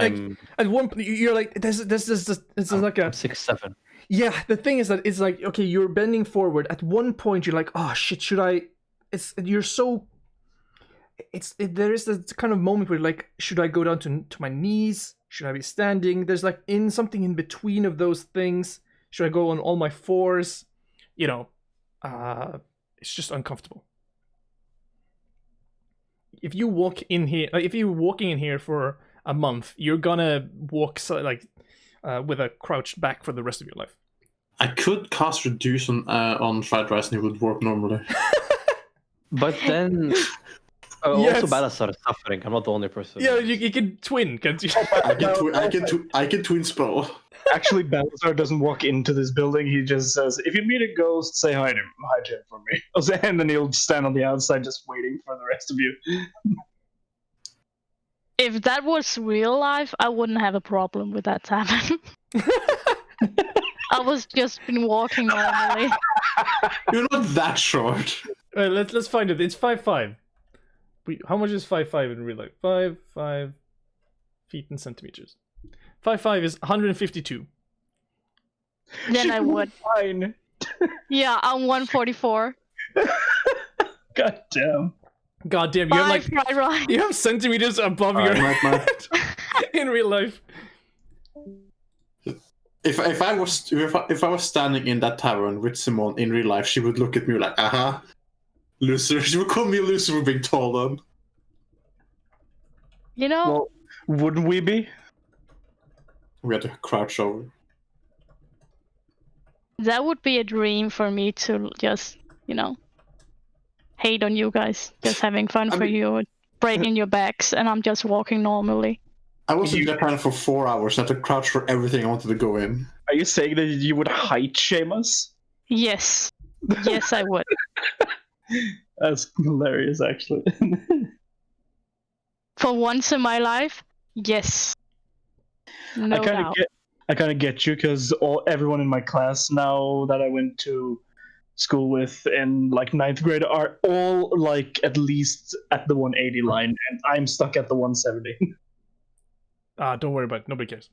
at one point you're like, this is like a 6'7". Yeah, the thing is that it's like, okay, you're bending forward. At one point, you're like, oh shit, should I? You're so there is this kind of moment where like, should I go down to my knees? Should I be standing? There's like something in between of those things. Should I go on all my fours? You know, it's just uncomfortable. If you walk in here, like if you're walking in here for a month, you're gonna walk with a crouched back for the rest of your life. I could cast reduce on fried rice and it would work normally. But then Yes. also Balasar is suffering. I'm not the only person. Yeah, you can twin, can't you? I can twin spell. Actually, Balthazar doesn't walk into this building. He just says, "If you meet a ghost, say hi to him for me." And then he'll stand on the outside, just waiting for the rest of you. If that was real life, I wouldn't have a problem with that tavern. I was just been walking normally. You're not that short. Let's find it. It's 5'5". How much is 5'5" in real life? 5 feet in centimeters. 5'5" is 152. Then I would. Fine. Yeah, I'm 144. God damn. God damn, you have like Right. you have centimeters above your head in real life. If I was standing in that tavern with Simone in real life, she would look at me like, loser. She would call me a loser for being tall then. You know, Well, wouldn't we be? We had to crouch over. that would be a dream for me to just, hate on you guys. Just having fun for you, breaking your backs, and I'm just walking normally. I was in Japan for 4 hours. I had to crouch for everything I wanted to go in. Are you saying that you would height shame us? Yes. Yes, I would. That's hilarious, actually. For once in my life, yes. No doubt. I kind of get you because everyone in my class now that I went to school with in like 9th grade are all like at least at the 180 line, and I'm stuck at the 170. Don't worry about it. Nobody cares.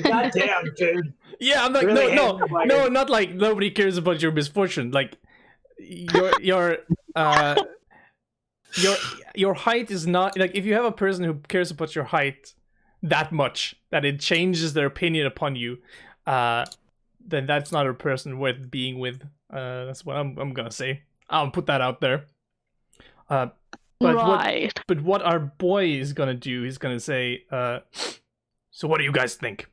God damn, dude. Yeah, I'm like, Really no, not like nobody cares about your misfortune. Like, your height is not like, if you have a person who cares about your height that much that it changes their opinion upon you, then that's not a person worth being with. That's what I'm gonna say. I'll put that out there. But Right. what our boy is gonna do, he's gonna say, so what do you guys think?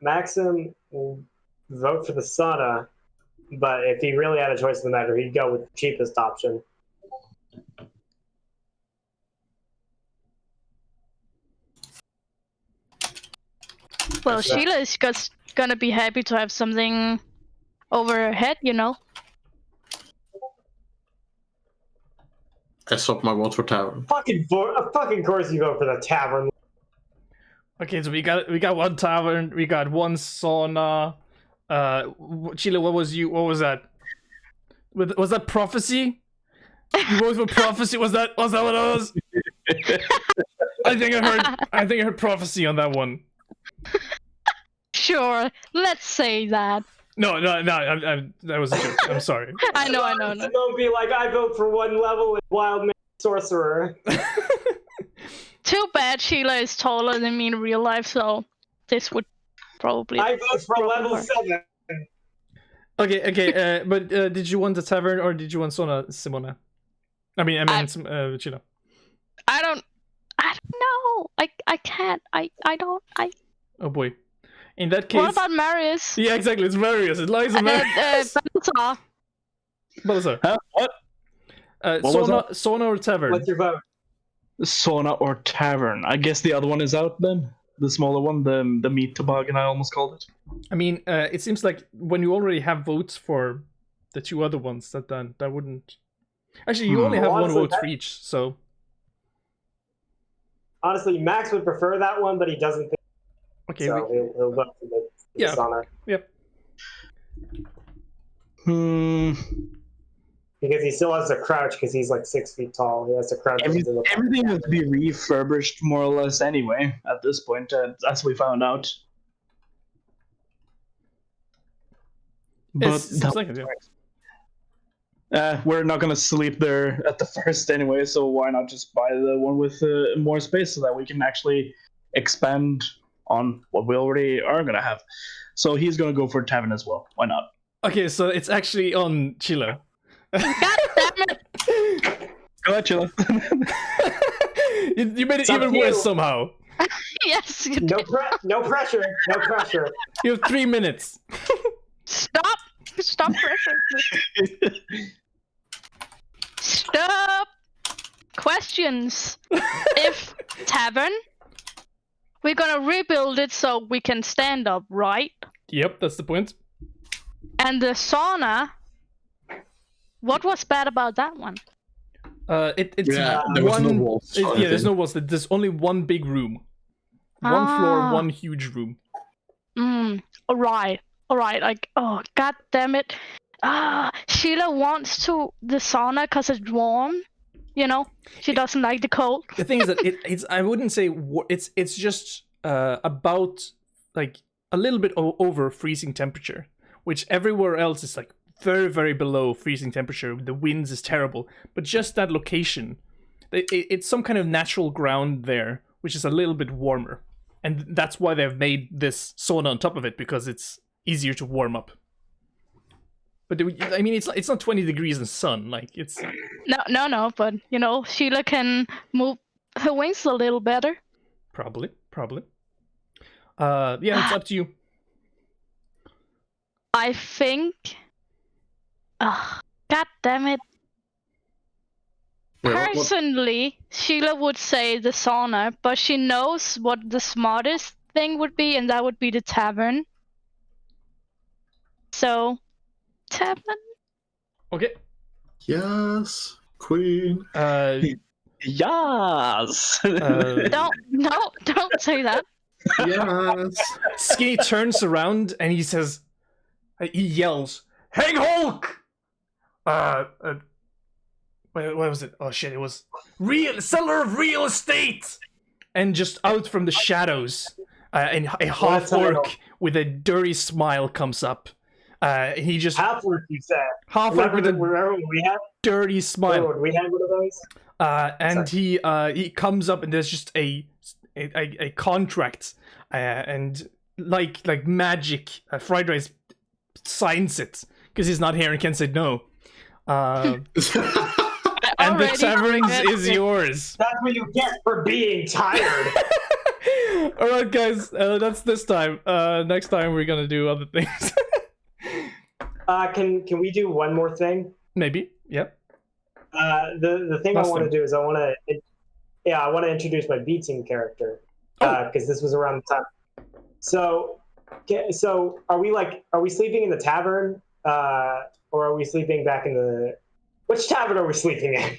Maxim will vote for the sauna, but if he really had a choice in the matter, he'd go with the cheapest option. Well, Sheila is just gonna be happy to have something over her head, I swapped my vote for tavern. Fucking course you vote for the tavern. Okay, so we got one tavern, we got one sauna. Sheila, what was that? Was that prophecy? You voted for prophecy? Was that what it was? I think I heard prophecy on that one. Sure, let's say that. No, that was a joke. I'm sorry. I know. Don't be like, I vote for one level in Wild Man Sorcerer. Too bad Sheila is taller than me in real life, so this would probably. I vote for level 7. Okay. But did you want the tavern or did you want sauna, Simona? I mean, Sheila. I don't know. I can't. I don't. Oh boy. In that case. What about Marius? Yeah, exactly. It's Marius. It lies in Marius. Balthazar. Huh? What? Sauna or tavern? What's your vote? Sauna or tavern? I guess the other one is out then. The smaller one, the meat toboggan, I almost called it. I mean, it seems like when you already have votes for the two other ones, that wouldn't. Actually, you only have one vote for each, so. Honestly, Max would prefer that one, but he doesn't think. Okay. So he'll vote for the sauna. Yep. Because he still has to crouch because he's like 6 feet tall. He has to crouch. Everything has to be refurbished more or less anyway at this point, as we found out. But Seems like it, yeah. We're not gonna sleep there at the first anyway, so why not just buy the one with more space so that we can actually expand on what we already are gonna have. So he's gonna go for tavern as well. Why not? Okay, so it's actually on Chilo. God damn it! Go ahead, Chilla. You made it It's up even to worse you. somehow. Yes, you No pressure. No pressure. You have 3 minutes. stop! Stop pressuring me. Stop! Questions. If tavern, we're gonna rebuild it so we can stand up, right? Yep, that's the point. And the sauna, what was bad about that one? It's Yeah, there was no one. walls. Yeah, there's no walls. There's only one big room, one floor, one huge room. Alright. Like, oh, god damn it. Sheila wants the sauna because it's warm. You know, she doesn't like the cold. The thing is that it's I wouldn't say it's just about like a little bit over freezing temperature, which everywhere else is like very, very below freezing temperature. The winds is terrible, but just that location, it's some kind of natural ground there, which is a little bit warmer, and that's why they've made this sauna on top of it, because it's easier to warm up. But I mean, it's not 20 degrees in sun. Like it's No. But you know, Sheila can move her wings a little better. probably. Yeah, it's up to you. I think. God damn it. Yeah, what- Personally, Sheila would say the sauna, but she knows what the smartest thing would be, and that would be the tavern. So, tavern? Okay. Yes, queen. Yes. Don't say that. Yes. Skinny turns around and he says, he yells, "Hey Hulk!" What was it? Oh shit! It was seller of real estate, and just out from the shadows, and a half orc with a dirty smile comes up. He just Half orc, you said. half orc with a Remember what we had? dirty smile. Remember when we had one of those? And he comes up and there's just a contract, and like magic, Fried Rice signs it because he's not here and can't say no. And the tavern is yours. That's what you get for being tired. All right, guys, that's this time. Next time we're gonna do other things. Can we do one more thing? Maybe. Yep. The thing Last I want to thing. do is I want to introduce my B team character because this was around the time. So are we sleeping in the tavern or are we sleeping back in the? Which tavern are we sleeping in?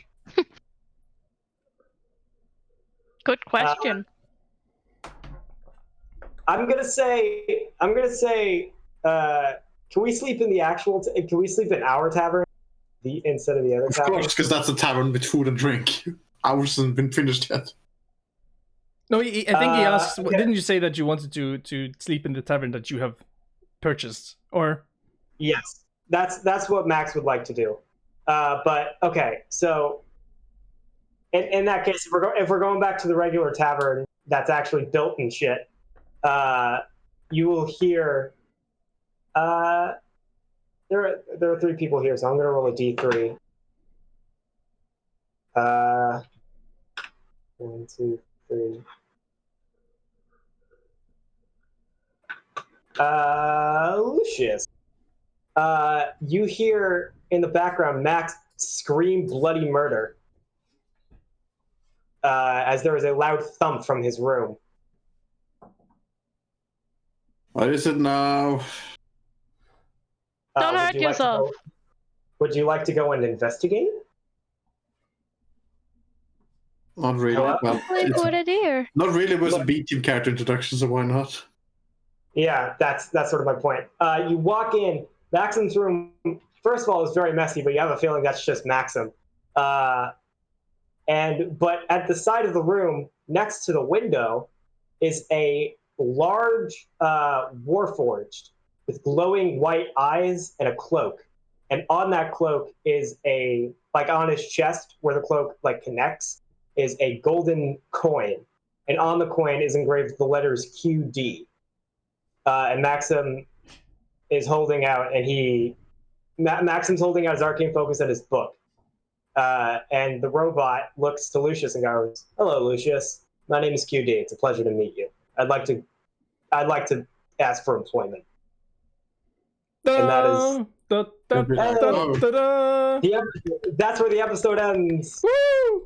Good question. I'm gonna say. Can we sleep in the actual? Can we sleep in our tavern instead of the other Of tavern? course, because that's a tavern with food and drink. Ours hasn't been finished yet. No, I think he asked. okay. Didn't you say that you wanted to sleep in the tavern that you have purchased, or? Yes, that's what Max would like to do. But okay, so in that case, if we're going back to the regular tavern that's actually built and shit, you will hear. There are 3 people here, so I'm gonna roll a d3. 1, 2, 3. Lucius. You hear in the background Max scream bloody murder as there is a loud thump from his room. What is it now? Don't Would hurt you like to yourself. would you like to go and investigate? Not really. Hello? Well, Like, it's what a dear. not really was a B team character introduction, so why not? Yeah, that's sort of my point. You walk in, Maxim's room. First of all, it's very messy, but you have a feeling that's just Maxim. But at the side of the room, next to the window, is a large warforged with glowing white eyes and a cloak. and on that cloak is on his chest where the cloak connects is a golden coin, and on the coin is engraved the letters QD. And Maxim is holding out, and Maxim's holding out his arcane focus and his book. And the robot looks to Lucius and goes, "Hello, Lucius. My name is QD. It's a pleasure to meet you. I'd like to ask for employment." And that is Da, da, da, Oh. da, da. that's where the episode ends. Woo!